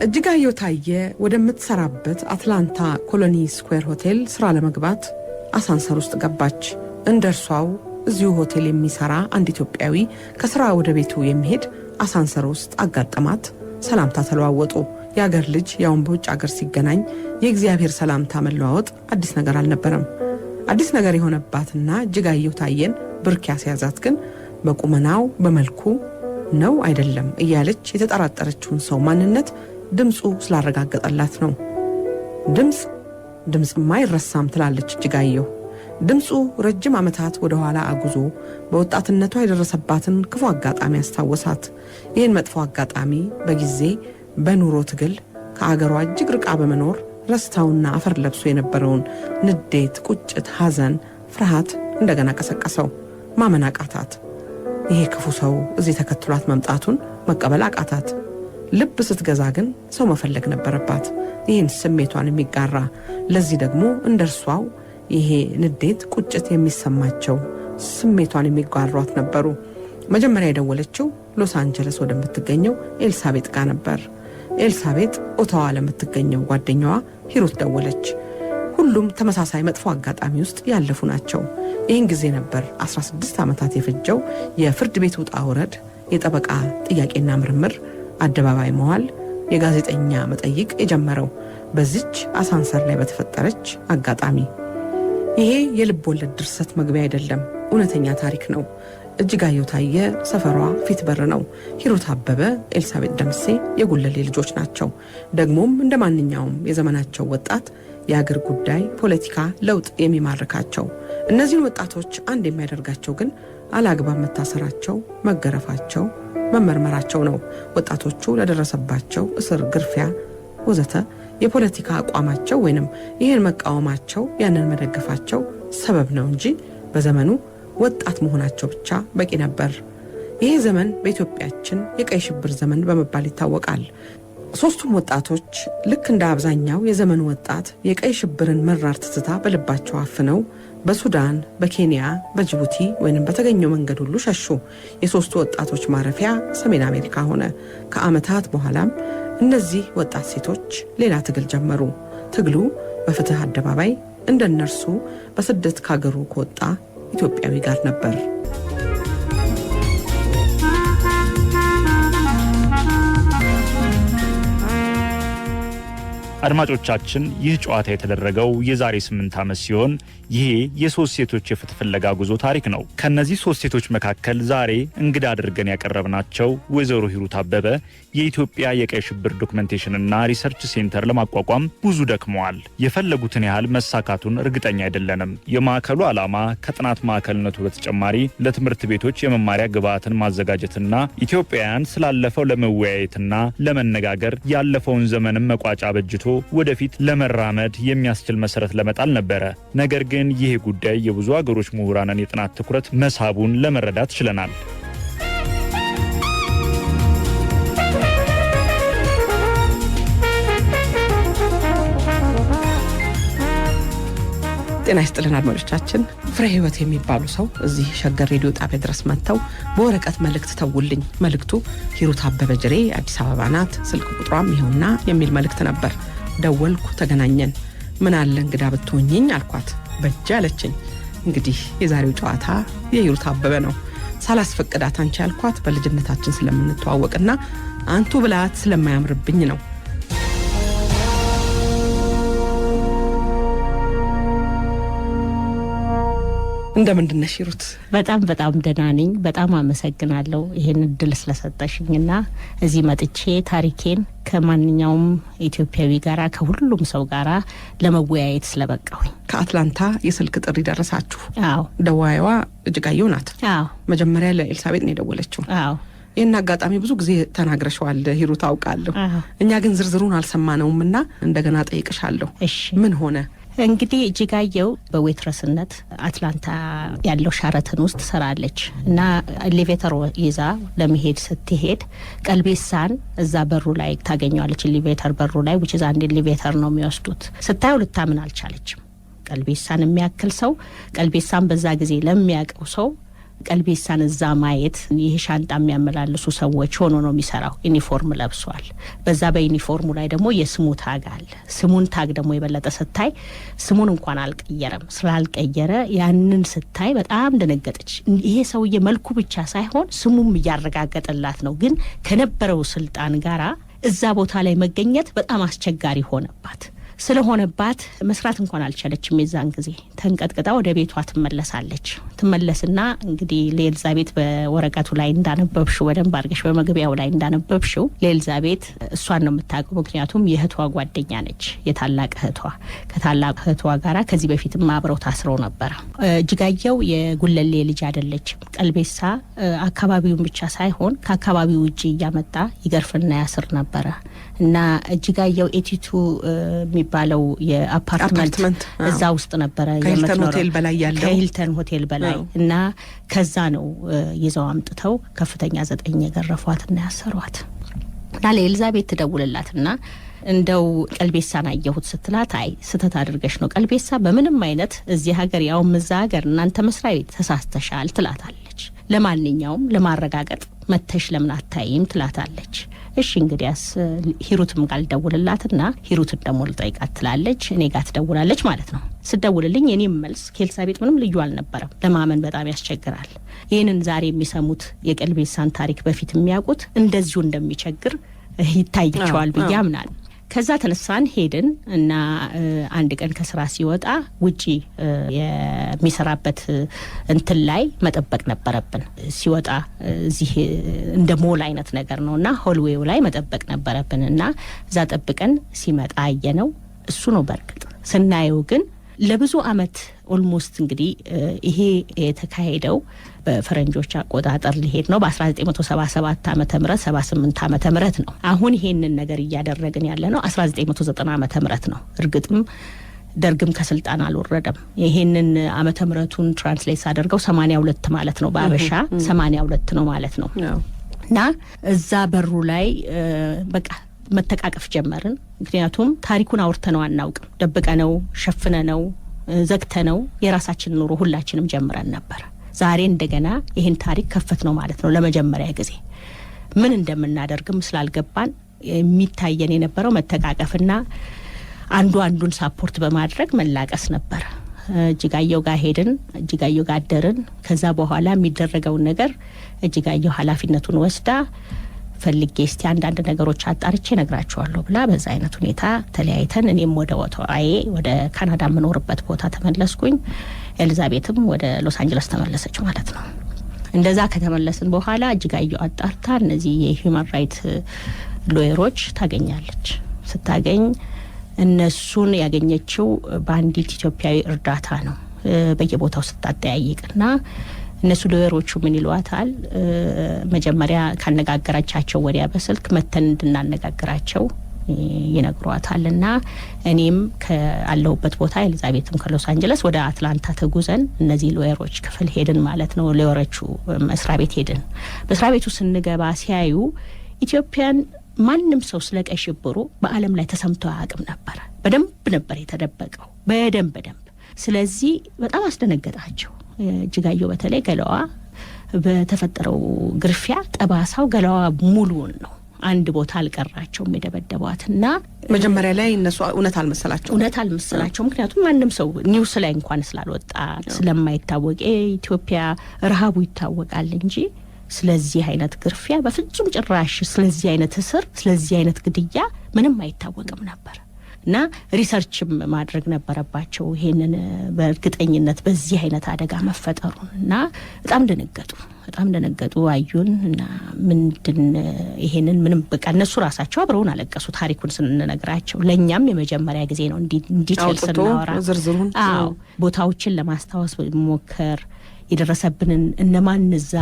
እጅጋየሁ ታየ ወደምትሰራበት አትላንታ ኮሎኒ ስኩዌር ሆቴል ስራ ለመግባት አሳንሰር ውስጥ ገባች። እንደርሷው እዚሁ ሆቴል የሚሰራ አንድ ኢትዮጵያዊ ከስራ ወደ ቤቱ የሚሄድ አሳንሰር ውስጥ አጋጠማት። ሰላምታ ተለዋወጡ። የአገር ልጅ ያውን በውጭ አገር ሲገናኝ የእግዚአብሔር ሰላምታ መለዋወጥ አዲስ ነገር አልነበረም። አዲስ ነገር የሆነባትና እጅጋየሁ ታየን ብርክ ያስያዛት ግን በቁመናው በመልኩ ነው አይደለም እያለች የተጠራጠረችውን ሰው ማንነት ድምፁ ስላረጋገጠላት ነው። ድምጽማ አይረሳም ትላለች እጅጋየሁ። ድምፁ ረጅም ዓመታት ወደ ኋላ አጉዞ በወጣትነቷ የደረሰባትን ክፉ አጋጣሚ ያስታወሳት። ይህን መጥፎ አጋጣሚ በጊዜ በኑሮ ትግል ከአገሯ እጅግ ርቃ በመኖር ረስታውና አፈር ለብሶ የነበረውን ንዴት፣ ቁጭት፣ ሐዘን፣ ፍርሃት እንደገና ቀሰቀሰው። ማመን አቃታት። ይሄ ክፉ ሰው እዚህ ተከትሏት መምጣቱን መቀበል አቃታት። ልብ ስትገዛ ግን ሰው መፈለግ ነበረባት፣ ይህን ስሜቷን የሚጋራ። ለዚህ ደግሞ እንደርሷው ይሄ ንዴት፣ ቁጭት የሚሰማቸው ስሜቷን የሚጋሯት ነበሩ። መጀመሪያ የደወለችው ሎስ አንጀለስ ወደምትገኘው ኤልሳቤጥ ጋር ነበር። ኤልሳቤጥ ኦታዋ ለምትገኘው ጓደኛዋ ሂሩት ደወለች። ሁሉም ተመሳሳይ መጥፎ አጋጣሚ ውስጥ ያለፉ ናቸው። ይህን ጊዜ ነበር 16 ዓመታት የፈጀው የፍርድ ቤት ውጣ ውረድ፣ የጠበቃ ጥያቄና ምርምር፣ አደባባይ መዋል፣ የጋዜጠኛ መጠይቅ የጀመረው በዚች አሳንሰር ላይ በተፈጠረች አጋጣሚ። ይሄ የልብ ወለድ ድርሰት መግቢያ አይደለም፣ እውነተኛ ታሪክ ነው። እጅጋየሁ ታየ ሰፈሯ ፊት በር ነው። ሂሩት አበበ፣ ኤልሳቤጥ ደምሴ የጉለሌ ልጆች ናቸው። ደግሞም እንደ ማንኛውም የዘመናቸው ወጣት የአገር ጉዳይ፣ ፖለቲካ፣ ለውጥ የሚማርካቸው እነዚህን ወጣቶች አንድ የሚያደርጋቸው ግን አላግባብ መታሰራቸው፣ መገረፋቸው፣ መመርመራቸው ነው። ወጣቶቹ ለደረሰባቸው እስር፣ ግርፊያ ወዘተ የፖለቲካ አቋማቸው ወይንም ይህን መቃወማቸው፣ ያንን መደገፋቸው ሰበብ ነው እንጂ በዘመኑ ወጣት መሆናቸው ብቻ በቂ ነበር። ይሄ ዘመን በኢትዮጵያችን የቀይ ሽብር ዘመን በመባል ይታወቃል። ሶስቱም ወጣቶች ልክ እንደ አብዛኛው የዘመኑ ወጣት የቀይ ሽብርን መራር ትዝታ በልባቸው አፍነው በሱዳን፣ በኬንያ፣ በጅቡቲ ወይንም በተገኘው መንገድ ሁሉ ሸሹ። የሶስቱ ወጣቶች ማረፊያ ሰሜን አሜሪካ ሆነ። ከዓመታት በኋላም እነዚህ ወጣት ሴቶች ሌላ ትግል ጀመሩ። ትግሉ በፍትህ አደባባይ እንደነርሱ በስደት ካገሩ ከወጣ ኢትዮጵያዊ ጋር ነበር። አድማጮቻችን ይህ ጨዋታ የተደረገው የዛሬ 8 ዓመት ሲሆን ይሄ የሶስት ሴቶች የፍትህ ፍለጋ ጉዞ ታሪክ ነው። ከነዚህ ሶስት ሴቶች መካከል ዛሬ እንግዳ አድርገን ያቀረብናቸው ወይዘሮ ሂሩት አበበ የኢትዮጵያ የቀይ ሽብር ዶክመንቴሽንና ሪሰርች ሴንተር ለማቋቋም ብዙ ደክመዋል። የፈለጉትን ያህል መሳካቱን እርግጠኛ አይደለንም። የማዕከሉ ዓላማ ከጥናት ማዕከልነቱ በተጨማሪ ለትምህርት ቤቶች የመማሪያ ግብዓትን ማዘጋጀትና ኢትዮጵያውያን ስላለፈው ለመወያየትና ለመነጋገር ያለፈውን ዘመንም መቋጫ በጅቶ ወደፊት ለመራመድ የሚያስችል መሰረት ለመጣል ነበረ። ነገር ግን ይሄ ጉዳይ የብዙ አገሮች ምሁራንን የጥናት ትኩረት መሳቡን ለመረዳት ችለናል። ጤና ይስጥልን አድማጮቻችን። ፍሬ ህይወት የሚባሉ ሰው እዚህ ሸገር ሬዲዮ ጣቢያ ድረስ መጥተው በወረቀት መልእክት ተውልኝ። መልእክቱ ሂሩት አበበ ጅሬ አዲስ አበባ ናት፣ ስልክ ቁጥሯም ይኸውና የሚል መልእክት ነበር። ደወልኩ፣ ተገናኘን። ምን አለ እንግዳ ብትሆኝኝ አልኳት። በእጅ አለችኝ። እንግዲህ የዛሬው ጨዋታ የሂሩት አበበ ነው። ሳላስፈቅዳት አንቺ አልኳት በልጅነታችን ስለምንተዋወቅና አንቱ ብላት ስለማያምርብኝ ነው። እንደምን ነሽ ሂሩት? በጣም ደህና ነኝ። በጣም አመሰግናለሁ ይሄን እድል ስለሰጠሽኝና እዚህ መጥቼ ታሪኬን ከማንኛውም ኢትዮጵያዊ ጋራ ከሁሉም ሰው ጋራ ለመወያየት ስለበቃሁኝ። ከአትላንታ የስልክ ጥሪ ደረሳችሁ? አዎ። ደዋይዋ እጅጋየሁ ናት? አዎ። መጀመሪያ ለኤልሳቤጥ ነው የደወለችው? አዎ። ይህን አጋጣሚ ብዙ ጊዜ ተናግረሽዋል ሂሩት አውቃለሁ። እኛ ግን ዝርዝሩን አልሰማነውምና እንደገና ጠይቅሻለሁ። እሺ። ምን ሆነ? እንግዲህ እጅጋየሁ በዌትረስነት አትላንታ ያለው ሻረተን ውስጥ ሰራለች እና ኤሌቬተር ይዛ ለመሄድ ስትሄድ ቀልቤሳን እዛ በሩ ላይ ታገኘዋለች። ኤሌቬተር በሩ ላይ which is አንድ ኤሌቬተር ነው የሚወስዱት። ስታየው ልታምን አልቻለችም። ቀልቤሳን የሚያክል ሰው፣ ቀልቤሳን በዛ ጊዜ ለሚያቀው ሰው ቀልቤሳን እዛ ማየት ይሄ ሻንጣ የሚያመላልሱ ሰዎች ሆኖ ነው የሚሰራው። ዩኒፎርም ለብሷል። በዛ በዩኒፎርሙ ላይ ደግሞ የስሙ ታግ አለ። ስሙን ታግ ደግሞ የበለጠ ስታይ ስሙን እንኳን አልቀየረም። ስላልቀየረ ያንን ስታይ በጣም ደነገጠች። ይሄ ሰውዬ መልኩ ብቻ ሳይሆን ስሙም እያረጋገጠላት ነው። ግን ከነበረው ስልጣን ጋራ እዛ ቦታ ላይ መገኘት በጣም አስቸጋሪ ሆነባት። ስለሆነባት መስራት እንኳን አልቻለችም። የዛን ጊዜ ተንቀጥቅጣ ወደ ቤቷ ትመለሳለች። ትመለስና እንግዲህ ለኤልዛቤት በወረቀቱ ላይ እንዳነበብሽው በደንብ አድርገሽ በመግቢያው ላይ እንዳነበብሽው ለኤልዛቤት እሷን ነው የምታውቀው። ምክንያቱም የእህቷ ጓደኛ ነች፣ የታላቅ እህቷ። ከታላቅ እህቷ ጋራ ከዚህ በፊትም አብረው ታስረው ነበር። እጅጋየው የጉለሌ ልጅ አይደለችም። ቀልቤሳ አካባቢውን ብቻ ሳይሆን ከአካባቢው ውጪ እያመጣ ይገርፍና ያስር ነበረ እና እጅጋየው ኤቲቱ የሚባለው የአፓርትመንት እዛ ውስጥ ነበረ ከሂልተን ሆቴል በላይ ያለው ከሂልተን ሆቴል በላይ እና ከዛ ነው ይዘው አምጥተው ከፍተኛ 9 የገረፏትና ያሰሯት። እና ለኤልዛቤት ትደውልላትና እንደው ቀልቤሳን አየሁት ስትላት አይ ስተት አድርገሽ ነው ቀልቤሳ በምንም አይነት እዚህ ሀገር ያውም እዛ ሀገር እናንተ መስሪያ ቤት ተሳስተሻል ትላታለች። ለማንኛውም ለማረጋገጥ መተሽ ለምን አታይም ትላታለች። እሺ እንግዲያስ ሂሩትም ጋር ደውልላትና ሂሩትን ደግሞ ልጠይቃት ትላለች። እኔ ጋር ትደውላለች ማለት ነው። ስደውልልኝ የኔም መልስ ከኤልሳቤጥ ምንም ልዩ አልነበረም። ለማመን በጣም ያስቸግራል። ይህንን ዛሬ የሚሰሙት የቀልቤሳን ታሪክ በፊት የሚያውቁት እንደዚሁ እንደሚቸግር ይታይቸዋል ብዬ አምናለሁ። ከዛ ተነሳን ሄድን እና አንድ ቀን ከስራ ሲወጣ ውጪ የሚሰራበት እንትን ላይ መጠበቅ ነበረብን። ሲወጣ እዚህ እንደ ሞል አይነት ነገር ነውና ሆልዌው ላይ መጠበቅ ነበረብን እና እዛ ጠብቀን ሲመጣ አየነው። እሱ ነው። በርግጥ ስናየው ግን ለብዙ አመት ኦልሞስት እንግዲህ ይሄ የተካሄደው በፈረንጆች አቆጣጠር ሊሄድ ነው በ1977 ዓመተ ምህረት 78 ዓመተ ምህረት ነው። አሁን ይሄንን ነገር እያደረግን ያለ ነው 1990 ዓመተ ምህረት ነው። እርግጥም ደርግም ከስልጣን አልወረደም። ይሄንን ዓመተ ምህረቱን ትራንስሌት አድርገው 82 ማለት ነው። በአበሻ 82 ነው ማለት ነው። እና እዛ በሩ ላይ በቃ መተቃቀፍ ጀመርን። ምክንያቱም ታሪኩን አውርተነው አናውቅም። ደብቀነው ሸፍነነው ዘግተነው የራሳችን ኑሮ ሁላችንም ጀምረን ነበር። ዛሬ እንደገና ይሄን ታሪክ ከፈት ነው ማለት ነው። ለመጀመሪያ ጊዜ ምን እንደምናደርግም ስላልገባን የሚታየን የነበረው መተቃቀፍና አንዱን ሳፖርት በማድረግ መላቀስ ነበር። እጅጋየው ጋር ሄድን፣ እጅጋየው ጋር አደርን። ከዛ በኋላ የሚደረገው ነገር እጅጋየው ኃላፊነቱን ወስዳ ፈልጌ እስቲ አንዳንድ ነገሮች አጣርቼ ነግራቸዋለሁ ብላ በዛ አይነት ሁኔታ ተለያይተን እኔም ወደ ወጣዬ ወደ ካናዳ የምኖርበት ቦታ ተመለስኩኝ። ኤልዛቤትም ወደ ሎስ አንጀለስ ተመለሰች ማለት ነው። እንደዛ ከተመለስን በኋላ እጅጋየው አጣርታ እነዚህ የሂውማን ራይት ሎየሮች ታገኛለች። ስታገኝ እነሱን ያገኘችው በአንዲት ኢትዮጵያዊ እርዳታ ነው። በየቦታው ስታጠያይቅና እነሱ ሎየሮቹ ምን ይሏታል? መጀመሪያ ካነጋገራቻቸው ወዲያ በስልክ መተን እንድናነጋግራቸው ይነግሯታልና እኔም ከአለሁበት ቦታ ኤልዛቤትም ከሎስ አንጀለስ ወደ አትላንታ ተጉዘን እነዚህ ሎየሮች ክፍል ሄድን ማለት ነው። ሎየሮቹ መስሪያ ቤት ሄድን። መስሪያ ቤቱ ስንገባ ሲያዩ ኢትዮጵያን ማንም ሰው ስለቀይ ሽብሩ በዓለም ላይ ተሰምቶ አያውቅም ነበር። በደንብ ነበር የተደበቀው በደንብ። ስለዚህ በጣም አስደነገጣቸው። እጅጋየው በተለይ ገላዋ በተፈጠረው ግርፊያ ጠባሳው ገላዋ ሙሉውን ነው። አንድ ቦታ አልቀራቸውም የደበደቧትና መጀመሪያ ላይ እነሱ እውነት አልመሰላቸው። ምክንያቱም ማንም ሰው ኒውስ ላይ እንኳን ስላልወጣ ስለማይታወቅ ኢትዮጵያ ረሃቡ ይታወቃል እንጂ ስለዚህ አይነት ግርፊያ በፍጹም ጭራሽ ስለዚህ አይነት እስር ስለዚህ አይነት ግድያ ምንም አይታወቅም ነበር። እና ሪሰርችም ማድረግ ነበረባቸው ይሄንን በእርግጠኝነት በዚህ አይነት አደጋ መፈጠሩን። እና በጣም ደነገጡ አዩን እና ምንድን ይሄንን ምንም በቃ እነሱ ራሳቸው አብረውን አለቀሱ። ታሪኩን ስንነግራቸው ለኛም የመጀመሪያ ጊዜ ነው እንዲቴል ስናወራ ዝርዝሩን ቦታዎችን ለማስታወስ ሞከር የደረሰብንን እነማን እዛ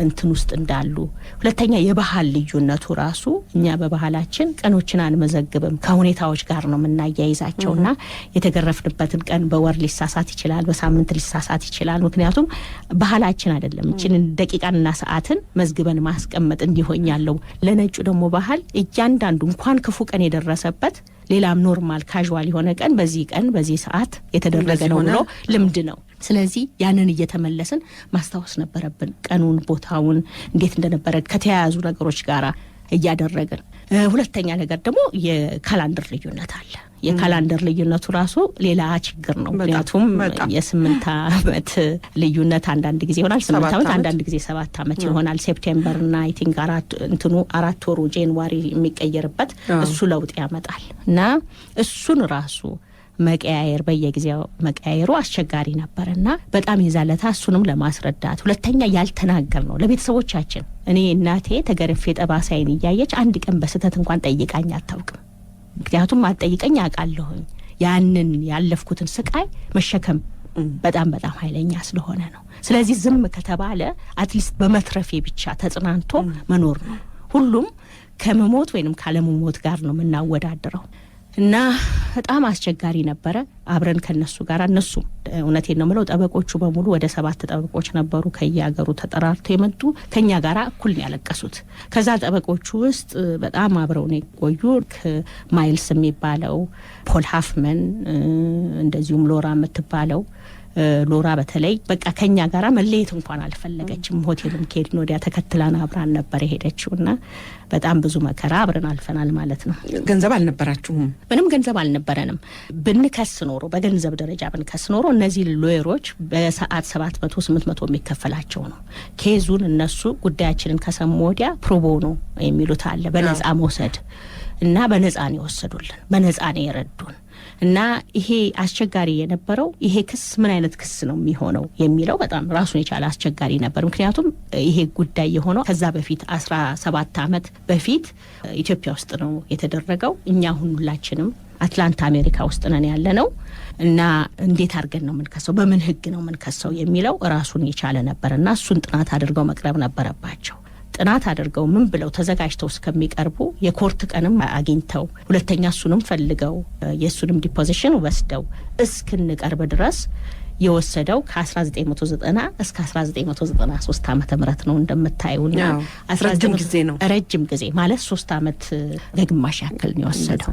እንትን ውስጥ እንዳሉ። ሁለተኛ የባህል ልዩነቱ ራሱ እኛ በባህላችን ቀኖችን አንመዘግብም ከሁኔታዎች ጋር ነው የምናያይዛቸውና የተገረፍንበትን ቀን በወር ሊሳሳት ይችላል፣ በሳምንት ሊሳሳት ይችላል። ምክንያቱም ባህላችን አይደለም። እቺን ደቂቃና ሰዓትን መዝግበን ማስቀመጥ እንዲሆኛለው ለነጩ ደግሞ ባህል እያንዳንዱ እንኳን ክፉ ቀን የደረሰበት ሌላም ኖርማል ካዥዋል የሆነ ቀን በዚህ ሰዓት የተደረገ ነው ብሎ ልምድ ነው። ስለዚህ ያንን እየተመለስን ማስታወስ ነበረብን ቀኑን ቦታውን እንዴት እንደነበረ ከተያያዙ ነገሮች ጋራ እያደረግን። ሁለተኛ ነገር ደግሞ የካላንደር ልዩነት አለ። የካላንደር ልዩነቱ ራሱ ሌላ ችግር ነው። ምክንያቱም የ8 ዓመት ልዩነት አንዳንድ ጊዜ ይሆናል 8 ዓመት አንዳንድ ጊዜ 7 ዓመት ይሆናል። ሴፕቴምበርና አይ ቲንክ 4 ወሩ ጃንዋሪ የሚቀየርበት እሱ ለውጥ ያመጣል እና እሱን ራሱ መቀያየር በየጊዜው መቀያየሩ አስቸጋሪ ነበርና በጣም ይዛለታ እሱንም ለማስረዳት። ሁለተኛ ያልተናገር ነው ለቤተሰቦቻችን። እኔ እናቴ ተገርፌ ጠባሳይን እያየች አንድ ቀን በስተት እንኳን ጠይቃኝ አታውቅም። ምክንያቱም አትጠይቀኝ አውቃለሁኝ ያንን ያለፍኩትን ስቃይ መሸከም በጣም ኃይለኛ ስለሆነ ነው። ስለዚህ ዝም ከተባለ አትሊስት በመትረፌ ብቻ ተጽናንቶ መኖር ነው። ሁሉም ከመሞት ወይንም ካለመሞት ጋር ነው የምናወዳደረው እና በጣም አስቸጋሪ ነበረ። አብረን ከነሱ ጋር እነሱ እውነቴን ነው የምለው ጠበቆቹ በሙሉ ወደ 7 ጠበቆች ነበሩ ከየሀገሩ ተጠራርተው የመጡ ከኛ ጋር እኩል ነው ያለቀሱት። ከዛ ጠበቆቹ ውስጥ በጣም አብረው ነው የቆዩ ማይልስ የሚባለው ፖል ሃፍመን፣ እንደዚሁም ሎራ የምትባለው ሎራ በተለይ በቃ ከኛ ጋራ መለየት እንኳን አልፈለገችም። ሆቴልም ከሄድን ወዲያ ተከትላን አብራን ነበር የሄደችውና በጣም ብዙ መከራ አብረን አልፈናል ማለት ነው። ገንዘብ አልነበራችሁም? ምንም ገንዘብ አልነበረንም። ብንከስ ኖሮ በገንዘብ ደረጃ ብንከስ ኖሮ እነዚህ ሎየሮች በሰዓት 700 800 የሚከፈላቸው ነው። ኬዙን እነሱ ጉዳያችንን ከሰሙ ወዲያ ፕሮቦኖ የሚሉት አለ በነጻ መውሰድ እና በነጻ ነው የወሰዱልን፣ በነጻ ነው የረዱን። እና ይሄ አስቸጋሪ የነበረው ይሄ ክስ ምን አይነት ክስ ነው የሚሆነው የሚለው በጣም ራሱን የቻለ አስቸጋሪ ነበር። ምክንያቱም ይሄ ጉዳይ የሆነው ከዛ በፊት 17 ዓመት በፊት ኢትዮጵያ ውስጥ ነው የተደረገው። እኛ ሁላችንም አትላንታ አሜሪካ ውስጥ ነን ያለነው እና እንዴት አድርገን ነው የምንከሰው፣ በምን ህግ ነው የምንከሰው የሚለው ራሱን የቻለ ነበርና እሱን ጥናት አድርገው መቅረብ ነበረባቸው። ጥናት አድርገው ምን ብለው ተዘጋጅተው እስከሚቀርቡ የኮርት ቀንም አግኝተው ሁለተኛ እሱንም ፈልገው የሱንም ዲፖዚሽን ወስደው እስክንቀርብ ድረስ የወሰደው ከ1990 እስከ 1993 ዓመተ ምህረት ነው እንደምታዩና ረጅም ጊዜ ነው። ረጅም ጊዜ ማለት 3 ዓመት ለግማሽ ያክል ነው የወሰደው።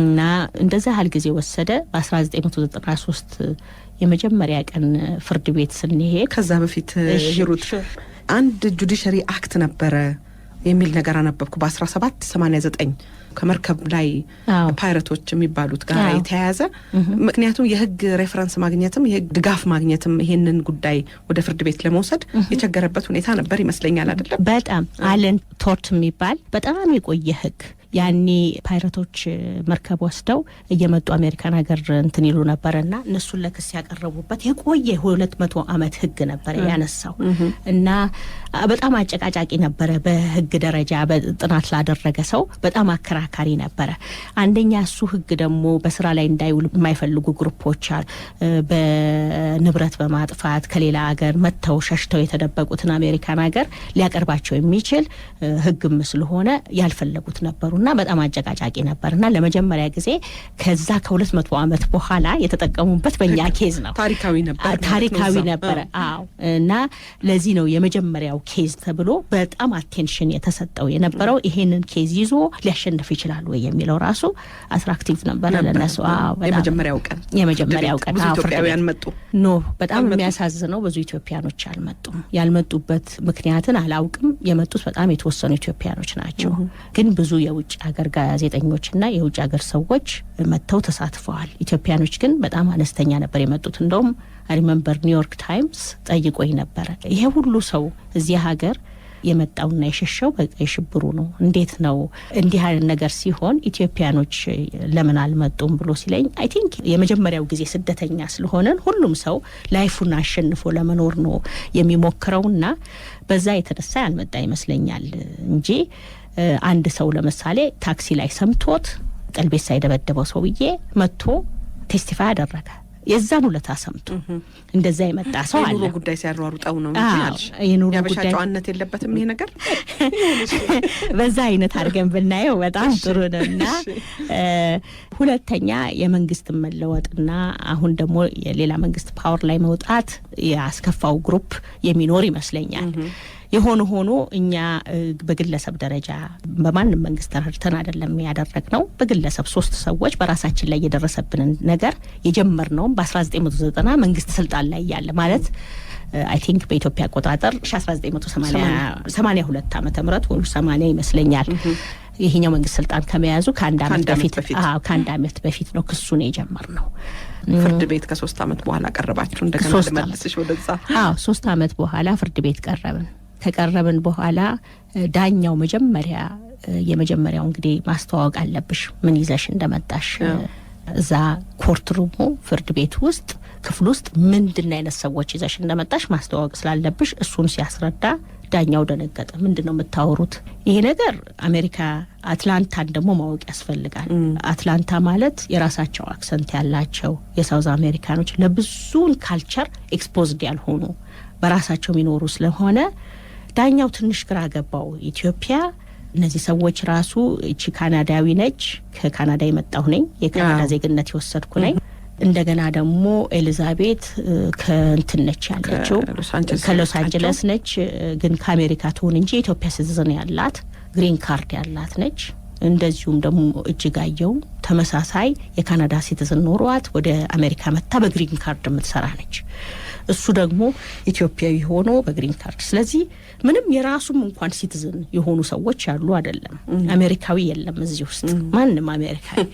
እና እንደዛ ያህል ጊዜ ወሰደ። በ1993 የመጀመሪያ ቀን ፍርድ ቤት ስንሄድ ከዛ በፊት ሂሩት አንድ ጁዲሻሪ አክት ነበረ የሚል ነገር አነበብኩ በ1789 ከመርከብ ላይ ፓይረቶች የሚባሉት ጋር የተያያዘ። ምክንያቱም የህግ ሬፈረንስ ማግኘትም የህግ ድጋፍ ማግኘትም ይሄንን ጉዳይ ወደ ፍርድ ቤት ለመውሰድ የቸገረበት ሁኔታ ነበር ይመስለኛል አይደለም? በጣም አለን ቶርት የሚባል በጣም የቆየ ህግ ያኔ ፓይረቶች መርከብ ወስደው እየመጡ አሜሪካን ሀገር እንትን ይሉ ነበርና እነሱን ለክስ ያቀረቡበት የቆየ 200 ዓመት ህግ ነበር ያነሳው እና በጣም አጨቃጫቂ ነበረ። በህግ ደረጃ በጥናት ላደረገ ሰው በጣም አከራካሪ ነበረ። አንደኛ እሱ ህግ ደግሞ በስራ ላይ እንዳይውል የማይፈልጉ ግሩፖች አሉ። በንብረት በማጥፋት ከሌላ ሀገር መተው ሸሽተው የተደበቁትን አሜሪካን ሀገር ሊያቀርባቸው የሚችል ህግም ስለሆነ ያልፈለጉት ነበሩና በጣም አጨቃጫቂ ነበርና ለመጀመሪያ ጊዜ ከዛ ከ200 ዓመት በኋላ የተጠቀሙበት በእኛ ኬዝ ነው። ታሪካዊ ነበር። እና ለዚህ ነው የመጀመሪያው ኬዝ ተብሎ በጣም አቴንሽን የተሰጠው የነበረው። ይሄንን ኬዝ ይዞ ሊያሸንፍ ይችላል ወይ የሚለው ራሱ አትራክቲቭ ነበር ለነሱ። የመጀመሪያው ቀን ብዙ ኢትዮጵያውያን መጡ። በጣም የሚያሳዝነው ብዙ ኢትዮጵያኖች አልመጡም። ያልመጡበት ምክንያትን አላውቅም። የመጡት በጣም የተወሰኑ ኢትዮጵያኖች ናቸው። ግን ብዙ የውጭ ሀገር ጋዜጠኞችና የውጭ ሀገር ሰዎች መጥተው ተሳትፈዋል። ኢትዮጵያኖች ግን በጣም አነስተኛ ነበር የመጡት። እንደውም ሪሜምበር ኒውዮርክ ታይምስ ጠይቆኝ ነበር ይሄ ሁሉ ሰው እዚህ ሀገር የመጣውና የሸሸው በቀይ ሽብሩ ነው፣ እንዴት ነው እንዲህ አይነት ነገር ሲሆን ኢትዮጵያኖች ለምን አልመጡም ብሎ ሲለኝ አይ ቲንክ የመጀመሪያው ጊዜ ስደተኛ ስለሆነን ሁሉም ሰው ላይፉን አሸንፎ ለመኖር ነው የሚሞክረውና በዛ የተነሳ ያልመጣ ይመስለኛል እንጂ አንድ ሰው ለምሳሌ ታክሲ ላይ ሰምቶት ቀልቤሳ የደበደበው ሰውዬ መጥቶ ቴስቲፋይ አደረገ። የዛን ሁለት አሰምቱ እንደዛ የመጣ ሰው አለ። የኑሮ ጉዳይ ሲያሯሩጣው ነው እንጂ የኑሮ ጉዳይ ጨዋነት የለበትም ይሄ ነገር። በዛ አይነት አድርገን ብናየው በጣም ጥሩ ነውና ሁለተኛ የመንግስት መለወጥና አሁን ደግሞ የሌላ መንግስት ፓወር ላይ መውጣት ያስከፋው ግሩፕ የሚኖር ይመስለኛል። የሆነ ሆኖ እኛ በግለሰብ ደረጃ በማንም መንግስት ተረድተን አይደለም ያደረግነው። በግለሰብ 3 ሰዎች በራሳችን ላይ የደረሰብንን ነገር የጀመርነው በ1990 መንግስት ስልጣን ላይ ያለ ማለት አይ ቲንክ በኢትዮጵያ አቆጣጠር 1982 ዓመተ ምህረት ወይ 80 ይመስለኛል ይሄኛው መንግስት ስልጣን ከመያዙ ከአንድ አመት በፊት ነው ክሱን የጀመርነው። ፍርድ ቤት ከ3 አመት በኋላ ቀረባችሁ እንደገና ለማለስሽ ወደዛ? 3 አመት በኋላ ፍርድ ቤት ከቀረብን በኋላ ዳኛው የመጀመሪያው እንግዲህ ማስተዋወቅ አለብሽ ምን ይዘሽ እንደመጣሽ እዛ ኮርት ሩሙ ፍርድ ቤት ውስጥ ክፍል ውስጥ ምንድነው አይነት ሰዎች ይዘሽ እንደመጣሽ ማስተዋወቅ ስላለብሽ እሱን ሲያስረዳ ዳኛው ደነገጠ። ምንድነው የምታወሩት? ይሄ ነገር አሜሪካ አትላንታን ደግሞ ማወቅ ያስፈልጋል። አትላንታ ማለት የራሳቸው አክሰንት ያላቸው የሳውዝ አሜሪካኖች ለብዙን ካልቸር ኤክስፖዝድ ያልሆኑ በራሳቸው የሚኖሩ ስለሆነ ዳኛው ትንሽ ግራ ገባው። ኢትዮጵያ እነዚህ ሰዎች ራሱ እቺ ካናዳዊ ነች፣ ከካናዳ የመጣሁ ነኝ፣ የካናዳ ዜግነት የወሰድኩ ነኝ። እንደገና ደግሞ ኤሊዛቤት ከእንትን ነች ያለችው ከሎስ አንጀለስ ነች፣ ግን ከአሜሪካ ትሆን እንጂ ኢትዮጵያ ሲቲዝን ያላት ግሪን ካርድ ያላት ነች። እንደዚሁም ደግሞ እጅጋየው ተመሳሳይ የካናዳ ሲቲዝን ኖሯት ወደ አሜሪካ መጣ በግሪን ካርድ የምትሰራ ነች። እሱ ደግሞ ኢትዮጵያዊ ሆኖ በግሪን ካርድ። ስለዚህ ምንም የራሱም እንኳን ሲቲዝን የሆኑ ሰዎች ያሉ አይደለም። አሜሪካዊ የለም እዚህ ውስጥ ማንንም አሜሪካዊ።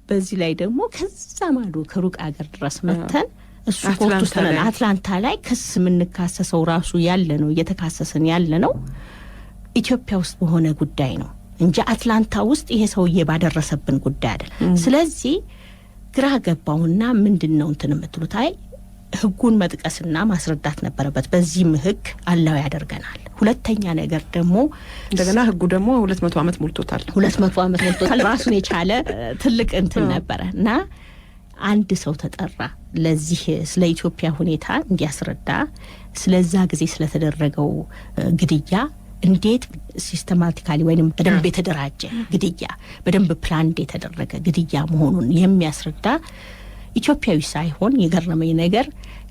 በዚህ ላይ ደግሞ ከዛ ማዶ ከሩቅ አገር ድረስ መተን እሱ ኮርት ውስጥ አትላንታ ላይ ክስ የምንካሰሰው ራሱ ያለ ነው እየተካሰሰን ያለ ነው ኢትዮጵያ ውስጥ በሆነ ጉዳይ ነው እንጂ አትላንታ ውስጥ ይሄ ሰውዬ ባደረሰብን ጉዳይ አይደል። ስለዚህ ግራ ገባውና ምንድነው እንትን የምትሉት? አይ ህጉን መጥቀስና ማስረዳት ነበረበት። በዚህም ህግ አላው ያደርገናል። ሁለተኛ ነገር ደግሞ እንደገና ህጉ ደግሞ 200 አመት ሞልቶታል። 200 አመት ሞልቶታል። ራሱን የቻለ ትልቅ እንትን ነበረና አንድ ሰው ተጠራ ለዚህ ስለ ኢትዮጵያ ሁኔታ እንዲያስረዳ፣ ስለዛ ጊዜ ስለተደረገው ግድያ እንዴት ሲስተማቲካሊ ወይንም በደንብ የተደራጀ ግድያ በደንብ ፕላንድ የተደረገ ግድያ መሆኑን የሚያስረዳ ኢትዮጵያዊ ሳይሆን የገረመኝ ነገር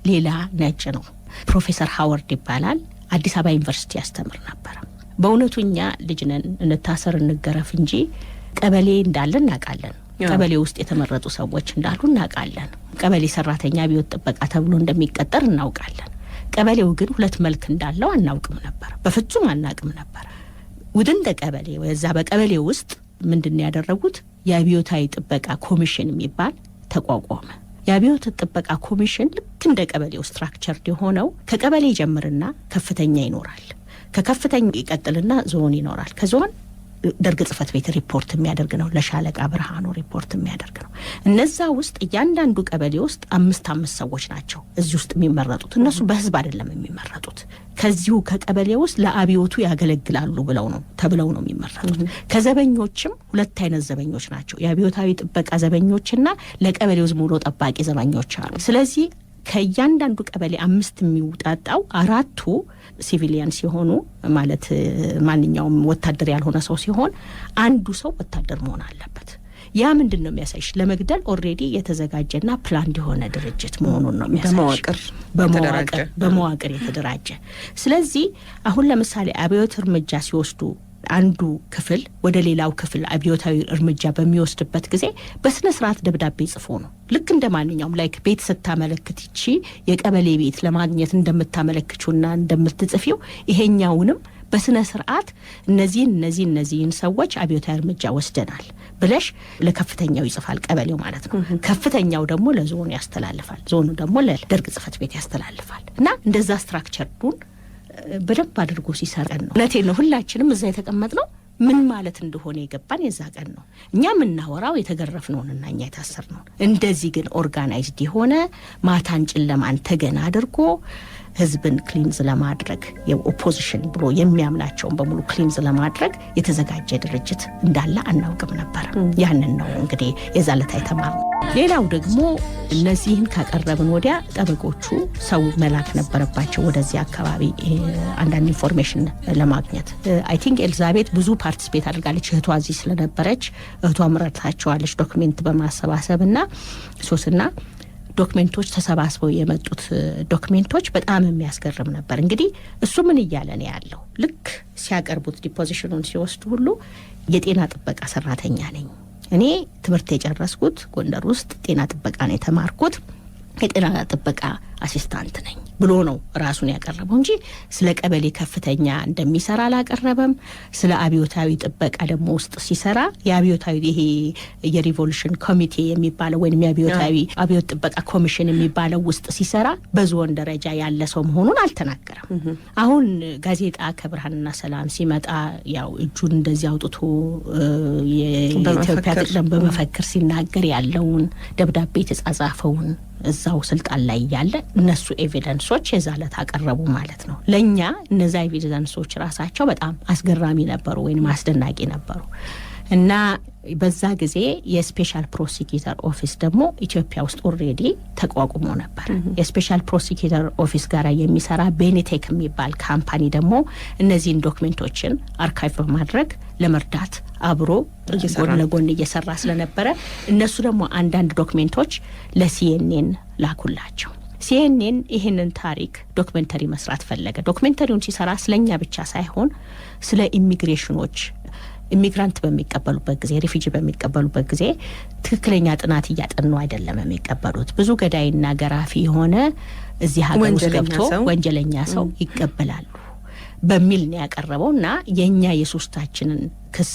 ሌላ ነጭ ነው። ፕሮፌሰር ሃዋርድ ይባላል። አዲስ አበባ ዩኒቨርሲቲ ያስተምር ነበር። በእውነቱኛ ልጅነን እንታሰር እንገረፍ እንጂ ቀበሌ እንዳለ እናውቃለን። ቀበሌ ውስጥ የተመረጡ ሰዎች እንዳሉ እናውቃለን። ቀበሌ ሰራተኛ ቢወጥ ጥበቃ ተብሎ እንደሚቀጠር እናውቃለን። ቀበሌው ግን 2 መልክ እንዳለው አናውቅም ነበር። በፍጹም አናውቅም ነበር። ወደንደ ቀበሌ ወዛ በቀበሌ ውስጥ ምንድነው ያደረጉት? የአብዮታዊ ጥበቃ ኮሚሽን የሚባል ተቋቋመ። የአብዮት ጥበቃ ኮሚሽን ልክ እንደ ቀበሌው ስትራክቸርድ የሆነው ከቀበሌ ጀምርና ከፍተኛ ይኖራል። ከከፍተኛ ይቀጥልና ዞን ይኖራል። ከዞን ደርግ ጽፈት ቤት ሪፖርት የሚያደርግ ነው። ለሻለቃ ብርሃኑ ሪፖርት የሚያደርግ ነው። እነዛ ውስጥ እያንዳንዱ ቀበሌ ውስጥ 5 ሰዎች ናቸው እዚህ ውስጥ የሚመረጡት። እነሱ በህዝብ አይደለም የሚመረጡት። ከዚሁ ከቀበሌ ውስጥ ለአብዮቱ ያገለግላሉ ተብለው ነው የሚመረጡት። ከዘበኞችም 2 አይነት ዘበኞች ናቸው። የአብዮታዊ ጥበቃ ዘበኞችና ለቀበሌው ዝም ብሎ ጠባቂ ዘበኞች አሉ። ስለዚህ ከእያንዳንዱ ቀበሌ 5 የሚውጣጣው 4ቱ ሲቪሊያን ሲሆኑ ማለት ማንኛውም ወታደር ያልሆነ ሰው ሲሆን አንዱ ሰው ወታደር መሆን አለበት። ያ ምንድነው የሚያሳይሽ? ለመግደል ኦሬዲ የተዘጋጀና ፕላን የሆነ ድርጅት መሆኑን ነው የሚያሳይሽ። በመዋቅር የተደራጀ። ስለዚህ አሁን ለምሳሌ አብዮት እርምጃ ሲወስዱ አንዱ ክፍል ወደ ሌላው ክፍል አብዮታዊ እርምጃ በሚወስድበት ጊዜ በስነ ስርዓት ደብዳቤ ጽፎ ነው። ልክ እንደማንኛውም ላይክ ቤት ስታመለክቺ የቀበሌ ቤት ለማግኘት እንደምታመለክቹና እንደምትጽፊው ይሄኛውንም በስነ ስርዓት እነዚህን ሰዎች አብዮታዊ እርምጃ ወስደናል ብለሽ ለከፍተኛው ይጽፋል ቀበሌው ማለት ነው። ከፍተኛው ደግሞ ለዞኑ ያስተላልፋል፣ ዞኑ ደግሞ ለደርግ ጽፈት ቤት ያስተላልፋል። እና እንደዛ ስትራክቸሩን በደንብ አድርጎ ሲሰራን ነው። እውነቴን ነው። ሁላችንም እዛ የተቀመጥነው ምን ማለት እንደሆነ የገባን የዛ ቀን ነው። እኛ የምናወራው የተገረፍነውንና እኛ የታሰርነውን። እንደዚህ ግን ኦርጋናይዝድ የሆነ ማታን ጨለማን ተገና አድርጎ ህዝብን ክሊንዝ ለማድረግ የኦፖዚሽን ብሎ የሚያምናቸውን በሙሉ ክሊንዝ ለማድረግ የተዘጋጀ ድርጅት እንዳለ አናውቅም ነበር። ያንን ነው እንግዲህ የዛለታ የተማርነው። ሌላው ደግሞ እነዚህን ካቀረብን ወዲያ ጠበቆቹ ሰው መላክ ነበረባቸው ወደዚህ አካባቢ አንዳንድ ኢንፎርሜሽን ለማግኘት። አይ ቲንክ ኤልዛቤት ብዙ ፓርቲስፔት አድርጋለች። እህቷ እዚህ ስለነበረች እህቷ ምረታቸዋለች ዶክሜንት በማሰባሰብና ሶስና ዶክሜንቶች ተሰባስበው የመጡት ዶክሜንቶች በጣም የሚያስገርም ነበር። እንግዲህ እሱ ምን እያለ ነው ያለው? ልክ ሲያቀርቡት ዲፖዚሽኑን ሲወስዱ ሁሉ የጤና ጥበቃ ሰራተኛ ነኝ እኔ፣ ትምህርት የጨረስኩት ጎንደር ውስጥ ጤና ጥበቃ ነው የተማርኩት፣ የጤና ጥበቃ አሲስታንት ነኝ ብሎ ነው ራሱን ያቀረበው እንጂ ስለ ቀበሌ ከፍተኛ እንደሚሰራ አላቀረበም። ስለ አብዮታዊ ጥበቃ ደግሞ ውስጥ ሲሰራ የአብዮታዊ ይሄ የሪቮሉሽን ኮሚቴ የሚባለው ወይም የአብዮታዊ አብዮት ጥበቃ ኮሚሽን የሚባለው ውስጥ ሲሰራ በዞን ደረጃ ያለ ሰው መሆኑን አልተናገረም። አሁን ጋዜጣ ከብርሃንና ሰላም ሲመጣ ያው እጁን እንደዚህ አውጥቶ የኢትዮጵያ ጥቅም በመፈክር ሲናገር ያለውን ደብዳቤ የተጻጻፈውን እዛው ስልጣን ላይ ያለ እነሱ ኤቪደንሶች የዛለት አቀረቡ ማለት ነው። ለኛ እነዛ ኤቪደንሶች ራሳቸው በጣም አስገራሚ ነበሩ ወይም አስደናቂ ነበሩ። እና በዛ ጊዜ የስፔሻል ፕሮሲኪዩተር ኦፊስ ደግሞ ኢትዮጵያ ውስጥ ኦሬዲ ተቋቁሞ ነበር። የስፔሻል ፕሮሲኪዩተር ኦፊስ ጋር የሚሰራ ቤኔቴክ የሚባል ካምፓኒ ደግሞ እነዚህን ዶክሜንቶችን አርካይቭ በማድረግ ለመርዳት አብሮ ጎን ለጎን እየሰራ ስለነበረ እነሱ ደግሞ አንዳንድ ዶክሜንቶች ለሲኤንኤን ላኩላቸው። ሲኤንኤን ይህንን ታሪክ ዶክሜንተሪ መስራት ፈለገ። ዶክሜንተሪውን ሲሰራ ስለኛ ብቻ ሳይሆን ስለ ኢሚግሬሽኖች ኢሚግራንት በሚቀበሉበት ጊዜ ሪፊጂ በሚቀበሉበት ጊዜ ትክክለኛ ጥናት እያጠኑ አይደለም የሚቀበሉት። ብዙ ገዳይና ገራፊ የሆነ እዚህ ሀገር ውስጥ ገብቶ ወንጀለኛ ሰው ይቀበላሉ በሚል ነው ያቀረበውና የኛ የሶስታችንን ክስ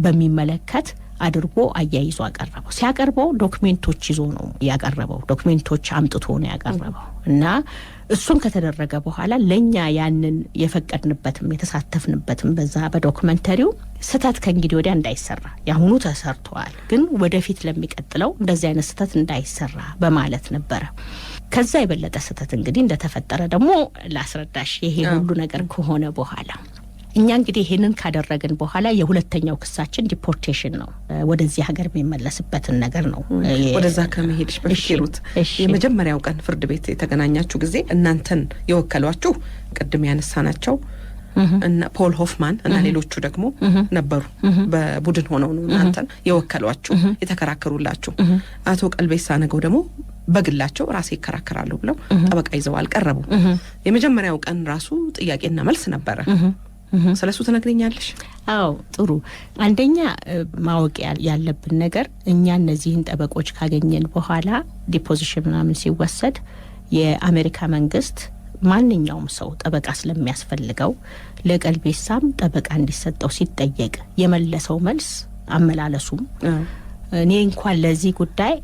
በሚመለከት አድርጎ አያይዞ አቀረበው። ሲያቀርበው ዶክሜንቶች ይዞ ነው ያቀረበው። ዶክሜንቶች አምጥቶ ነው ያቀረበው እና እሱን ከተደረገ በኋላ ለኛ ያንን የፈቀድንበትም የተሳተፍንበትም በዛ በዶክመንተሪው ስተት ከእንግዲህ ወዲያ እንዳይሰራ ያሁኑ ተሰርቷል፣ ግን ወደፊት ለሚቀጥለው እንደዚህ አይነት ስተት እንዳይሰራ በማለት ነበረ። ከዛ የበለጠ ስተት እንግዲህ እንደተፈጠረ ደግሞ ላስረዳሽ። ይሄ ሁሉ ነገር ከሆነ በኋላ እኛ እንግዲህ ይሄንን ካደረግን በኋላ የሁለተኛው ክሳችን ዲፖርቴሽን ነው። ወደዚህ ሀገር የሚመለስበትን ነገር ነው። ወደዛ ከመሄድሽ በፊት የመጀመሪያው ቀን ፍርድ ቤት የተገናኛችሁ ጊዜ እናንተን የወከሏችሁ ቅድም ያነሳናቸው እና ፖል ሆፍማን እና ሌሎቹ ደግሞ ነበሩ። በቡድን ሆነው ነው እናንተን የወከሏችሁ የተከራከሩላችሁ። አቶ ቀልቤሳ ነገው ደግሞ በግላቸው ራሴ ይከራከራሉ ብለው ጠበቃ ይዘው አልቀረቡ። የመጀመሪያው ቀን ራሱ ጥያቄና መልስ ነበረ። ስለሱ ትነግሪኛለሽ? አዎ ጥሩ። አንደኛ ማወቅ ያለብን ነገር እኛ እነዚህን ጠበቆች ካገኘን በኋላ ዲፖዚሽን ምናምን ሲወሰድ የአሜሪካ መንግስት ማንኛውም ሰው ጠበቃ ስለሚያስፈልገው ለቀልቤሳም ጠበቃ እንዲሰጠው ሲጠየቅ የመለሰው መልስ አመላለሱም እኔ እንኳን ለዚህ ጉዳይ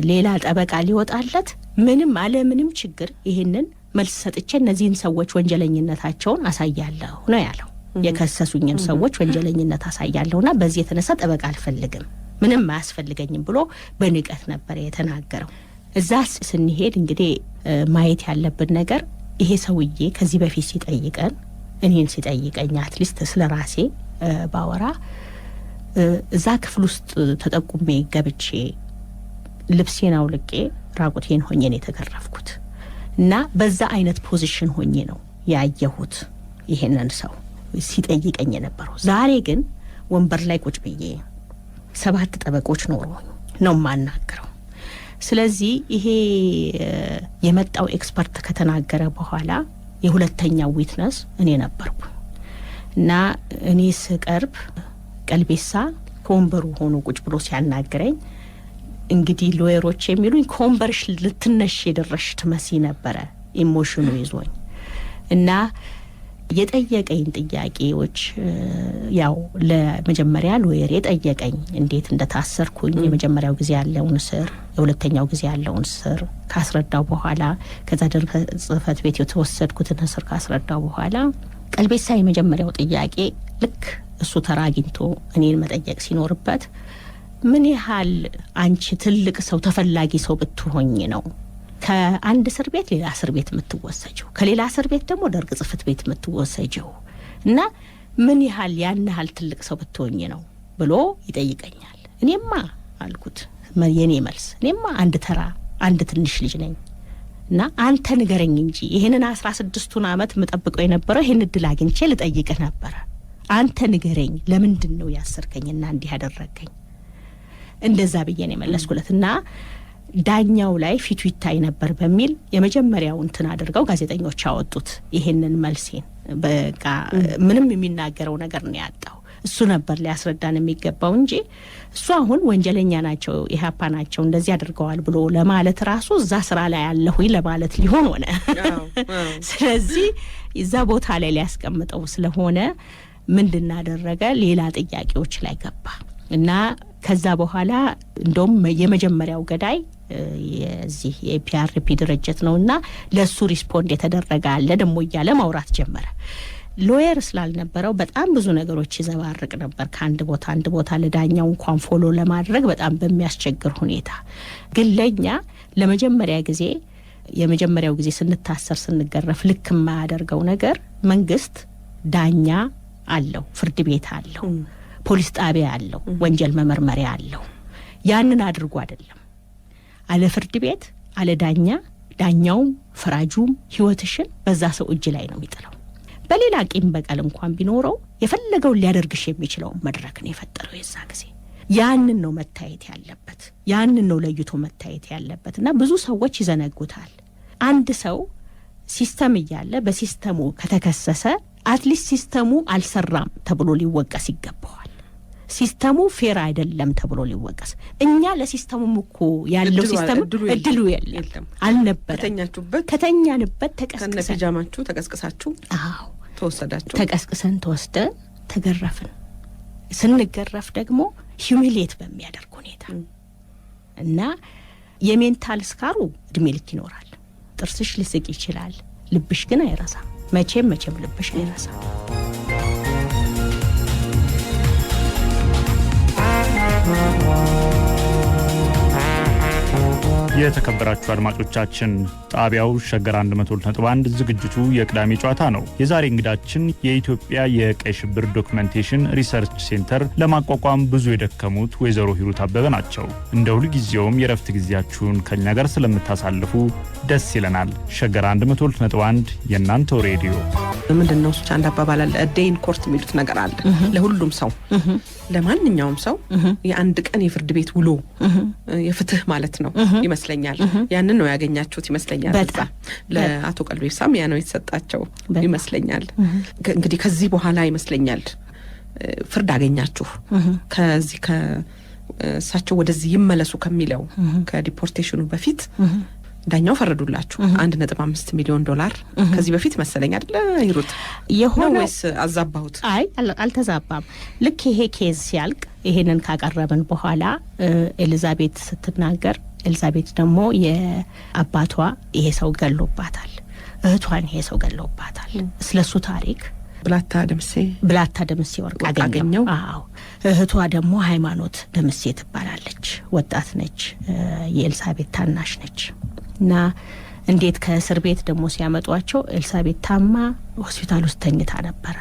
ሌላ ጠበቃ ሊወጣለት ምንም ችግር ይሄንን መልስ ሰጥቼ እነዚህን ሰዎች ወንጀለኝነታቸውን አሳያለሁ ነው ያለው። የከሰሱኝን ሰዎች ወንጀለኝነት አሳያለሁና በዚህ የተነሳ ጠበቃ አልፈልግም፣ ምንም አያስፈልገኝም ብሎ በንቀት ነበር የተናገረው። እዛ ስንሄድ እንግዲህ ማየት ያለብን ነገር ይሄ ሰውዬ ከዚህ በፊት ሲጠይቀን እኔን ሲጠይቀኝ አትሊስት ስለራሴ ባወራ እዛ ክፍል ውስጥ ተጠቁሜ ገብቼ ልብሴን አውልቄ ራቁቴን ሆኜ ነው የተገረፍኩት እና በዛ አይነት ፖዚሽን ሆኜ ነው ያየሁት ይሄንን ሰው ሲጠይቀኝ የነበረው። ዛሬ ግን ወንበር ላይ ቁጭ ብዬ 7 ጠበቆች ኖሮኝ ነው ማናገረው። ስለዚህ ይሄ የመጣው ኤክስፐርት ከተናገረ በኋላ የሁለተኛው ዊትነስ እኔ ነበርኩ እና እኔ ስቀርብ ቀልቤሳ ከወንበሩ ሆኖ ቁጭ ብሎ ሲያናግረኝ እንግዲህ ሎየሮች የሚሉኝ ከወንበርሽ ልትነሽ የደረሽ ትመሲ ነበረ ኢሞሽኑ ይዞኝ እና የጠየቀኝ ጥያቄዎች ያው ለመጀመሪያ ሎየር የጠየቀኝ እንዴት እንደታሰርኩኝ የመጀመሪያው ጊዜ ያለውን ስር የሁለተኛው ጊዜ ያለውን ስር ካስረዳው በኋላ ከዛ ደርግ ጽህፈት ቤት የተወሰድኩትን ስር ካስረዳው በኋላ ቀልቤሳ የመጀመሪያው ጥያቄ ልክ እሱ ተራጊንቶ እኔን መጠየቅ ሲኖርበት ምን ያህል አንቺ ትልቅ ሰው ተፈላጊ ሰው ብትሆኝ ነው ከአንድ እስር ቤት ሌላ እስር ቤት የምትወሰጂው፣ ከሌላ እስር ቤት ደግሞ ደርግ ጽሕፈት ቤት የምትወሰጂው እና ምን ያህል ያን ያህል ትልቅ ሰው ብትሆኝ ነው ብሎ ይጠይቀኛል። እኔማ አልኩት የኔ መልስ እኔማ አንድ ትንሽ ልጅ ነኝ እና አንተ ንገረኝ እንጂ ይሄንን 16ቱን ዓመት መጠብቀው የነበረው ይሄን እድል አግኝቼ ልጠይቅህ ነበር። አንተ ንገረኝ ለምንድን ነው ያሰርከኝና እንዲህ ያደረገኝ? እንደዛ ብዬ ነው የመለስኩለትና ዳኛው ላይ ፊቱ ይታይ ነበር በሚል የመጀመሪያው እንትን አድርገው ጋዜጠኞች አወጡት ይሄንን መልሴን። በቃ ምንም የሚናገረው ነገር ነው ያጣው። እሱ ነበር ሊያስረዳን የሚገባው እንጂ እሱ አሁን ወንጀለኛ ናቸው ኢህአፓ ናቸው እንደዚህ አድርገዋል ብሎ ለማለት ራሱ እዛ ስራ ላይ ያለሁኝ ለማለት ሊሆን ሆነ። ስለዚህ እዛ ቦታ ላይ ሊያስቀምጠው ስለሆነ ምንድን አደረገ ሌላ ጥያቄዎች ላይ ገባ እና ከዛ በኋላ እንደውም የመጀመሪያው ገዳይ የዚህ የፒአርፒ ድርጅት ነውና ለሱ ሪስፖንድ የተደረገ አለ ደሞ እያለ ማውራት ጀመረ። ሎየር ስላልነበረው በጣም ብዙ ነገሮች ይዘባርቅ ነበር ከአንድ ቦታ ለዳኛው እንኳን ፎሎ ለማድረግ በጣም በሚያስቸግር ሁኔታ። ግን ለኛ የመጀመሪያው ጊዜ ስንታሰር ስንገረፍ ልክ የማያደርገው ነገር መንግስት ዳኛ አለው፣ ፍርድ ቤት አለው፣ ፖሊስ ጣቢያ አለው፣ ወንጀል መመርመሪያ አለው። ያንን አድርጎ አይደለም አለ ፍርድ ቤት አለ ዳኛውም ፈራጁም ህይወትሽን በዛ ሰው እጅ ላይ ነው የሚጥለው። በሌላ ቂም በቀል እንኳን ቢኖረው የፈለገውን ሊያደርግሽ የሚችለው መድረክ ነው የፈጠረው የዛ ጊዜ። ያንን ነው መታየት ያለበት፣ ያንን ነው ለይቶ መታየት ያለበትና ብዙ ሰዎች ይዘነጉታል። አንድ ሰው ሲስተም እያለ በሲስተሙ ከተከሰሰ አትሊስት ሲስተሙ አልሰራም ተብሎ ሊወቀስ ይገባዋል። ሲስተሙ ፌር አይደለም ተብሎ ሊወቀስ። እኛ ለሲስተሙም እኮ ያለው ሲስተም እድሉ የለም አልነበረ። ከተኛንበት ተቀስቅሰን ከነፊጃማችሁ ተቀስቅሳችሁ ተወስደን ተገረፍን። ስንገረፍ ደግሞ ሂዩሚሌት በሚያደርግ ሁኔታ እና የሜንታል ስካሩ እድሜ ልክ ይኖራል። ጥርስሽ ሊስቅ ይችላል፣ ልብሽ ግን አይረሳም። መቼም ልብሽ አይረሳም። የተከበራችሁ አድማጮቻችን ጣቢያው ሸገር 100.1 ዝግጅቱ የቅዳሜ ጨዋታ ነው። የዛሬ እንግዳችን የኢትዮጵያ የቀይ ሽብር ዶክመንቴሽን ሪሰርች ሴንተር ለማቋቋም ብዙ የደከሙት ወይዘሮ ሂሩት አበበ ናቸው። እንደ ሁሉ ጊዜውም የረፍት ጊዜያችሁን ከኛ ጋር ስለምታሳልፉ ደስ ይለናል። ሸገር 100.1 የእናንተው ሬዲዮ። ምንድነው እሱ አንድ አባባል አለ፣ ዴይን ኮርት የሚሉት ነገር አለ። ለሁሉም ሰው ለማንኛውም ሰው የአንድ ቀን የፍርድ ቤት ውሎ የፍትህ ማለት ነው ይመስለኛል። ያንን ነው ያገኛችሁት ይመስለኛል። ለአቶ ቀልቤሳም ያ ነው የተሰጣቸው ይመስለኛል። እንግዲህ ከዚህ በኋላ ይመስለኛል ፍርድ አገኛችሁ። ከዚህ ከሳቸው ወደዚህ ይመለሱ ከሚለው ከዲፖርቴሽኑ በፊት ዳኛው ፈረዱላችሁ $1.5 ሚሊዮን። ከዚህ በፊት መሰለኝ አይደል ሂሩት የሆነው ወይስ አዛባሁት? አይ አልተዛባም። ልክ ይሄ ኬዝ ሲያልቅ ይሄንን ካቀረብን በኋላ ኤሊዛቤት ስትናገር፣ ኤሊዛቤት ደግሞ የአባቷ ይሄ ሰው ገሎባታል፣ እህቷን ይሄ ሰው ገሎባታል፣ ስለሱ ታሪክ ብላታ ደምሴ ወርቅ አገኘው። አዎ እህቷ ደግሞ ሃይማኖት ደምሴ ትባላለች፣ ወጣት ነች፣ የኤሊዛቤት ታናሽ ነች። እና እንዴት ከእስር ቤት ደግሞ ሲያመጧቸው ኤሊዛቤት ታማ ሆስፒታል ውስጥ ተኝታ ነበር።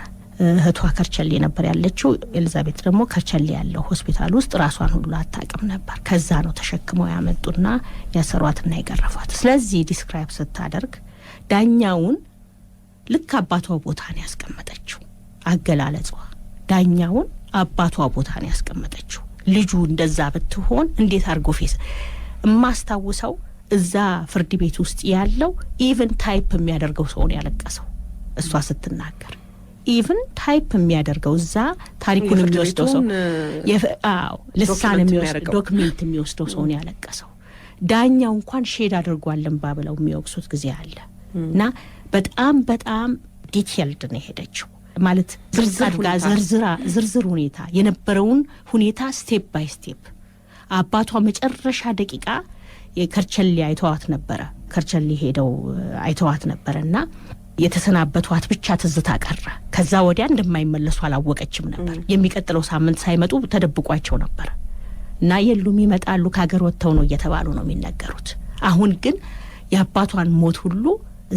እህቷ ከርቸሌ ነበር ያለችው፣ ኤሊዛቤት ደግሞ ከርቸሌ ያለው ሆስፒታል ውስጥ ራሷን ሁሉ አታውቅም ነበር። ከዛ ነው ተሸክመው ያመጡና ያሰሯትና የገረፏት። ስለዚህ ዲስክራይብ ስታደርግ ዳኛውን ልክ አባቷ ቦታ ነው ያስቀመጠችው። አገላለጿ ዳኛውን አባቷ ቦታ ነው ያስቀመጠችው። ልጁ እንደዛ ብትሆን እንዴት አርጎ ፌስ ማስታውሰው እዛ ፍርድ ቤት ውስጥ ያለው ኢቭን ታይፕ የሚያደርገው ሰው ነው ያለቀሰው። እሷ ስትናገር ኢቭን ታይፕ የሚያደርገው እዛ ታሪኩን የሚወስደው ሰው ልሳን የሚወስደው ዶክመንት የሚወስደው ሰው ነው ያለቀሰው። ዳኛው እንኳን ሼድ አድርጓልን ባብለው የሚወቅሱት ጊዜ አለ። እና በጣም ዲቴይልድ ነው ሄደችው ማለት ዝርዝር ሁኔታ የነበረውን ሁኔታ ስቴፕ ባይ ስቴፕ። አባቷ መጨረሻ ደቂቃ የከርቸሌ አይተዋት ነበረ። ከርቸሌ ሄደው አይተዋት ነበርና የተሰናበቷት ብቻ ትዝታ ቀረ። ከዛ ወዲያ እንደማይመለሱ አላወቀችም ነበር። የሚቀጥለው ሳምንት ሳይመጡ ተደብቋቸው ነበር እና የሉም ይመጣሉ ከሀገር ወጥተው ነው እየተባሉ ነው የሚነገሩት። አሁን ግን የአባቷን ሞት ሁሉ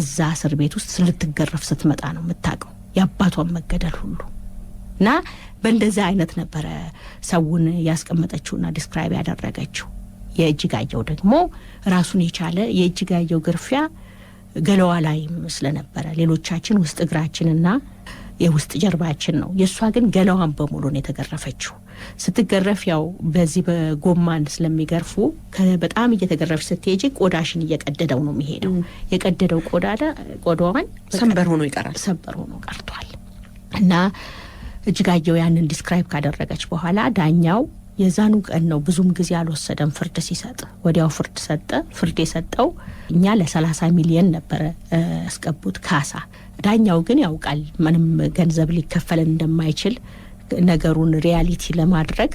እዛ እስር ቤት ውስጥ ልትገረፍ ስትመጣ ነው የምታውቀው የአባቷን መገደል ሁሉ እና በእንደዚህ አይነት ነበረ ሰውን ያስቀመጠችውና ዲስክራይብ ያደረገችው። የእጅጋየሁ ደግሞ ራሱን የቻለ የእጅጋየሁ ግርፊያ ገለዋ ላይ ስለነበረ ሌሎቻችን ውስጥ እግራችንና የውስጥ ጀርባችን ነው። የሷ ግን ገለዋን በሙሉ ነው የተገረፈችው። ስትገረፍ ያው በዚህ በጎማን ስለሚገርፉ በጣም እየተገረፈች ስትሄጂ ቆዳሽን እየቀደደው ነው የሚሄደው። የቀደደው ቆዳዋን ሰንበር ሆኖ ይቀራል። ሰንበር ሆኖ ቀርቷል። እና እጅጋየሁ ያንን ዲስክራይብ ካደረገች በኋላ ዳኛው የዛኑ ቀን ነው ብዙም ጊዜ አልወሰደም ፍርድ ሲሰጥ ወዲያው ፍርድ ሰጠ። ፍርድ የሰጠው እኛ ለ30 ሚሊዮን ነበር ያስቀቡት ካሳ። ዳኛው ግን ያውቃል ምንም ገንዘብ ሊከፈለን እንደማይችል ነገሩን ሪያሊቲ ለማድረግ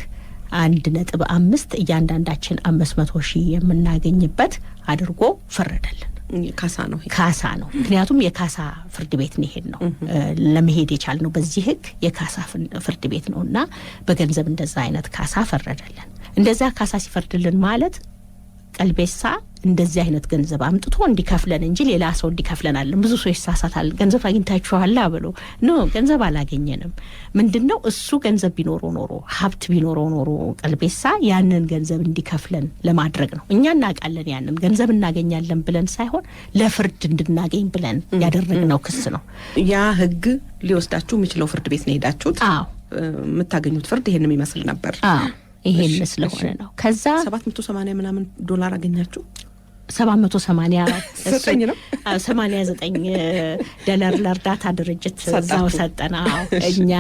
1.5 እያንዳንዳችን 500,000 የምናገኝበት አድርጎ ፈረደልን። ካሳ ነው ምክንያቱም የካሳ ፍርድ ቤት ነው ለመሄድ የቻልነው በዚህ ህግ የካሳ ፍርድ ቤት ነውና በገንዘብ እንደዛ አይነት ካሳ ፈረደልን። እንደዛ ካሳ ሲፈርድልን ማለት ቀልቤሳ እንደዚህ አይነት ገንዘብ አምጥቶ እንዲከፍለን እንጂ ሌላ ሰው እንዲከፍለን አይደለም። ብዙ ሰው ይሳሳታል። ገንዘብ አግኝታችኋል ብሎ ገንዘብ አላገኘንም። ምንድነው እሱ ገንዘብ ቢኖረው ኖሮ ሀብት ቢኖረው ኖሮ ቀልቤሳ ያንን ገንዘብ እንዲከፍለን ለማድረግ ነው። እኛ እናውቃለን ያንን ገንዘብ እናገኛለን ብለን ሳይሆን ለፍርድ እንድናገኝ ብለን ያደረግነው ክስ ነው። ያ ህግ ሊወስዳችሁ የሚችለው ፍርድ ቤት ነው ሄዳችሁት። የምታገኙት ፍርድ ይሄንን ይመስል ነበር። ይሄን ስለሆነ ነው። ከዛ 780 ምናምን ዶላር አገኛችሁ። 789 ነው 89 ዶላር ለእርዳታ ድርጅት እዛው ሰጠና እኛ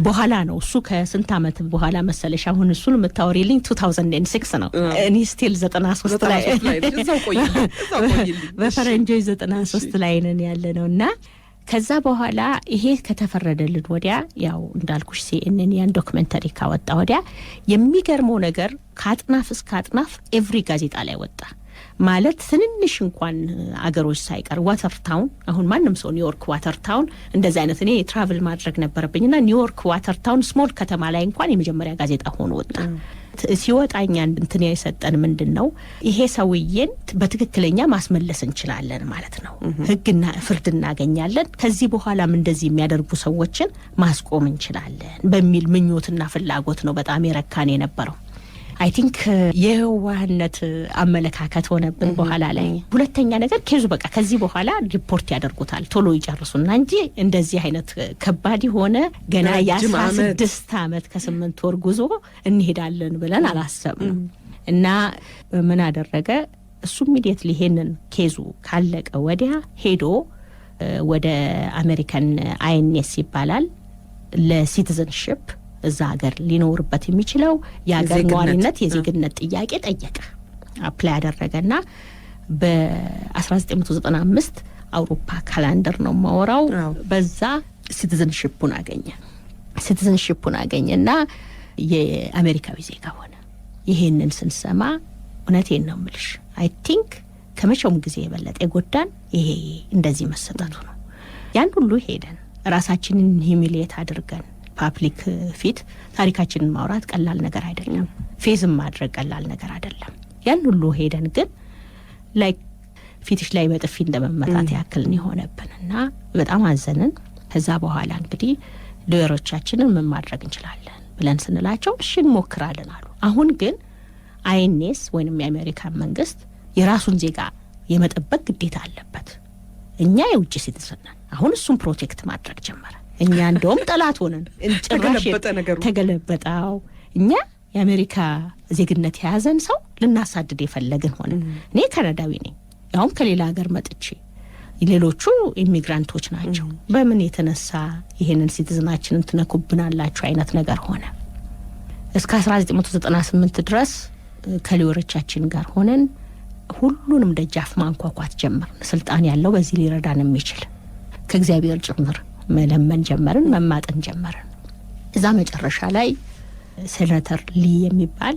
በኋላ ነው እሱ ከስንት አመት በኋላ መሰለሽ አሁን እሱን የምታወሪልኝ 2006 ነው። እኔ ስቲል 93 ላይ እዛው ቆይ በፈረንጆች 93 ላይ ነን ያለነውና ከዛ በኋላ ይሄ ከተፈረደልን ወዲያ ያው እንዳልኩሽ CNN ያን ዶክመንተሪ ካወጣ ወዲያ የሚገርመው ነገር ከአጥናፍ እስከ አጥናፍ ኤቭሪ ጋዜጣ ላይ ወጣ። ማለት ትንንሽ እንኳን አገሮች ሳይቀር ዋተርታውን አሁን ማንም ሰው ኒውዮርክ ዋተርታውን እንደዛ አይነት እኔ ትራቭል ማድረግ ነበረብኝና ኒውዮርክ ዋተርታውን ስሞል ከተማ ላይ እንኳን የመጀመሪያ ጋዜጣ ሆኖ ወጣ። ሲወጣኛ እንትን የሰጠን ምንድነው ይሄ ሰውዬን በትክክለኛ ማስመለስ እንችላለን ማለት ነው። ህግና ፍርድ እናገኛለን። ከዚህ በኋላም እንደዚህ የሚያደርጉ ሰዎችን ማስቆም እንችላለን በሚል ምኞትና ፍላጎት ነው በጣም የረካን የነበረው። አይ ቲንክ የዋህነት አመለካከት ሆነብን በኋላ ላይ። ሁለተኛ ነገር ኬዙ በቃ ከዚህ በኋላ ሪፖርት ያደርጉታል ቶሎ ይጨርሱና እንጂ እንደዚህ አይነት ከባድ ሆነ ገና የ16 አመት ከ8 ወር ጉዞ እንሄዳለን ብለን አላሰብንም። እና ምን አደረገ እሱ ኢሚዲየትሊ ይሄንን ኬዙ ካለቀ ወዲያ ሄዶ ወደ አሜሪካን INS ይባላል ለሲቲዝንሺፕ እዛ ሀገር ሊኖርበት የሚችለው የሀገር ነዋሪነት የዜግነት ጥያቄ ጠየቀ። አፕላይ ያደረገና በ1995 አውሮፓ ካላንደር ነው ማወራው በዛ ሲቲዝንሺፑን አገኘና የአሜሪካዊ ዜጋ ሆነ። ይሄንን ስንሰማ እውነቴን ነው የምልሽ አይ ቲንክ ከመቼውም ጊዜ የበለጠ የጎዳን ይሄ እንደዚህ መሰጠቱ ነው። ያን ሁሉ ሄደን ራሳችንን ሂሚሊየት አድርገን ፓብሊክ ፊት ታሪካችንን ማውራት ቀላል ነገር አይደለም። ፌዝም ማድረግ ቀላል ነገር አይደለም። ያን ሁሉ ሄደን ግን ላይክ ፊትሽ ላይ በጥፊ እንደመመታት ያክል ነው ሆነብንና በጣም አዘንን። ከዛ በኋላ እንግዲህ ሎየሮቻችንን ምን ማድረግ እንችላለን ብለን ስንላቸው እሺ እንሞክራለን አሉ። አሁን ግን INS ወይንም የአሜሪካን መንግስት የራሱን ዜጋ የመጠበቅ ግዴታ አለበት። እኛ የውጭ ሲቲዝን ነን። አሁን እሱን ፕሮቴክት ማድረግ ጀመረ። እኛ እንደውም ጠላት ሆነን ተገለበጠው። እኛ የአሜሪካ ዜግነት የያዘን ሰው ልናሳድድ የፈለግን ሆነ። እኔ ካናዳዊ ነኝ ያውም ከሌላ ሀገር መጥቼ ሌሎቹ ኢሚግራንቶች ናቸው። በምን የተነሳ ይሄንን ሲቲዝናችንን ትነኩብናላችሁ አይነት ነገር ሆነ። እስከ 1998 ድረስ ከሊወሮቻችን ጋር ሆነን ሁሉንም ደጃፍ ማንኳኳት ጀመርን። ስልጣን ያለው በዚህ ሊረዳን የሚችል ከእግዚአብሔር ጭምር መለመን ጀመርን፣ መማጠን ጀመርን። እዛ መጨረሻ ላይ ሴናተር ሊ የሚባል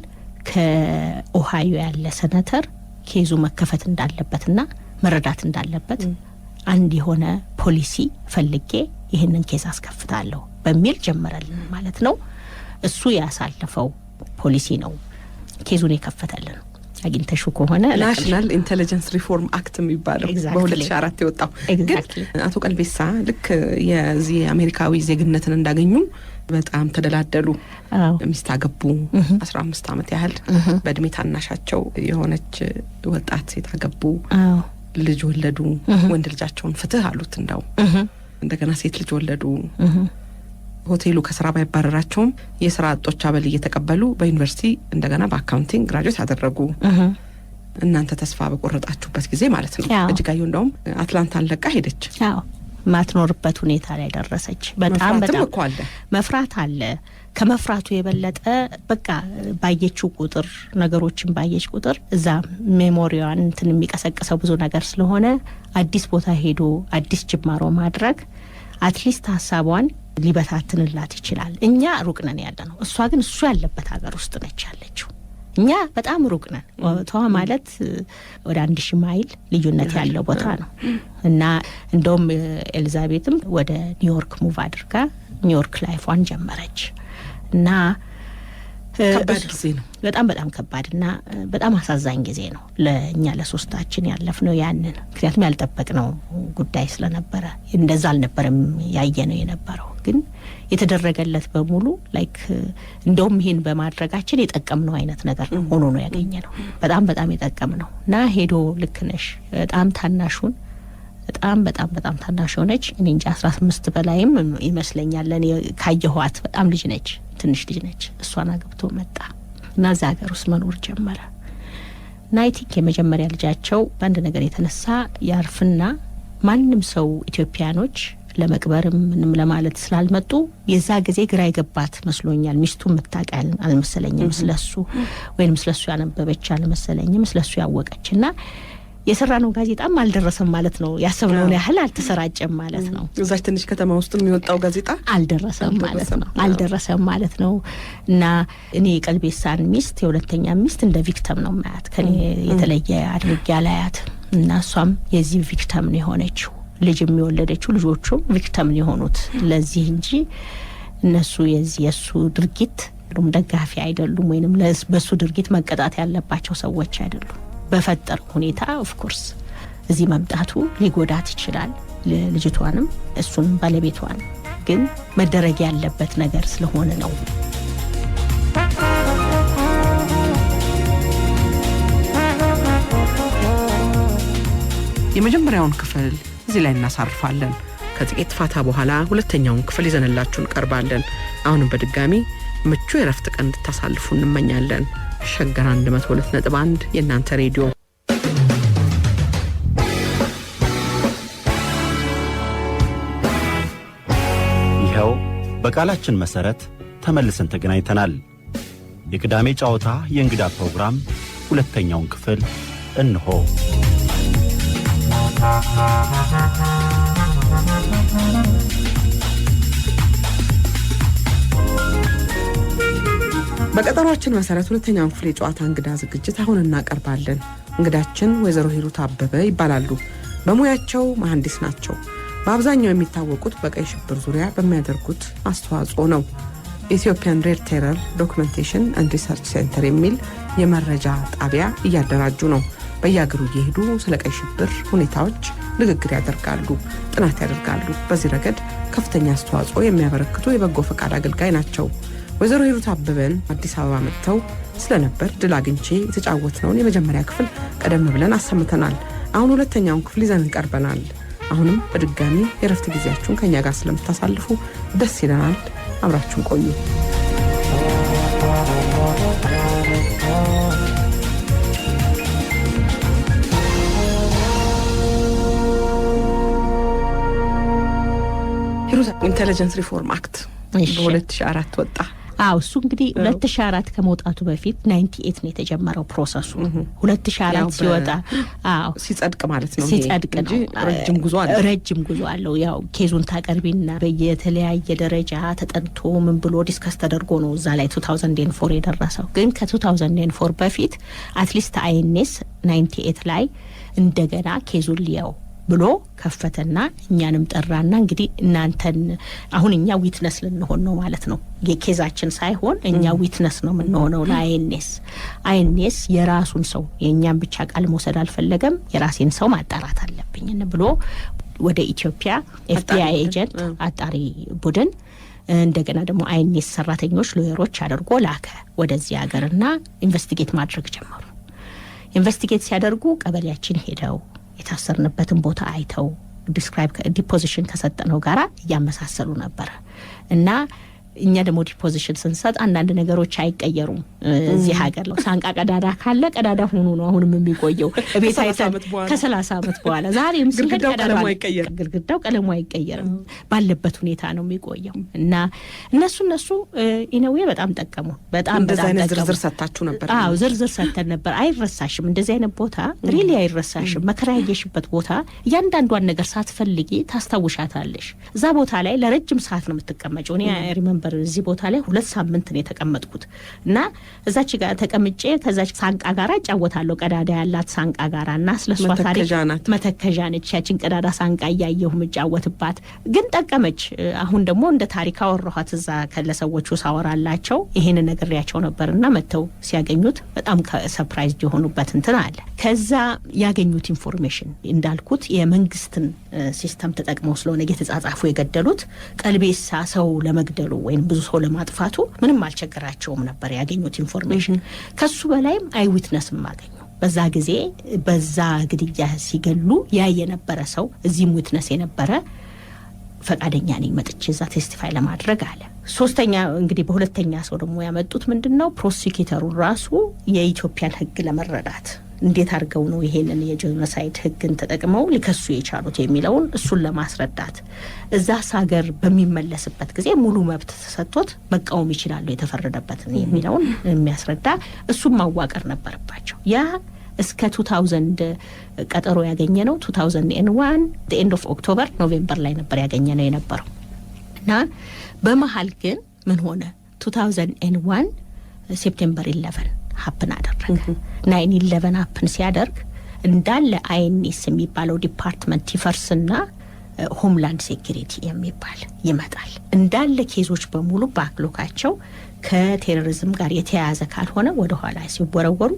ከኦሃዮ ያለ ሴናተር ኬዙ መከፈት እንዳለበትና መረዳት እንዳለበት አንድ የሆነ ፖሊሲ ፈልጌ ይሄንን ኬዝ አስከፍታለሁ በሚል ጀመረልን ማለት ነው። እሱ ያሳለፈው ፖሊሲ ነው ኬዙን የከፈተልን። አግኝተሹ ከሆነ ናሽናል ኢንተለጀንስ ሪፎርም አክት የሚባለው በ2004 የወጣው ግን አቶ ቀልቤሳ ልክ የዚህ አሜሪካዊ ዜግነትን እንዳገኙ በጣም ተደላደሉ። ሚስት አገቡ። 15 ዓመት ያህል በእድሜ ታናሻቸው የሆነች ወጣት ሴት አገቡ። ልጅ ወለዱ። ወንድ ልጃቸውን ፍትህ አሉት። እንደገና ሴት ልጅ ወለዱ። ሆቴሉ ከስራ ባይባረራቸውም የስራ አጦች አበል እየተቀበሉ በዩኒቨርሲቲ እንደገና በአካውንቲንግ ግራጁዌት አደረጉ። እናንተ ተስፋ በቆረጣችሁበት ጊዜ ማለት ነው። እጅጋየሁ እንደውም አትላንታን ለቃ ሄደች። ማትኖርበት ሁኔታ ላይ ደረሰች። በጣም መፍራት አለ። ከመፍራቱ የበለጠ በቃ ባየችው ቁጥር ነገሮችን ባየች ቁጥር እዛ ሜሞሪዋን እንትን የሚቀሰቅሰው ብዙ ነገር ስለሆነ አዲስ ቦታ ሄዶ አዲስ ጅማሮ ማድረግ አትሊስት ሀሳቧን ሊበታትንላት ይችላል። እኛ ሩቅ ነን ያለ ነው። እሷ ግን እሱ ያለበት ሀገር ውስጥ ነች ያለችው። እኛ በጣም ሩቅ ነን። ቦታዋ ማለት ወደ 1000 ማይል ልዩነት ያለው ቦታ ነው እና እንደውም ኤልዛቤትም ወደ ኒውዮርክ ሙቭ አድርጋ ኒውዮርክ ላይፏን ጀመረች እና ከባድ ጊዜ ነው። በጣም ከባድና በጣም አሳዛኝ ጊዜ ነው ለኛ ለሶስታችን ያለፍነው ያንን። ምክንያቱም ያልጠበቅነው ጉዳይ ስለነበረ እንደዛ አልነበረም ያየነው የነበረው። ግን የተደረገለት በሙሉ ላይክ እንደውም ይሄን በማድረጋችን የጠቀምነው አይነት ነገር ሆኖ ነው ያገኘነው። በጣም የጠቀምነው እና ሄዶ ልክነሽ በጣም ታናሹን በጣም ታናሽ ሆነች። እኔ እንጃ 15 በላይም ይመስለኛል ለኔ ካየኋት። በጣም ልጅ ነች፣ ትንሽ ልጅ ነች። እሷን አግብቶ መጣ እና እዛ ሀገር ውስጥ መኖር ጀመረ። ናይቲክ የመጀመሪያ ልጃቸው በአንድ ነገር የተነሳ ያርፍና ማንም ሰው ኢትዮጵያኖች ለመቅበርም ምንም ለማለት ስላልመጡ የዛ ጊዜ ግራ ይገባት መስሎኛል። ሚስቱ መታቀል አልመሰለኝም ስለሱ ወይንም ስለሱ ያነበበች አልመሰለኝም ስለሱ ያወቀችና የሰራነው ጋዜጣም አልደረሰም ማለት ነው። ያሰብነው ያህል አልተሰራጨም ማለት ነው። እዛች ትንሽ ከተማ ውስጥ የሚወጣው ጋዜጣ አልደረሰም ማለት ነው እና እኔ ቀልቤሳን ሚስት የሁለተኛ ሚስት እንደ ቪክተም ነው ማያት። ከኔ የተለየ አድርጌ አላያት እና እሷም የዚህ ቪክተም ነው የሆነችው። ልጅ የሚወለደችው ልጆቹም ቪክተም ነው የሆኑት ለዚህ እንጂ እነሱ የሱ ድርጊት ደጋፊ አይደሉም ወይንም በሱ ድርጊት መቀጣት ያለባቸው ሰዎች አይደሉም። በፈጠር ሁኔታ ኦፍ ኮርስ እዚህ መምጣቱ ሊጎዳት ይችላል ልጅቷንም እሱን ባለቤቷን። ግን መደረግ ያለበት ነገር ስለሆነ ነው። የመጀመሪያውን ክፍል እዚህ ላይ እናሳርፋለን። ከጥቂት ፋታ በኋላ ሁለተኛውን ክፍል ይዘንላችሁ እንቀርባለን። አሁንም በድጋሚ ምቹ የረፍት ቀን እንድታሳልፉ እንመኛለን። ሸገር 102.1 የእናንተ ሬዲዮ። ይኸው በቃላችን መሰረት ተመልሰን ተገናኝተናል። የቅዳሜ ጨዋታ የእንግዳ ፕሮግራም ሁለተኛውን ክፍል እንሆ። በቀጠሯችን መሰረት ሁለተኛውን ክፍል የጨዋታ እንግዳ ዝግጅት አሁን እናቀርባለን። እንግዳችን ወይዘሮ ሂሩት አበበ ይባላሉ። በሙያቸው መሐንዲስ ናቸው። በአብዛኛው የሚታወቁት በቀይ ሽብር ዙሪያ በሚያደርጉት አስተዋጽኦ ነው። ኢትዮጵያን ሬድ ቴረር ዶክመንቴሽን ኤንድ ሪሰርች ሴንተር የሚል የመረጃ ጣቢያ እያደራጁ ነው። በየአገሩ እየሄዱ ስለ ቀይ ሽብር ሁኔታዎች ንግግር ያደርጋሉ፣ ጥናት ያደርጋሉ። በዚህ ረገድ ከፍተኛ አስተዋጽኦ የሚያበረክቱ የበጎ ፈቃድ አገልጋይ ናቸው። ወይዘሮ ሂሩት አበበን አዲስ አበባ መጥተው ስለነበር ድል አግኝቼ የተጫወትነውን የመጀመሪያ ክፍል ቀደም ብለን አሰምተናል። አሁን ሁለተኛውን ክፍል ይዘን እንቀርበናል። አሁንም በድጋሚ የረፍት ጊዜያችሁን ከኛ ጋር ስለምታሳልፉ ደስ ይለናል። አብራችሁን ቆዩ። ሂሩት ኢንተለጀንስ ሪፎርም አክት በ2004 ወጣ። እሱ እንግዲህ 2004 ከመውጣቱ በፊት 98 ነው የተጀመረው ፕሮሰሱ። 2004 ሲወጣ ሲጸድቅ ማለት ነው። ሲጸድቅ ነው። ረጅም ጉዞ አለው። ያው ኬዙን ታቀርቢና በየተለያየ ደረጃ ተጠንቶ ምን ብሎ ዲስከስ ተደርጎ ነው እዛ ላይ 2004 የደረሰው። ግን ከ2004 በፊት አትሊስት አይኤንኤስ 98 ላይ እንደገና ኬዙን ሊያው ብሎ ከፈተና እኛንም ጠራና እንግዲህ እናንተን አሁን እኛ ዊትነስ ልንሆን ነው ማለት ነው። የኬዛችን ሳይሆን እኛ ዊትነስ ነው የምንሆነው ለአይኤንኤስ የራሱን ሰው የኛን ብቻ ቃል መውሰድ አልፈለገም። የራሴን ሰው ማጣራት አለብኝ ብሎ ወደ ኢትዮጵያ ኤፍቢአይ ኤጀንት አጣሪ ቡድን እንደገና ደግሞ አይኤንኤስ ሰራተኞች ሎየሮች አድርጎ ላከ ወደዚህ ሀገርና ኢንቨስቲጌት ማድረግ ጀመሩ። ኢንቨስቲጌት ሲያደርጉ ቀበሌያችን ሄደው የታሰርንበትን ቦታ አይተው ዲፖዚሽን ከሰጠነው ጋራ እያመሳሰሉ ነበር እና እኛ ደግሞ ዲፖዚሽን ስንሰጥ አንዳንድ ነገሮች አይቀየሩም። እዚህ ሀገር ነው ሳንቃ ቀዳዳ ካለ ቀዳዳ ሆኖ ነው አሁንም የሚቆየው ቤት አይተን ከ30 ዓመት በኋላ ዛሬም ሲሄድ ግድግዳው ቀለሙ አይቀየርም ባለበት ሁኔታ ነው የሚቆየው እና እነሱ ኢነዌ በጣም ጠቀሙ። በጣም ዝርዝር ሰጣችሁ ነበር? አዎ ዝርዝር ሰጥተን ነበር። አይረሳሽም እንደዚህ አይነት ቦታ ሪሊ አይረሳሽም። መከራየሽበት ቦታ እያንዳንዷን ነገር ሳትፈልጊ ታስታውሻታለሽ። እዛ ቦታ ላይ ለረጅም ሰዓት ነው የምትቀመጪው። እኔ ሪመምበር እዚህ ቦታ ላይ 2 ሳምንት ነው የተቀመጥኩት እና እዛች ጋር ተቀምጬ ከዛች ሳንቃ ጋራ ጫወታለሁ። ቀዳዳ ያላት ሳንቃ ጋራና ስለሷ ታሪክ መተከጃ ነች። ያችን ቀዳዳ ሳንቃ ያየሁ ምጫወትባት ግን ጠቀመች። አሁን ደግሞ እንደ ታሪክ አወራኋት እዛ ከለሰዎቹ ሳወራላቸው ይሄን ነገርያቸው ነበርና መተው ሲያገኙት በጣም ሰርፕራይዝ የሆኑበት እንትን አለ። ከዛ ያገኙት ኢንፎርሜሽን እንዳልኩት የመንግስትን ሲስተም ተጠቅመው ስለሆነ የተጻጻፉ የገደሉት ቀልቤሳ ሰው ለመግደሉ ወይም ብዙ ሰው ለማጥፋቱ ምንም አልቸገራቸውም ነበር ያገኙት ኢንፎርሜሽን። ከሱ በላይም አይ ዊትነስም አገኙ። በዛ ጊዜ በዛ ግድያ ሲገሉ የነበረ ሰው እዚህም ዊትነስ የነበረ ፈቃደኛ ነኝ መጥቼ እዛ ቴስቲፋይ ለማድረግ አለ። ሶስተኛ እንግዲህ በሁለተኛ ሰው ደግሞ ያመጡት ምንድነው ፕሮሲኪዩተሩ ራሱ የኢትዮጵያን ሕግ ለመረዳት እንዴት አድርገው ነው ይሄንን የጄኖሳይድ ሕግን ተጠቅመው ሊከሱ የቻሉት የሚለውን እሱን ለማስረዳት እዛ ሀገር በሚመለስበት ጊዜ ሙሉ መብት ተሰጥቶት መቃወም ይችላል የተፈረደበትን የሚለውን የሚያስረዳ እሱን ማዋቀር ነበረባቸው። ያ እስከ 2000 ቀጠሮ ያገኘነው 2001 the end of October ኖቬምበር ላይ ነበር ያገኘነው የነበረው እና በመሃል ግን ምን ሆነ 2001 ሴፕቴምበር 11 ሀፕን አደረገ። 9/11 ሀፕን ሲያደርግ እንዳለ አይኤንኤስ የሚባለው ዲፓርትመንት ይፈርስና ሆምላንድ ሴኩሪቲ የሚባል ይመጣል። እንዳለ ኬዞች በሙሉ ባክሎካቸው ከቴሮሪዝም ጋር የተያያዘ ካልሆነ ወደ ኋላ ሲወረወሩ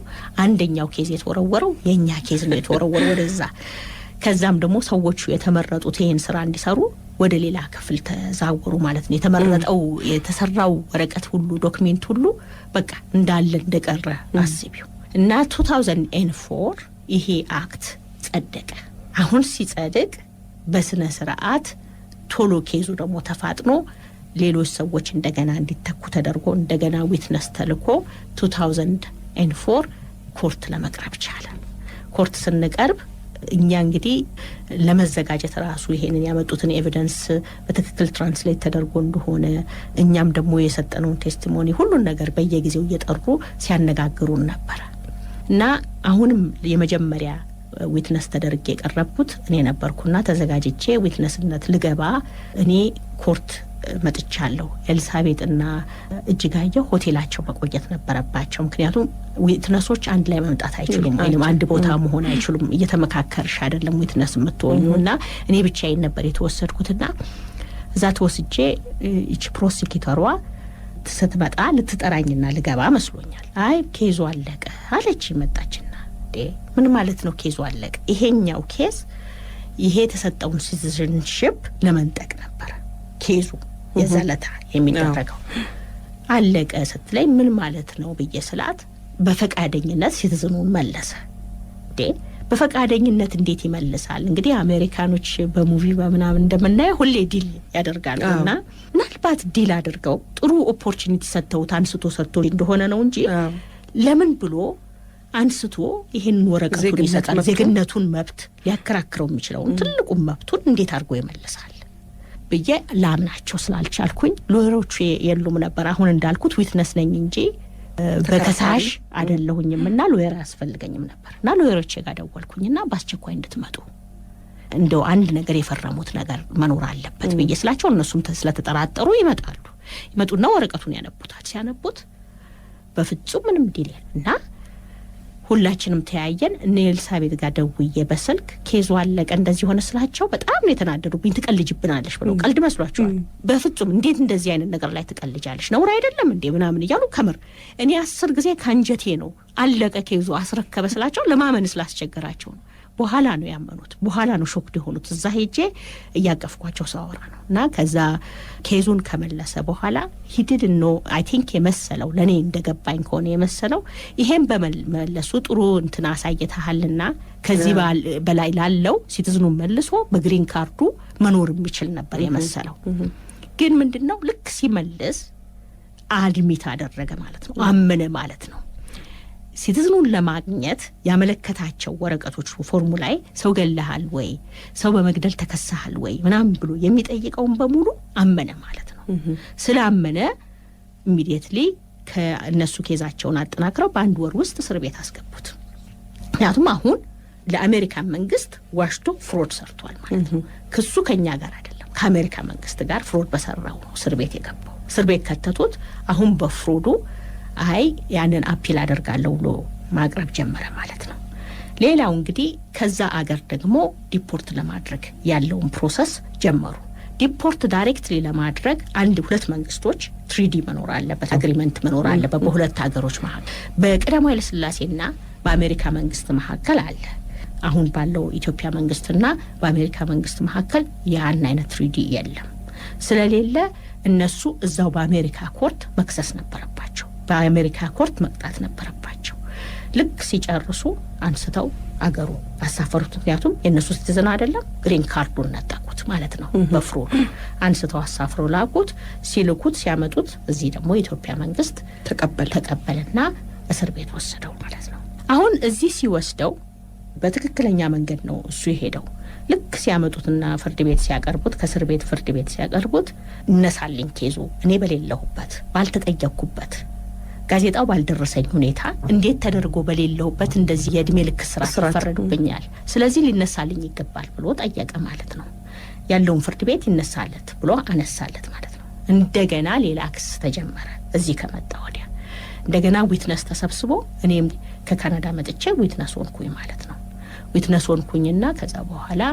አንደኛው ኬዝ የተወረወረው የኛ ኬዝ ነው የተወረወረው ወደዛ። ከዛም ደግሞ ሰዎቹ የተመረጡት ይሄን ስራ እንዲሰሩ ወደ ሌላ ክፍል ተዛወሩ ማለት ነው። የተመረጠው የተሰራው ወረቀት ሁሉ ዶክመንት ሁሉ በቃ እንዳለ እንደቀረ አስቢው እና 2004 ይሄ አክት ጸደቀ። አሁን ሲጸድቅ በስነ ስርዓት ቶሎ ኬዙ ደግሞ ተፋጥኖ ሌሎች ሰዎች እንደገና እንዲተኩ ተደርጎ እንደገና ዊትነስ ተልኮ 2004 ኮርት ለመቅረብ ቻለ። ኮርት ስንቀርብ እኛ እንግዲህ ለመዘጋጀት ራሱ ይሄንን ያመጡትን ኤቪደንስ በትክክል ትራንስሌት ተደርጎ እንደሆነ እኛም ደግሞ የሰጠነው ቴስቲሞኒ ሁሉን ነገር በየጊዜው እየጠሩ ሲያነጋግሩን ነበር እና አሁንም የመጀመሪያ ዊትነስ ተደርጌ የቀረብኩት እኔ ነበርኩና ተዘጋጅቼ ዊትነስነት ልገባ እኔ ኮርት መጥቻለሁ። ኤልሳቤጥና እጅጋየሁ ሆቴላቸው መቆየት ነበረባቸው። ምክንያቱም ዊትነሶች አንድ ላይ መምጣት አይችሉም ወይንም አንድ ቦታ መሆን አይችሉም። እየተመካከርሽ አይደለም ዊትነስ የምትሆኑና እኔ ብቻዬን ነበር የተወሰድኩትና እዛ ተወስጄ እቺ ፕሮሲኪዩተሯ ስትመጣ ልትጠራኝና ልገባ መስሎኛል። አይ ኬዙ አለቀ አለች። መጣችና ምን ማለት ነው ኬዙ አለቀ? ይሄኛው ኬዝ ይሄ የተሰጠውን ሲቲዝንሺፕ ለመንጠቅ ነበር ኬዙ የዘለታ የሚደረገው አለቀ ስትለኝ ምን ማለት ነው ብዬ ስላት በፈቃደኝነት ሲቲዝኑን መለሰ። በፈቃደኝነት እንዴት ይመልሳል? እንግዲህ አሜሪካኖች በሙቪ በምናምን እንደምናየው ሁሌ ዲል ያደርጋሉና ምናልባት ዲል አድርገው ጥሩ ኦፖርቹኒቲ ሰጥተውት አንስቶ ሰጥቶ እንደሆነ ነው እንጂ ለምን ብሎ አንስቶ ይሄን ወረቀቱን ይሰጣል? ዜግነቱን መብት ሊያከራክረው የሚችለው ትልቁ መብቱን እንዴት አድርጎ ይመልሳል ብዬ ላምናቸው ስላልቻልኩኝ ሎየሮቹ የሉም ነበር። አሁን እንዳልኩት ዊትነስ ነኝ እንጂ በከሳሽ አይደለሁኝምና ሎየር ያስፈልገኝም ነበርና ሎየሮቼ ጋር ደወልኩኝና በአስቸኳይ እንድትመጡ እንደው አንድ ነገር የፈረሙት ነገር መኖር አለበት ብዬ ስላቸው እነሱም ስለተጠራጠሩ ይመጡና ወረቀቱን ያነቡታል። ሲያነቡት በፍጹም ምንም ዲል እና ሁላችንም ተያየን። እነ ኤልሳቤጥ ጋር ደውዬ በስልክ ኬዙ አለቀ እንደዚህ ሆነ ስላቸው በጣም ነው የተናደዱብኝ። ትቀልጅብናለሽ ብለው ቀልድ መስሏቸዋል። በፍጹም እንዴት እንደዚህ አይነት ነገር ላይ ትቀልጃለሽ? ነውር አይደለም እንዴ ምናምን እያሉ ከምር እኔ 10 ጊዜ ካንጀቴ ነው አለቀ ኬዙ አስረከበ ስላቸው ለማመን ስላስቸገራቸው ነው። በኋላ ነው ያመኑት። በኋላ ነው ሾክድ የሆኑት። እዛ ሄጄ እያቀፍኳቸው ሳወራ ነው። እና ከዛ ኬዙን ከመለሰ በኋላ ሂድድ ነው አይ ቲንክ የመሰለው ለኔ እንደገባኝ ከሆነ የመሰለው ይሄን በመለሱ ጥሩ እንትና አሳይተሃልና ከዚህ በላይ ላለው ሲቲዝኑን መልሶ በግሪን ካርዱ መኖር የሚችል ነበር የመሰለው። ግን ምንድነው ልክ ሲመልስ አድሚት አደረገ ማለት ነው። አመነ ማለት ነው። ሲቲዝኑን ለማግኘት ያመለከታቸው ወረቀቶች ፎርሙ ላይ ሰው ገለሃል ወይ ሰው በመግደል ተከሳሃል ወይ ምናምን ብሎ የሚጠይቀውን በሙሉ አመነ ማለት ነው። ስላመነ ኢሚዲየትሊ ከነሱ ኬዛቸውን አጠናክረው በአንድ ወር ውስጥ እስር ቤት አስገቡት። ምክንያቱም አሁን ለአሜሪካን መንግስት ዋሽቶ ፍሮድ ሰርቷል ማለት ነው። ክሱ ከኛ ጋር አይደለም ከአሜሪካ መንግስት ጋር ፍሮድ በሰራው ነው እስር ቤት የገባው። እስር ቤት ከተቱት። አሁን በፍሮዱ አይ ያንን አፒል አደርጋለሁ ብሎ ማቅረብ ጀመረ ማለት ነው። ሌላው እንግዲህ ከዛ አገር ደግሞ ዲፖርት ለማድረግ ያለውን ፕሮሰስ ጀመሩ። ዲፖርት ዳይሬክትሊ ለማድረግ አንድ ሁለት መንግስቶች ትሪዲ መኖር አለበት፣ አግሪመንት መኖር አለበት በሁለት ሀገሮች መካከል። በቀዳማዊ ኃይለ ሥላሴና በአሜሪካ መንግስት መካከል አለ። አሁን ባለው ኢትዮጵያ መንግስትና በአሜሪካ መንግስት መካከል ያን አይነት ትሪዲ የለም። ስለሌለ እነሱ እዛው በአሜሪካ ኮርት መክሰስ ነበረባቸው። በአሜሪካ ኮርት መቅጣት ነበረባቸው። ልክ ሲጨርሱ አንስተው አገሩ አሳፈሩት። ምክንያቱም የነሱ ሲቲዝን አይደለም ግሪን ካርዱን ነጠቁት ማለት ነው። በፍሮድ አንስተው አሳፍረው ላኩት። ሲልኩት ሲያመጡት እዚህ ደግሞ የኢትዮጵያ መንግስት ተቀበለና እስር ቤት ወሰደው ማለት ነው። አሁን እዚህ ሲወስደው በትክክለኛ መንገድ ነው እሱ የሄደው። ልክ ሲያመጡትና ፍርድ ቤት ሲያቀርቡት ከእስር ቤት ፍርድ ቤት ሲያቀርቡት እነሳልኝ ኬዙ እኔ በሌለሁበት ባልተጠየቅኩበት ጋዜጣው ባልደረሰኝ ሁኔታ እንዴት ተደርጎ በሌለውበት እንደዚህ የእድሜ ልክ እስራት ተፈረዱብኛል፣ ስለዚህ ሊነሳልኝ ይገባል ብሎ ጠየቀ ማለት ነው። ያለውን ፍርድ ቤት ይነሳለት ብሎ አነሳለት ማለት ነው። እንደገና ሌላ ክስ ተጀመረ። እዚህ ከመጣ ወዲያ እንደገና ዊትነስ ተሰብስቦ እኔም ከካናዳ መጥቼ ዊትነስ ሆንኩኝ ማለት ነው። ዊትነስ ሆንኩኝና ከዛ በኋላ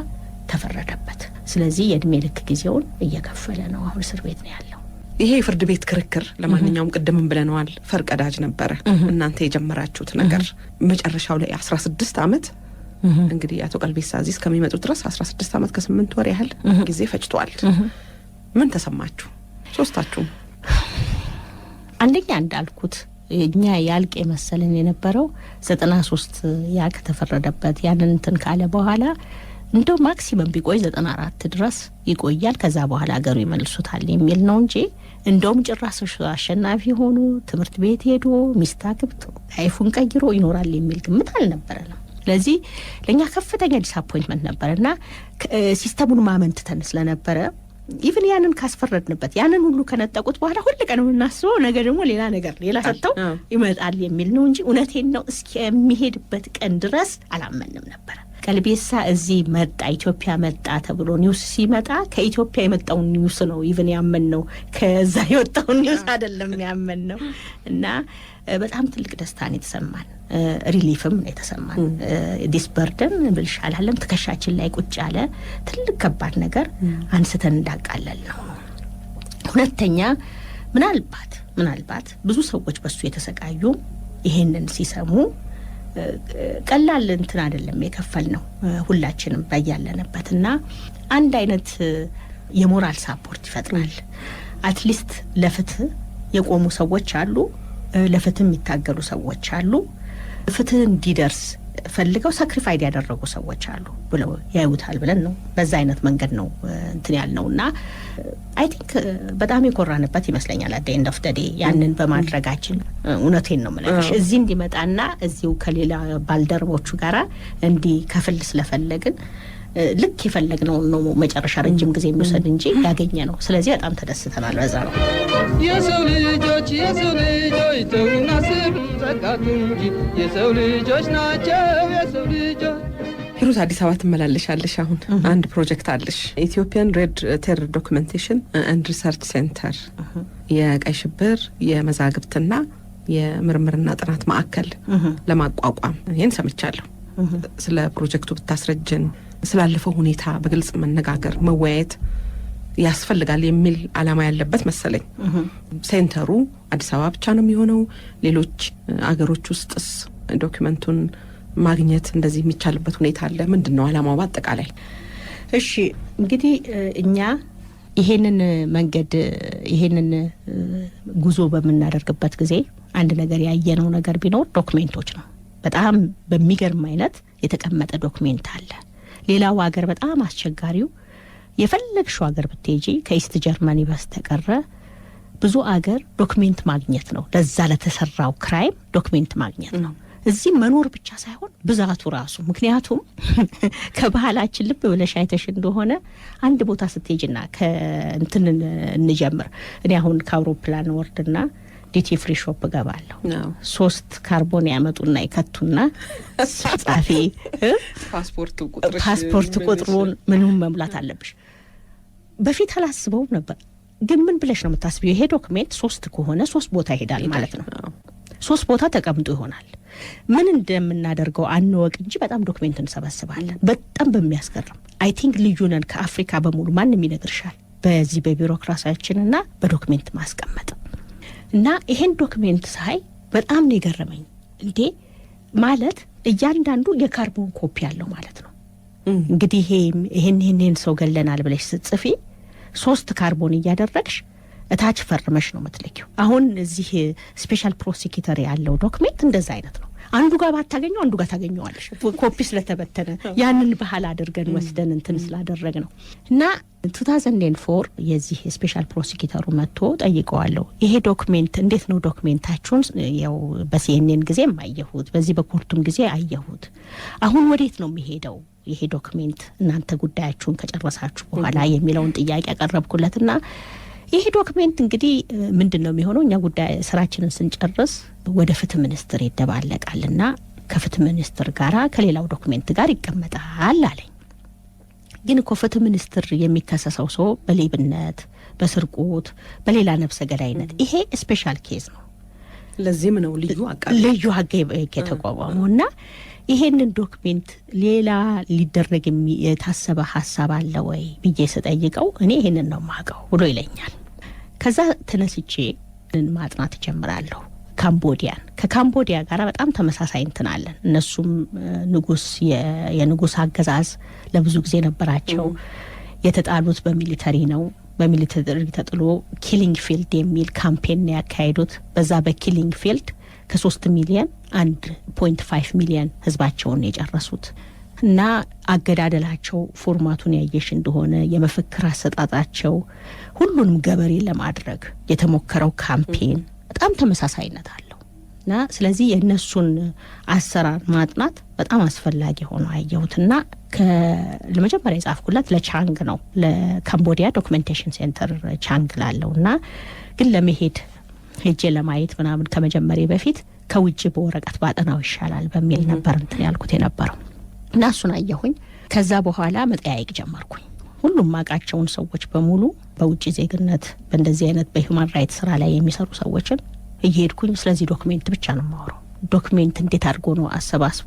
ተፈረደበት። ስለዚህ የእድሜ ልክ ጊዜውን እየከፈለ ነው። አሁን እስር ቤት ነው ያለው። ይሄ ፍርድ ቤት ክርክር ለማንኛውም ቅድምም ብለናል ፈርቀዳጅ ነበረ። እናንተ የጀመራችሁት ነገር መጨረሻው ላይ 16 አመት እንግዲህ አቶ ቀልቤሳ እዚህ እስከሚመጡ ድረስ 16 አመት ከ8 ወር ያህል ጊዜ ፈጅቷል። ምን ተሰማችሁ ሶስታችሁ? አንደኛ እንዳልኩት እኛ ያልቅ የመሰለን የነበረው 93 ያ ከተፈረደበት ያንን እንትን ካለ በኋላ እንደው ማክሲመም ቢቆይ 94 ድረስ ይቆያል፣ ከዛ በኋላ ሀገሩ ይመልሱታል የሚል ነው እንጂ እንደውም ጭራሽ አሸናፊ ሆኖ ትምህርት ቤት ሄዶ ሚስት አግብቶ ላይፉን ቀይሮ ይኖራል የሚል ግምት አልነበረንም። ስለዚህ ለኛ ከፍተኛ ዲስአፖይንትመንት ነበርና ሲስተሙን ማመንተን ስለነበረ ኢቭን ያንን ካስፈረድንበት ያንን ሁሉ ከነጠቁት በኋላ ሁሉ ቀን እናስበው ነገ ደግሞ ሌላ ነገር ሌላ ሰጥተው ይመጣል የሚል ነው እንጂ እውነቴን ነው እስኪ የሚሄድበት ቀን ድረስ አላመንም ነበር። ቀልቤሳ እዚህ መጣ ኢትዮጵያ መጣ ተብሎ ኒውስ ሲመጣ ከኢትዮጵያ የመጣው ኒውስ ነው ኢቭን ያመን ነው፣ ከዛ የወጣው ኒውስ አይደለም ያመን ነው። እና በጣም ትልቅ ደስታን የተሰማን ሪሊፍም ነው የተሰማን። ዲስበርደን ብልሻላለም ትከሻችን ላይ ቁጭ ያለ ትልቅ ከባድ ነገር አንስተን እንዳቃለል ነው። ሁለተኛ ምናልባት ብዙ ሰዎች በሱ የተሰቃዩ ይሄንን ሲሰሙ ቀላል እንትን አይደለም የከፈል ነው ሁላችንም ባያለንበትና አንድ አይነት የሞራል ሳፖርት ይፈጥራል። አትሊስት ለፍትህ የቆሙ ሰዎች አሉ፣ ለፍትህ የሚታገሉ ሰዎች አሉ፣ ፍትህ እንዲደርስ ፈልገው ሳክሪፋይድ ያደረጉ ሰዎች አሉ ብለው ያዩታል ብለን ነው በዛ አይነት መንገድ ነው እንትን ያልነውና አይ ቲንክ በጣም የኮራንበት ይመስለኛል። አደ ኤንድ ኦፍ ዘ ዴይ ያንን በማድረጋችን እውነቴን ነው ማለት እዚህ እንዲመጣና እዚሁ ከሌላ ባልደረቦቹ ጋራ እንዲከፍል ስለፈለግን ልክ የፈለግነው ነው መጨረሻ ረጅም ጊዜ የሚወሰድ እንጂ ያገኘ ነው። ስለዚህ በጣም ተደስተናል። በዛ ነው የሰው ልጆች ተውና ስብ ጸጋቱ እንጂ የሰው ልጆች ናቸው የሰው ልጆች። ሂሩት አዲስ አበባ ትመላለሻለሽ። አሁን አንድ ፕሮጀክት አለሽ ኢትዮጵያን ሬድ ቴረር ዶክመንቴሽን ኤንድ ሪሰርች ሴንተር የቀይ ሽብር የመዛግብትና የምርምርና ጥናት ማዕከል ለማቋቋም ይሄን ሰምቻለሁ። ስለ ፕሮጀክቱ ብታስረጅን፣ ስላለፈው ሁኔታ በግልጽ መነጋገር መወያየት ያስፈልጋል የሚል ዓላማ ያለበት መሰለኝ። ሴንተሩ አዲስ አበባ ብቻ ነው የሚሆነው? ሌሎች አገሮች ውስጥስ ዶክመንቱን ማግኘት እንደዚህ የሚቻልበት ሁኔታ አለ? ምንድነው ዓላማው በአጠቃላይ? እሺ እንግዲህ እኛ ይሄንን መንገድ ይሄንን ጉዞ በምናደርግበት ጊዜ አንድ ነገር ያየነው ነገር ቢኖር ዶክሜንቶች ነው። በጣም በሚገርም አይነት የተቀመጠ ዶክሜንት አለ። ሌላው ሀገር በጣም አስቸጋሪው የፈለግሽው ሀገር ብትሄጂ ከኢስት ጀርመኒ በስተቀር ብዙ ሀገር ዶክሜንት ማግኘት ነው። ለዛ ለተሰራው ክራይም ዶክሜንት ማግኘት ነው። እዚህ መኖር ብቻ ሳይሆን ብዛቱ ራሱ። ምክንያቱም ከባህላችን ልብ ብለሽ አይተሽ እንደሆነ አንድ ቦታ ስትሄጂና ከእንትን እንጀምር። እኔ አሁን ከአውሮፕላን ወርድና ዲቲ ፍሪ ሾፕ ገባለሁ። 3 ካርቦን ያመጡና ይከቱና ጻፊ ፓስፖርት ቁጥሩን ምንም መሙላት አለብሽ። በፊት አላስበውም ነበር፣ ግን ምን ብለሽ ነው የምታስቢው? ይሄ ዶክሜንት 3 ከሆነ 3 ቦታ ይሄዳል ማለት ነው። 3 ቦታ ተቀምጦ ይሆናል። ምን እንደምናደርገው አንወቅ እንጂ በጣም ዶክሜንት እንሰበስባለን። በጣም በሚያስገርም አይ ቲንክ ልዩ ነን ከአፍሪካ በሙሉ። ማንም ይነግርሻል በዚህ በቢሮክራሲያችንና በዶክሜንት ማስቀመጥ። እና ይሄን ዶክሜንት ሳይ በጣም ነው የገረመኝ። እንዴ ማለት እያንዳንዱ የካርቦን ኮፒ ያለው ማለት ነው። እንግዲህ ይሄን ሰው ገለናል ብለሽ ስትጽፊ 3 ካርቦን እያደረግሽ እታች ፈርመሽ ነው የምትልኪው። አሁን እዚህ ስፔሻል ፕሮሲኪዩተር ያለው ዶክሜንት እንደዛ አይነት ነው። አንዱ ጋር ባታገኘው አንዱ ጋር ታገኘዋለሽ። ኮፒ ስለተበተነ ያንን ባህል አድርገን ወስደን እንትን ስላደረግ ነው። እና 2004 የዚህ ስፔሻል ፕሮሲኪዩተሩ መጥቶ ጠይቀዋለሁ፣ ይሄ ዶክሜንት እንዴት ነው ዶክሜንታችሁን? ያው በሲኤንኤን ጊዜ አየሁት፣ በዚህ በኮርቱም ጊዜ አየሁት። አሁን ወዴት ነው የሚሄደው ይሄ ዶክሜንት እናንተ ጉዳያችሁን ከጨረሳችሁ በኋላ የሚለውን ጥያቄ ያቀረብኩለትና ይሄ ዶክሜንት እንግዲህ ምንድነው የሚሆነው? እኛ ጉዳይ ስራችንን ስንጨርስ ወደ ፍትህ ሚኒስትር ይደባለቃልና ከፍትህ ሚኒስትር ጋራ ከሌላው ዶክሜንት ጋር ይቀመጣል አለኝ። ግን እኮ ፍትህ ሚኒስትር የሚከሰሰው ሰው በሌብነት፣ በስርቆት፣ በሌላ ነፍሰ ገዳይነት ይሄ ስፔሻል ኬዝ ነው። ለዚህም ነው ልዩ አቃቤ የተቋቋመውና ይሄንን ዶክሜንት ሌላ ሊደረግ የታሰበ ሐሳብ አለ ወይ ብዬ ስጠይቀው እኔ ይሄንን ነው ማቀው ብሎ ይለኛል። ከዛ ተነስቼ ማጥናት ጀምራለሁ። ካምቦዲያን ከካምቦዲያ ጋር በጣም ተመሳሳይ እንትናለን። እነሱም ንጉስ የንጉስ አገዛዝ ለብዙ ጊዜ ነበራቸው። የተጣሉት በሚሊተሪ ነው። በሚሊተሪ ተጥሎ ኪሊንግ ፊልድ የሚል ካምፔን ያካሄዱት። በዛ በኪሊንግ ፊልድ ከ3 ሚሊዮን 1.5 ሚሊዮን ህዝባቸውን የጨረሱት እና አገዳደላቸው ፎርማቱን ያየሽ እንደሆነ የመፈክር አሰጣጣቸው ሁሉንም ገበሬ ለማድረግ የተሞከረው ካምፔን በጣም ተመሳሳይነት አለው እና ስለዚህ የእነሱን አሰራር ማጥናት በጣም አስፈላጊ ሆኖ አየሁትና ለመጀመሪያ የጻፍኩለት ለቻንግ ነው፣ ለካምቦዲያ ዶክመንቴሽን ሴንተር ቻንግ ላለውና ግን ለመሄድ ሄጄ ለማየት ምናምን ከመጀመሪያ በፊት ከውጭ በወረቀት ባጠናው ይሻላል በሚል ነበር እንትን ያልኩት የነበረው እና እሱን አየሁኝ። ከዛ በኋላ መጠያየቅ ጀመርኩኝ። ሁሉም ማቃቸውን ሰዎች በሙሉ በውጭ ዜግነት በእንደዚህ አይነት በሂውማን ራይት ስራ ላይ የሚሰሩ ሰዎችን እየሄድኩኝ ስለዚህ ዶክሜንት ብቻ ነው የማወራው። ዶክሜንት እንዴት አድርጎ ነው አሰባስቦ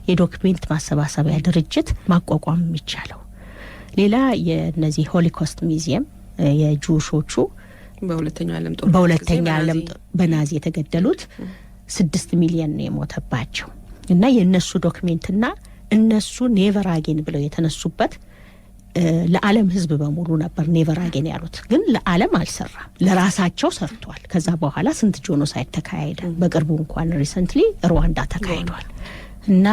የዶክሜንት ማሰባሰቢያ ድርጅት ማቋቋም የሚቻለው? ሌላ የነዚህ ሆሊኮስት ሚዚየም የጁሾቹ በሁለተኛው ዓለም ጦር በናዚ የተገደሉት 6 ሚሊዮን ነው የሞተባቸው እና የነሱ ዶክሜንትና እነሱ ኔቨር አጌን ብለው የተነሱበት ለዓለም ህዝብ በሙሉ ነበር ኔቨር አጌን ያሉት። ግን ለዓለም አልሰራም፣ ለራሳቸው ሰርቷል። ከዛ በኋላ ስንት ጄኖሳይድ ተካሄደ። በቅርቡ እንኳን ሪሰንትሊ ሩዋንዳ ተካሂዷል። እና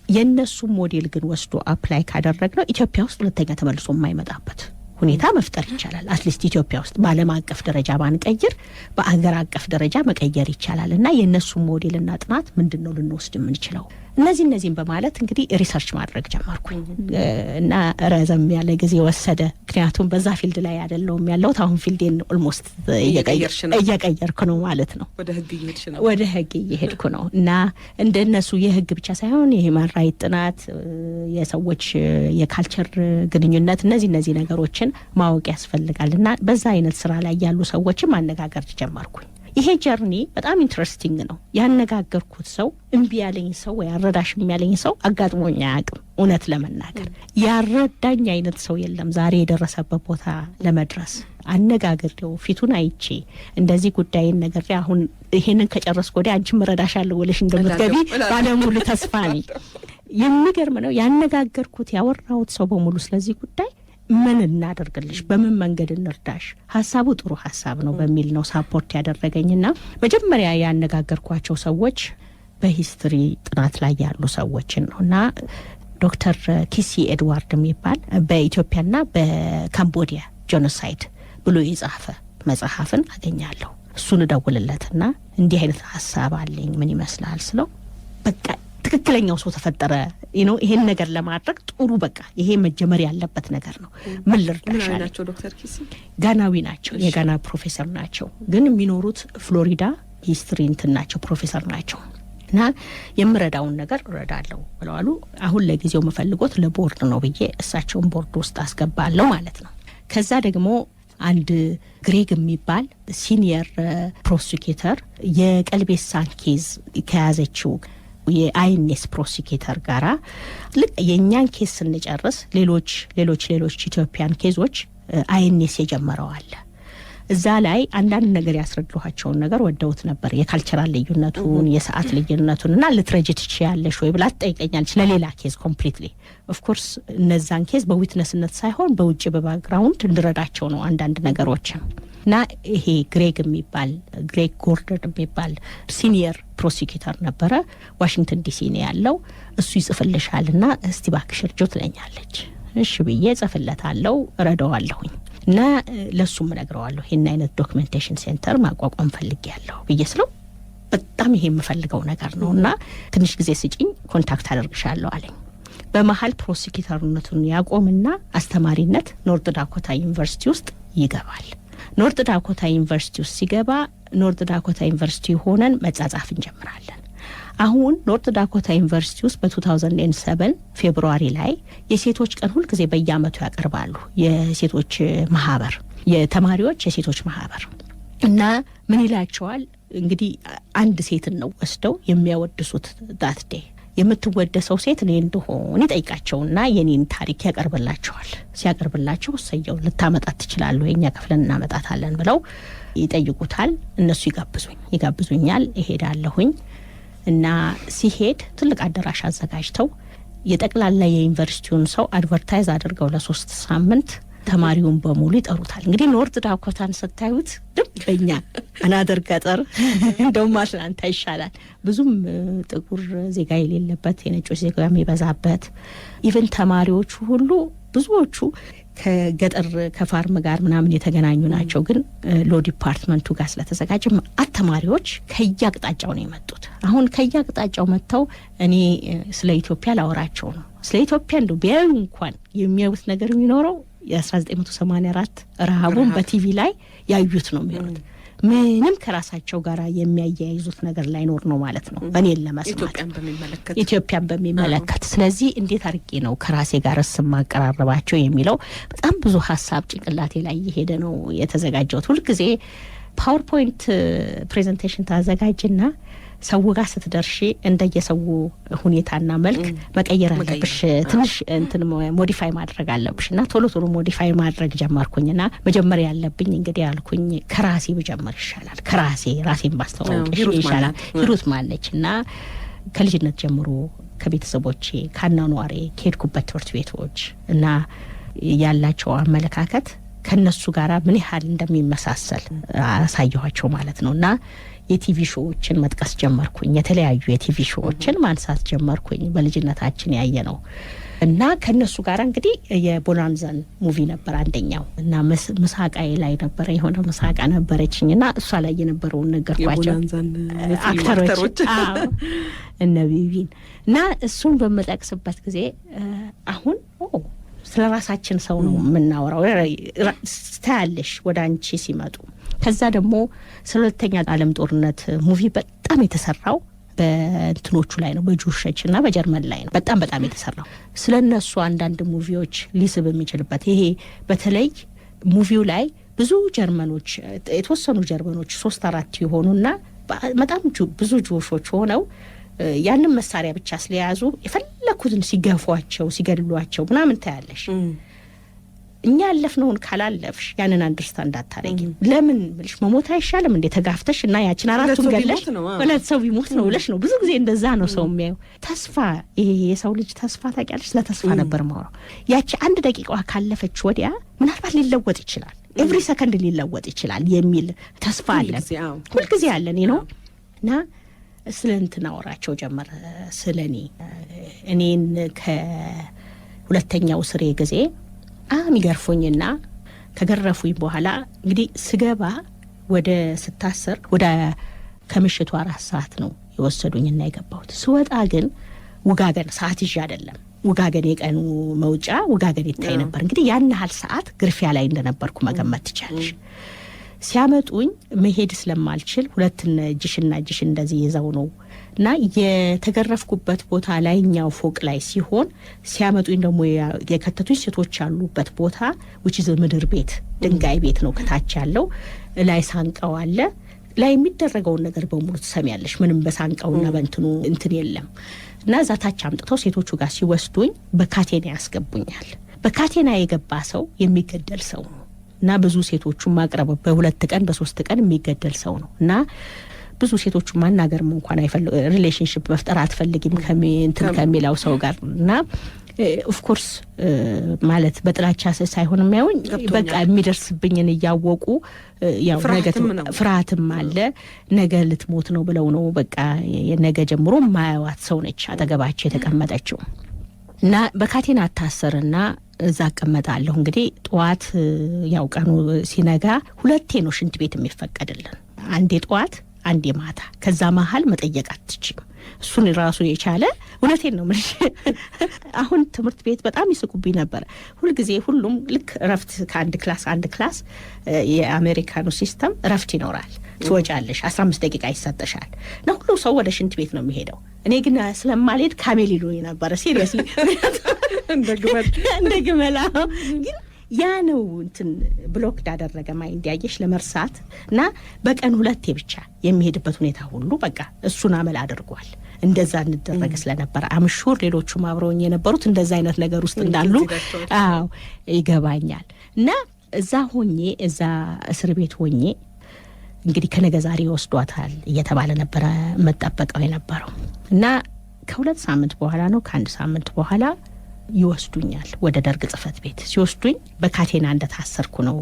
የነሱ ሞዴል ግን ወስዶ አፕላይ ካደረግነው ኢትዮጵያ ውስጥ ሁለተኛ ተመልሶ የማይመጣበት ሁኔታ መፍጠር ይቻላል። አትሊስት ኢትዮጵያ ውስጥ በዓለም አቀፍ ደረጃ ባንቀይር በአገር አቀፍ ደረጃ መቀየር ይቻላል። እና የነሱ ሞዴልና ጥናት ምንድነው ልንወስድ የምንችለው? እነዚህን በማለት እንግዲህ ሪሰርች ማድረግ ጀመርኩኝ እና ረዘም ያለ ጊዜ ወሰደ። ምክንያቱም በዛ ፊልድ ላይ አይደለም ያለሁት። አሁን ፊልዴን ኦልሞስት እየቀየርኩ ነው ማለት ነው። ወደ ህግ እየሄድኩ ነው እና እንደነሱ የህግ ብቻ ሳይሆን የሂውማን ራይት ጥናት፣ የሰዎች የካልቸር ግንኙነት፣ እነዚህ ነገሮችን ማወቅ ያስፈልጋል እና በዛ አይነት ስራ ላይ ያሉ ሰዎችን ማነጋገር ጀመርኩኝ። ይሄ ጀርኒ በጣም ኢንትረስቲንግ ነው። ያነጋገርኩት ሰው እምቢ ያለኝ ሰው ወይ አረዳሽም ያለኝ ሰው አጋጥሞኝ አያውቅም። እውነት ለመናገር ያረዳኝ አይነት ሰው የለም ዛሬ የደረሰበት ቦታ ለመድረስ። አነጋግሬው ፊቱን አይቼ እንደዚህ ጉዳይን ነገር አሁን ይሄንን ከጨረስኩ ወዲያ አንቺም እረዳሻለሁ ወለሽ እንደምትገቢ ባለሙሉ ተስፋ ነኝ። የሚገርም ነው ያነጋገርኩት ያወራሁት ሰው በሙሉ ስለዚህ ጉዳይ ምን እናደርግልሽ፣ በምን መንገድ እንርዳሽ፣ ሐሳቡ ጥሩ ሐሳብ ነው በሚል ነው ሳፖርት ያደረገኝና መጀመሪያ ያነጋገርኳቸው ሰዎች በሂስትሪ ጥናት ላይ ያሉ ሰዎችን ነውና ዶክተር ኪሲ ኤድዋርድ የሚባል በኢትዮጵያና በካምቦዲያ ጄኖሳይድ ብሎ የጻፈ መጽሐፍን አገኛለሁ። እሱን ደውልለትና እንዲህ አይነት ሐሳብ አለኝ ምን ይመስላል ስለው በቃ ትክክለኛው ሰው ተፈጠረ ይሄን ነገር ለማድረግ ጥሩ በቃ ይሄ መጀመር ያለበት ነገር ነው። ምን ልርዳሽ ናቸው ዶክተር ኪሲ? ጋናዊ ናቸው። የጋና ፕሮፌሰር ናቸው፣ ግን የሚኖሩት ፍሎሪዳ ሂስትሪ እንትን ናቸው፣ ፕሮፌሰር ናቸው። እና የምረዳውን ነገር እረዳለሁ ብለዋሉ። አሁን ለጊዜው መፈልጎት ለቦርድ ነው ብዬ እሳቸውን ቦርድ ውስጥ አስገባለሁ ማለት ነው። ከዛ ደግሞ አንድ ግሬግ የሚባል ሲኒየር ፕሮሲኪዩተር የቀልቤሳን ኬዝ ከያዘችው የአይኤንኤስ ፕሮሲኪዩተር ጋራ ልክ የኛን ኬስ ስንጨርስ ሌሎች ኢትዮጵያን ኬዞች አይኤንኤስ የጀመረው አለ። እዛ ላይ አንዳንድ ነገር ያስረድሏቸውን ነገር ወደውት ነበር። የካልቸራል ልዩነቱን የሰዓት ልዩነቱንና ልትረጂ ትችያለሽ ወይ ብላ ትጠይቀኛለች ለሌላ ኬዝ ኮምፕሊትሊ። ኦፍ ኮርስ እነዛን ኬዝ በዊትነስነት ሳይሆን በውጭ በባክግራውንድ እንድረዳቸው ነው አንዳንድ ነገሮችን። እና ይሄ ግሬግ ጎርደን የሚባል ሲኒየር ፕሮሲኪዩተር ነበረ። ዋሽንግተን ዲሲ ነው ያለው። እሱ ይጽፍልሻልና እስቲ ባክሽ እርጆ ትለኛለች። እሺ ብዬ ጽፍለታለሁ፣ እረዳዋለሁኝ እና ለሱም እነግረዋለሁ ይሄን አይነት ዶክመንቴሽን ሴንተር ማቋቋም ፈልጌያለሁ ብዬ ስለው በጣም ይሄ የምፈልገው ነገር ነውና ትንሽ ጊዜ ስጪኝ ኮንታክት አደርግሻለሁ አለኝ። በመሀል ፕሮሲኪዩተርነቱን ያቆምና አስተማሪነት ኖርት ዳኮታ ዩኒቨርሲቲ ውስጥ ይገባል። ኖርት ዳኮታ ዩኒቨርሲቲ ውስጥ ሲገባ ኖርት ዳኮታ ዩኒቨርሲቲ ሆነን መጻጻፍ እንጀምራለን። አሁን ኖርት ዳኮታ ዩኒቨርሲቲ ውስጥ በ2007 ፌብሩዋሪ ላይ የሴቶች ቀን ሁሉ ጊዜ በየአመቱ ያቀርባሉ። የሴቶች ማህበር የተማሪዎች የሴቶች ማህበር እና ምን ይላቸዋል እንግዲህ አንድ ሴትን ነው ወስደው የሚያወድሱት ዳትዴ የምትወደሰው ሴት እኔ እንደሆነ ይጠይቃቸውና የኔን ታሪክ ያቀርብላቸዋል። ሲያቀርብላቸው ሰየው ልታመጣት ትችላሉ የኛ ክፍለን እናመጣታለን ብለው ይጠይቁታል። እነሱ ይጋብዙኛል፣ እሄዳለሁኝ እና ሲሄድ ትልቅ አዳራሽ አዘጋጅተው የጠቅላላ የዩኒቨርሲቲውን ሰው አድቨርታይዝ አድርገው ለ3 ሳምንት ተማሪውን በሙሉ ይጠሩታል። እንግዲህ ኖርት ዳኮታን ስታዩት ድብኛ አናደር ገጠር እንደውም አትላንታ ይሻላል። ብዙም ጥቁር ዜጋ የሌለበት የነጮች ዜጋ የሚበዛበት ኢቭን ተማሪዎቹ ሁሉ ብዙዎቹ ከገጠር ከፋርም ጋር ምናምን የተገናኙ ናቸው። ግን ሎ ዲፓርትመንቱ ጋር ስለተዘጋጀ ተማሪዎች ከያቅጣጫው ነው የመጡት። አሁን ከያቅጣጫው መጥተው እኔ ስለ ኢትዮጵያ ላወራቸው ነው። ስለ ኢትዮጵያ እንደው ቢያዩ እንኳን የሚያዩት ነገር የሚኖረው የ1984 ረሃቡን በቲቪ ላይ ያዩት ነው የሚሆኑት። ምንም ከራሳቸው ጋር የሚያያይዙት ነገር ላይኖር ነው ማለት ነው እኔን ለመስማት ኢትዮጵያን በሚመለከት። ስለዚህ እንዴት አድርጌ ነው ከራሴ ጋር ማቀራረባቸው የሚለው በጣም ብዙ ሀሳብ ጭንቅላቴ ላይ እየሄደ ነው የተዘጋጀሁት። ሁልጊዜ ፓወርፖይንት ፕሬዘንቴሽን ታዘጋጅና ሰው ጋር ስትደርሺ እንደየሰው ሁኔታና መልክ መቀየር አለብሽ። ትንሽ እንትን ሞዲፋይ ማድረግ አለብሽና ቶሎ ሞዲፋይ ማድረግ ጀመርኩኝና መጀመሪያ ያለብኝ እንግዲህ ያልኩኝ ከራሴ ብጀምር ይሻላል፣ ራሴን ማስተዋወቅ ይሻላል። ሂሩት ማለችና ከልጅነት ጀምሮ ከቤተሰቦቼ ካናኗሬ ከሄድኩበት ትምህርት ቤቶች እና ያላቸው አመለካከት ከነሱ ጋራ ምን ያህል እንደሚመሳሰል አሳየኋቸው ማለት ነውና የቲቪ ሾዎችን መጥቀስ ጀመርኩኝ። የተለያዩ የቲቪ ሾዎችን ማንሳት ጀመርኩኝ በልጅነታችን ያየነው እና ከነሱ ጋር እንግዲህ የቦናንዛን ሙቪ ነበር አንደኛው እና ምሳቃዬ ላይ ነበር የሆነ ምሳቃ ነበረችኝና እሷ ላይ የነበረውን ነገርኳቸው አክተሮች እነ ቢቢን እና እሱን በመጠቅስበት ጊዜ አሁን ስለ ራሳችን ሰው ነው የምናወራው ስታያለሽ ወደ አንቺ ሲመጡ። ከዛ ደግሞ ስለ ሁለተኛ ዓለም ጦርነት ሙቪ በጣም የተሰራው በእንትኖቹ ላይ ነው፣ በጆርሽና በጀርመን ላይ ነው በጣም የተሰራው። ስለነሱ አንዳንድ ሙቪዎች ሊስብ የሚችልበት ይሄ በተለይ ሙቪው ላይ ብዙ ጀርመኖች የተወሰኑ ጀርመኖች 3-4 ይሆኑና በጣም ብዙ ጆሾች ሆነው ያንን መሳሪያ ብቻ ስለያዙ የፈለኩትን ሲገፏቸው ሲገድሏቸው ምናምን ታያለሽ። እኛ ያለፍነውን ካላለፍሽ ያንን አንደርስታንድ አታረጊ። ለምን ብልሽ መሞት አይሻልም እንዴ ተጋፍተሽ እና ያችን አራቱን ገለሽ ወለት ሰው ቢሞት ነው ብለሽ ነው። ብዙ ጊዜ እንደዛ ነው ሰው የሚያየው። ተስፋ ይሄ የሰው ልጅ ተስፋ ታውቂያለሽ። ለተስፋ ነበር ማውራው። ያቺ 1 ደቂቃ ካለፈች ወዲያ ምናልባት ሊለወጥ ይችላል፣ ኤቭሪ ሰከንድ ሊለወጥ ይችላል የሚል ተስፋ አለ፣ ሁልጊዜ አለ ነው። እና ስለንትና አወራቸው ጀመረ ስለኔ እኔን ከሁለተኛው ስሬ ጊዜ የሚገርፉኝና ከገረፉኝ በኋላ እንግዲህ ስገባ ወደ ስታሰር ወደ ከምሽቱ 4 ሰዓት ነው የወሰዱኝና የገባሁት። ስወጣ ግን ውጋገን ሰዓት ይዤ አይደለም፣ ውጋገን የቀኑ መውጫ ውጋገን ይታይ ነበር። እንግዲህ ያን ያህል ሰዓት ግርፊያ ላይ እንደነበርኩ መገመት ትችላለሽ። ሲያመጡኝ መሄድ ስለማልችል 2 እጅሽና እጅሽ እንደዚህ ይዘው ነው እና የተገረፍኩበት ቦታ ላይኛው ፎቅ ላይ ሲሆን ሲያመጡኝ ደግሞ የከተቱኝ ሴቶች ያሉበት ቦታ which is ምድር ቤት ድንጋይ ቤት ነው። ከታች ያለው ላይ ሳንቃው አለ። ላይ የሚደረገውን ነገር በሙሉ ትሰሚያለሽ። ምንም በሳንቃውና በእንትኑ እንትን የለም። እና ዛታች አምጥተው ሴቶቹ ጋር ሲወስዱኝ በካቴና ያስገቡኛል። በካቴና የገባ ሰው የሚገደል ሰው ነው እና ብዙ ሴቶቹ ማቅረብ በ2 ቀን በ3 ቀን የሚገደል ሰው ነው እና ብዙ ሴቶቹ ማናገርም እንኳን አይፈልግ ሪሌሽንሺፕ መፍጠር አትፈልጊም እንትን ከሚለው ሰው ጋር እና ኦፍ ኮርስ ማለት በጥላቻ ሳይሆን የሚያዩኝ በቃ የሚደርስብኝን እያወቁ ያው ፍርሃትም አለ። ነገ ልትሞት ነው ብለው ነው በቃ የነገ ጀምሮ ማያዋት ሰው ነች አጠገባቸው የተቀመጠችው እና በካቴና አታሰርና እዛ አቀመጣለሁ። እንግዲህ ጠዋት ያው ቀኑ ሲነጋ 2 ነው ሽንት ቤት የሚፈቀድልን፣ አንዴ ጠዋት አንዴ ማታ። ከዛ መሀል መጠየቅ አትችይም። እሱን ራሱ የቻለ እውነቴን ነው ማለት አሁን ትምህርት ቤት በጣም ይስቁብኝ ነበር። ሁልጊዜ ሁሉም ልክ ረፍት ከአንድ ክላስ የአሜሪካኑ ሲስተም ረፍት ይኖራል። ትወጫለሽ 15 ደቂቃ ይሰጥሻል እና ሁሉ ሰው ወደ ሽንት ቤት ነው የሚሄደው። እኔ ግን ስለማልሄድ ካሜል ይሉኝ ነበር ሲሪየስሊ እንደ ግመላ ግን ያ ነው እንትን ብሎክ ዳደረገ ማይንድ ያየሽ ለመርሳት እና በቀን 2 ብቻ የሚሄድበት ሁኔታ ሁሉ በቃ እሱን አመል አድርጓል። እንደዛ እንደረገ ስለነበረ አምሹር ሌሎቹም አብረውኝ የነበሩት እንደዛ አይነት ነገር ውስጥ እንዳሉ ይገባኛል። እና እዛ ሆኜ እዛ እስር ቤት ሆኜ እንግዲህ ከነገ ዛሬ ወስዷታል እየተባለ ነበር መጣበቀው የነበረው እና ከ2 ሳምንት በኋላ ነው ከ1 ሳምንት በኋላ ይወስዱኛል ወደ ደርግ ጽፈት ቤት። ሲወስዱኝ በካቴና እንደታሰርኩ ነው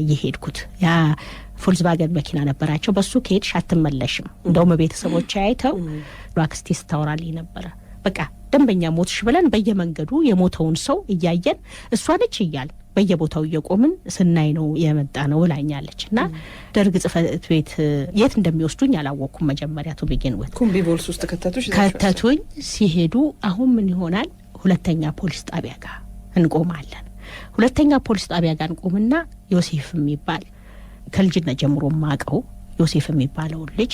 የሄድኩት። ያ ፎልክስዋገን መኪና ነበራቸው። በሱ ከሄድሽ አትመለሽም። እንደውም ቤተሰቦች አይተው አክስቴ ስታወራልኝ ነበረ። በቃ ደንበኛ ሞትሽ ብለን በየመንገዱ የሞተውን ሰው እያየን እሷ ነች እያል በየቦታው እየቆምን ስናይ ነው የመጣ ነው ብላኛለች። እና ደርግ ጽፈት ቤት የት እንደሚወስዱኝ አላወቅኩም። መጀመሪያ ቱ ቢጊን ወት ኮምቢቮልስ ውስጥ ከተቱኝ። ሲሄዱ አሁን ምን ይሆናል 2ኛ ፖሊስ ጣቢያ ጋር እንቆማለን። 2ኛ ፖሊስ ጣቢያ ጋር እንቆምና ዮሴፍ የሚባል ከልጅነት ጀምሮ ማቀው ዮሴፍ የሚባለው ልጅ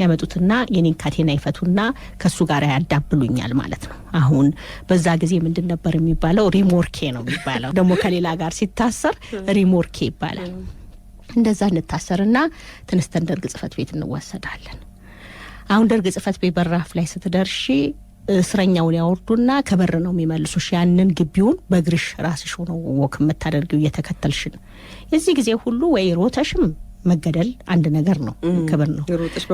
ያመጡትና የኔን ካቴና ይፈቱና ከሱ ጋር ያዳብሉኛል ማለት ነው። አሁን በዛ ጊዜ ምንድን ነበር የሚባለው ሪሞርኬ ነው የሚባለው። ደግሞ ከሌላ ጋር ሲታሰር ሪሞርኬ ይባላል። እንደዛ እንታሰርና ተነስተን ደርግ ጽፈት ቤት እንወሰዳለን። አሁን ደርግ ጽፈት ቤት በራፍ ላይ ስትደርሺ እስረኛውን ያወርዱና ከበር ነው የሚመልሱሽ። ያንን ግቢውን በእግርሽ ራስሽ ሆኖ ወክ የምታደርጊው እየተከተልሽ ነው። የዚህ ጊዜ ሁሉ ወይ ሮተሽም መገደል አንድ ነገር ነው፣ ክብር ነው። ሮተሽ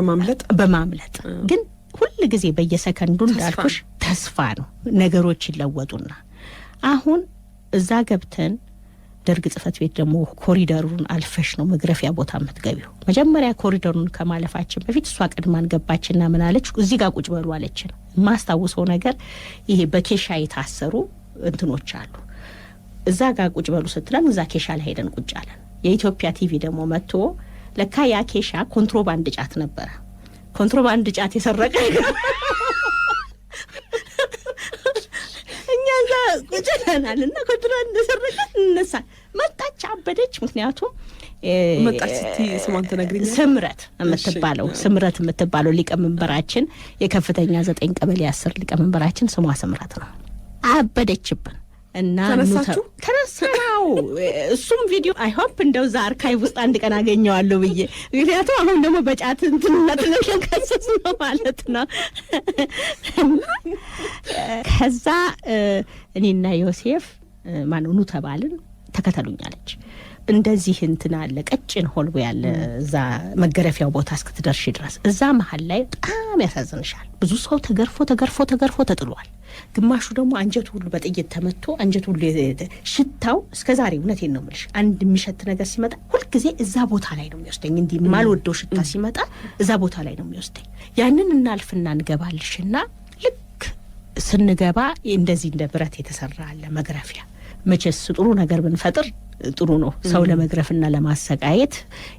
በማምለጥ ግን ሁሉ ጊዜ በየሰከንዱ እንዳልኩሽ ተስፋ ነው። ነገሮች ይለወጡና አሁን እዛ ገብተን ደርግ ጽፈት ቤት ደግሞ ኮሪደሩን አልፈሽ ነው መግረፊያ ቦታ የምትገቢው። መጀመሪያ ኮሪደሩን ከማለፋችን በፊት እሷ ቀድማን ገባችና ምን አለች? እዚህ ጋር ቁጭ በሉ አለችን። ማስታውሰው ነገር ይሄ በኬሻ የታሰሩ እንትኖች አሉ። እዛ ጋር ቁጭ በሉ ስትለን እዛ ኬሻ ላይ ሄደን ቁጭ አለን። የኢትዮጵያ ቲቪ ደግሞ መጥቶ ለካ ያ ኬሻ ኮንትሮባንድ ጫት ነበረ። ኮንትሮባንድ ጫት የሰረቀ እኛዛ ቁጭ ብለናልና ኮንትሮባንድ እንደሰረቀ እንነሳ። መጣች፣ አበደች። ምክንያቱም መጣች ስቲ ስሟን ተነግሪኝ። ስምረት የምትባለው ሊቀመንበራችን የከፍተኛ 9 ቀበሌ 10 ሊቀመንበራችን ስሟ ስምረት ነው። አበደችብን እና ተነሳው እሱም ቪዲዮ አይ ሆፕ እንደው ዛ አርካይቭ ውስጥ አንድ ቀን አገኘዋለሁ ብዬ ምክንያቱም አሁን ደግሞ በጫት እንትነት ለከሰስ ነው ማለት ነው። ከዛ እኔና ዮሴፍ ማንኑ ተባልን ተከተሉኛለች። እንደዚህ እንትን አለ ቀጭን ሆልቦ ያለ እዛ መገረፊያው ቦታ እስክትደርሽ ድረስ እዛ መሃል ላይ በጣም ያሳዝንሻል። ብዙ ሰው ተገርፎ ተጥሏል። ግማሹ ደግሞ አንጀቱ ሁሉ በጥይት ተመቶ አንጀቱ ሁሉ ሽታው እስከዛሬ እውነቴን ነው የምልሽ አንድ የሚሸት ነገር ሲመጣ ሁልጊዜ እዛ ቦታ ላይ ነው የሚወስደኝ። እንዲህ ማልወደው ሽታ ሲመጣ እዛ ቦታ ላይ ነው የሚወስደኝ። ያንን እናልፍና እንገባልሽና ልክ ስንገባ እንደዚህ እንደ ብረት የተሰራ አለ መግረፊያ። መቼስ ጥሩ ነገር ብንፈጥር ጥሩ ነው ሰው ለመግረፍና ለማሰቃየት።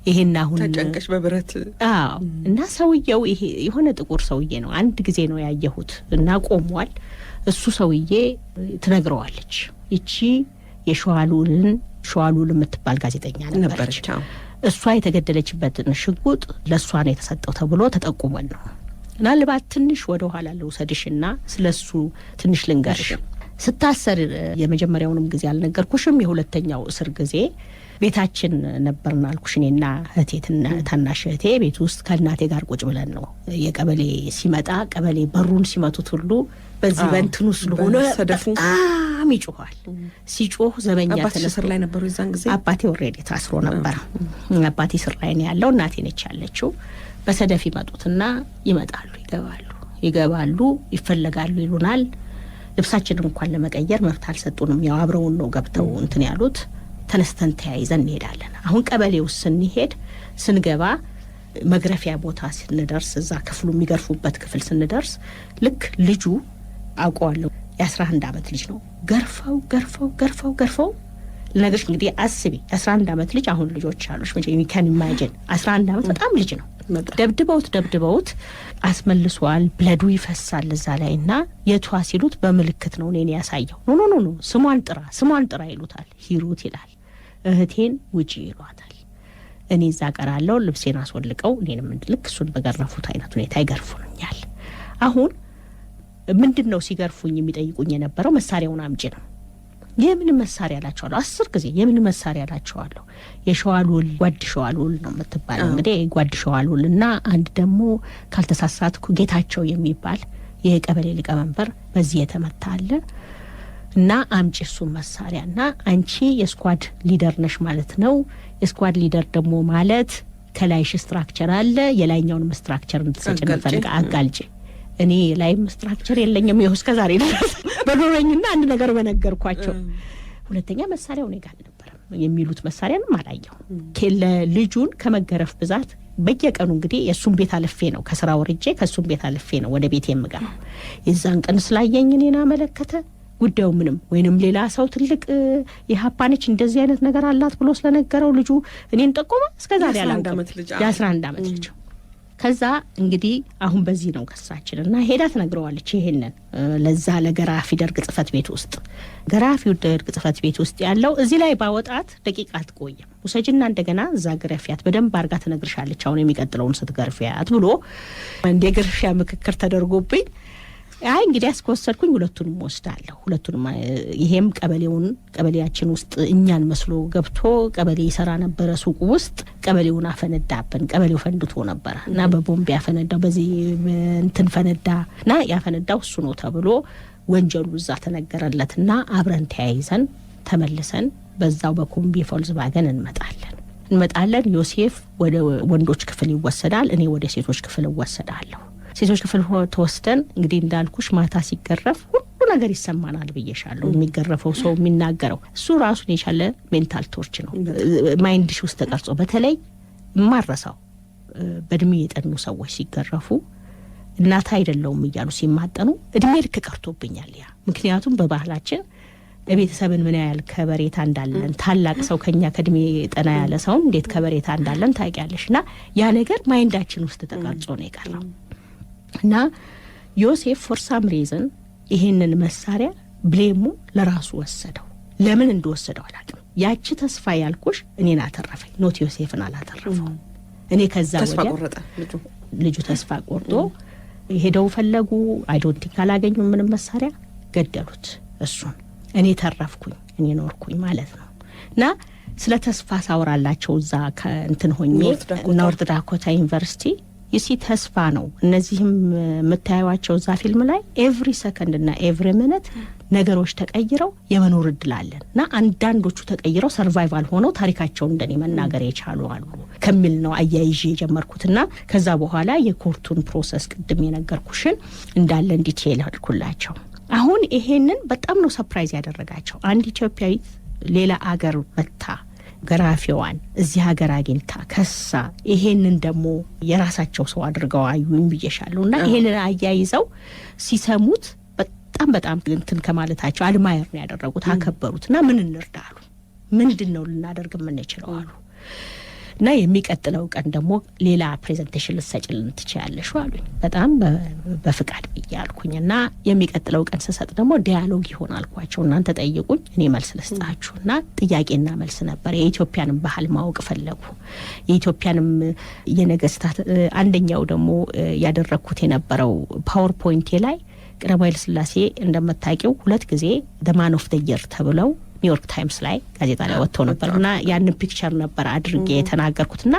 ይሄን አሁን ተጨንቀሽ በብረት እና ሰውየው ይሄ የሆነ ጥቁር ሰውዬ ነው አንድ ጊዜ ነው ያየሁት እና ቆሟል። እሱ ሰውዬ ትነግረዋለች እቺ የሸዋሉል የምትባል ጋዜጠኛ ነበረች። እሷ የተገደለችበትን ሽጉጥ ለሷ ነው የተሰጠው ተብሎ ተጠቁመን ነው። ምናልባት ትንሽ ወደ ኋላ ልውሰድሽና ስለሱ ትንሽ ልንገርሽ። ስታሰር የመጀመሪያውንም ጊዜ አልነገርኩሽም። የሁለተኛው እስር ጊዜ ቤታችን ነበርና አልኩሽ። እኔና እህቴና ታናሽ እህቴ ቤት ውስጥ ከእናቴ ጋር ቁጭ ብለን ነው የቀበሌ ሲመጣ ቀበሌ በሩን ሲመቱት ሁሉ በዚህ በእንትኑ ስለሆነ በጣም ይጮሃል። ሲጮህ ዘበኛ ተነስር ላይ ነበሩ የዛን ጊዜ አባቴ ኦሬዲ ታስሮ ነበር። አባቴ ስር ላይ ነው ያለው፣ እናቴ ነች ያለችው። በሰደፍ ይመጡትና ይገባሉ፣ ይፈለጋሉ ይሉናል። ልብሳችንን እንኳን ለመቀየር መብት አልሰጡንም። ያው አብረውን ነው ገብተው እንትን ያሉት። ተነስተን ተያይዘን እንሄዳለን። አሁን ቀበሌው ስንሄድ ስንገባ መግረፊያ ቦታ ስንደርስ እዛ ክፍሉ የሚገርፉበት ክፍል ስንደርስ ልክ ልጁ አውቀዋለሁ የ11 ዓመት ልጅ ነው። ገርፈው ለነገርሽ እንግዲህ አስቢ የ11 ዓመት ልጅ አሁን ልጆች አሉሽ መቼ ካን ኢማጂን 11 ዓመት በጣም ልጅ ነው። ደብድበውት አስመልሷል። ብለዱ ይፈሳል እዛ ላይና የቷ ሲሉት በምልክት ነው እኔን ያሳየው። ኖ ስሟን ጥራ ይሉታል። ሂሩት ይላል። እህቴን ውጪ ይሏታል። እኔ እዛ ቀራለሁ። ልብሴን አስወልቀው እኔንም ልክ እሱን በገረፉት አይነት ሁኔታ ይገርፉኛል። አሁን ምንድነው ሲገርፉኝ የሚጠይቁኝ የነበረው መሳሪያውን አምጪ ነው። የምን መሳሪያ አላቸዋለሁ 10 ጊዜ የምን መሳሪያ አላቸዋለሁ። የሸዋሉል ጓድ ሸዋሉል ነው የምትባለው እንግዲህ ጓድ ሸዋሉልና አንድ ደግሞ ካልተሳሳትኩ ጌታቸው የሚባል የቀበሌ ሊቀመንበር በዚህ የተመታ አለ እና አምጪ እሱ መሳሪያና አንቺ የስኳድ ሊደር ነሽ ማለት ነው። የስኳድ ሊደር ደግሞ ማለት ከላይሽ ስትራክቸር አለ የላይኛውን ስትራክቸር እንድትሰጭን ፈልጋ አጋልጪ። እኔ ላይም ስትራክቸር የለኝም ይሁን እስከዛሬ ድረስ በኖረኝና አንድ ነገር በነገርኳቸው። ሁለተኛ መሳሪያው ነው ጋር ነበር የሚሉት መሳሪያንም አላየው። ልጁን ከመገረፍ ብዛት በየቀኑ እንግዲህ የሱን ቤት አልፌ ነው ከስራ ወርጄ ከሱን ቤት አልፌ ነው ወደ ቤት የምገባው። የዛን ቀን ስላየኝ እኔና መለከተ ጉዳዩ ምንም ወይንም ሌላ ሰው ትልቅ የሀፓነች እንደዚህ አይነት ነገር አላት ብሎ ስለነገረው ልጁ እኔን ጠቆመ። እስከዛሬ ያላንዳመት የ11 ዓመት ልጅ ከዛ እንግዲህ አሁን በዚህ ነው ከሳችንና ሄዳ ትነግረዋለች። ይሄንን ለዛ ለገራፊ ደርግ ጽፈት ቤት ውስጥ ገራፊው ደርግ ጽፈት ቤት ውስጥ ያለው እዚህ ላይ ባወጣት ደቂቃ አትቆይም። ውሰጅና እንደገና እዛ ገረፊያት በደንብ አርጋ ትነግርሻለች አሁን የሚቀጥለውን ስትገርፊያት ብሎ እንደ ገርፊያ ምክክር ተደርጎብኝ አይ እንግዲህ አስከወሰድኩኝ ሁለቱንም ወስዳለሁ። ሁለቱንም ይሄም ቀበሌያችን ውስጥ እኛን መስሎ ገብቶ ቀበሌ ይሰራ ነበር ሱቁ ውስጥ ቀበሌውን አፈነዳብን። ቀበሌው ፈንድቶ ነበር እና በቦምብ ያፈነዳው በዚህ እንትን ፈነዳና ያፈነዳው እሱ ነው ተብሎ ወንጀሉ እዛ ተነገረለትና አብረን ተያይዘን ተመልሰን በዛው በኮምቢ ፎልክስዋገን እንመጣለን። ዮሴፍ ወደ ወንዶች ክፍል ይወሰዳል፣ እኔ ወደ ሴቶች ክፍል እወሰዳለሁ። ሴቶች ክፍል ተወስደን እንግዲህ እንዳልኩሽ ማታ ሲገረፍ ሁሉ ነገር ይሰማናል ብዬሻለሁ። የሚገረፈው ሰው የሚናገረው እሱ ራሱን የቻለ ሜንታል ቶርች ነው ማይንድሽ ውስጥ ተቀርጾ። በተለይ ማረሳው በእድሜ የጠኑ ሰዎች ሲገረፉ እናት አይደለውም እያሉ ሲማጠኑ እድሜ ልክ ቀርቶብኛል ያ። ምክንያቱም በባህላችን ለቤተሰብን ምን ያህል ከበሬታ እንዳለን ታላቅ ሰው ከኛ ከእድሜ ጠና ያለ ሰው እንዴት ከበሬታ እንዳለን ታውቂያለሽና ያ ነገር ማይንዳችን ውስጥ ተቀርጾ ነው የቀረው። እና ዮሴፍ ፎር ሳም ሪዝን ይሄንን መሳሪያ ብሌሙ ለራሱ ወሰደው። ለምን እንደወሰደው አላውቅም። ያቺ ተስፋ ያልኩሽ እኔን አተረፈኝ፣ ኖት ዮሴፍን አላተረፈው። እኔ ከዛ ወዲያ ልጁ ተስፋ ቆርጦ ሄደው ፈለጉ። አይ ዶንት ቲንክ አላገኙም ምንም መሳሪያ፣ ገደሉት እሱን። እኔ ተረፍኩኝ እኔ ኖርኩኝ ማለት ነው። እና ስለ ተስፋ ሳወራላቸው እዛ ከእንትን ሆኜ ኖርት ዳኮታ ዩኒቨርሲቲ ይሲ ተስፋ ነው። እነዚህም መታያዋቸው እዛ ፊልም ላይ ኤቭሪ ሰከንድ እና ኤቭሪ ሚኒት ነገሮች ተቀይረው የመኖር እድል አለን እና አንዳንዶቹ ተቀይረው ሰርቫይቫል ሆነው ታሪካቸውን እንደኔ መናገር የቻሉ አሉ ከሚል ነው አያይዤ የጀመርኩትና ከዛ በኋላ የኮርቱን ፕሮሰስ ቅድም የነገርኩሽን እንዳለ ዲቴል አድርኩላቸው። አሁን ይሄንን በጣም ነው ሰርፕራይዝ ያደረጋቸው። አንድ ኢትዮጵያዊ ሌላ አገር መጣ ገራፊዋን እዚህ ሀገር አግኝታ ከሳ ይሄንን ደግሞ የራሳቸው ሰው አድርገው አዩኝ ብዬሻለሁና ይሄንን አያይዘው ሲሰሙት በጣም እንትን ከማለታቸው አድማየር ነው ያደረጉት አከበሩትና ምን እንርዳሉ ምንድነው ልናደርግ የምንችለው አሉ። እና የሚቀጥለው ቀን ደግሞ ሌላ ፕሬዘንቴሽን ልትሰጪልን ትችያለሽ አሉኝ። በጣም በፍቃድ ብያልኩኝና የሚቀጥለው ቀን ስሰጥ ደግሞ ዲያሎግ ይሆናል አልኳቸው። እናንተ ጠይቁኝ እኔ መልስ ልስጣችሁና ጥያቄና መልስ ነበር። የኢትዮጵያንም ባህል ማወቅ ፈለጉ። የኢትዮጵያንም የነገስታት አንደኛው ደግሞ ያደረኩት የነበረው ፓወርፖይንት ላይ ቀዳማዊ ኃይለ ሥላሴ እንደምታውቂው 2 ጊዜ the man of the year ተብለው ኒውዮርክ ታይምስ ላይ ጋዜጣ ላይ ወጥቶ ነበርና ያንን ፒክቸር ነበር አድርጌ የተናገርኩትና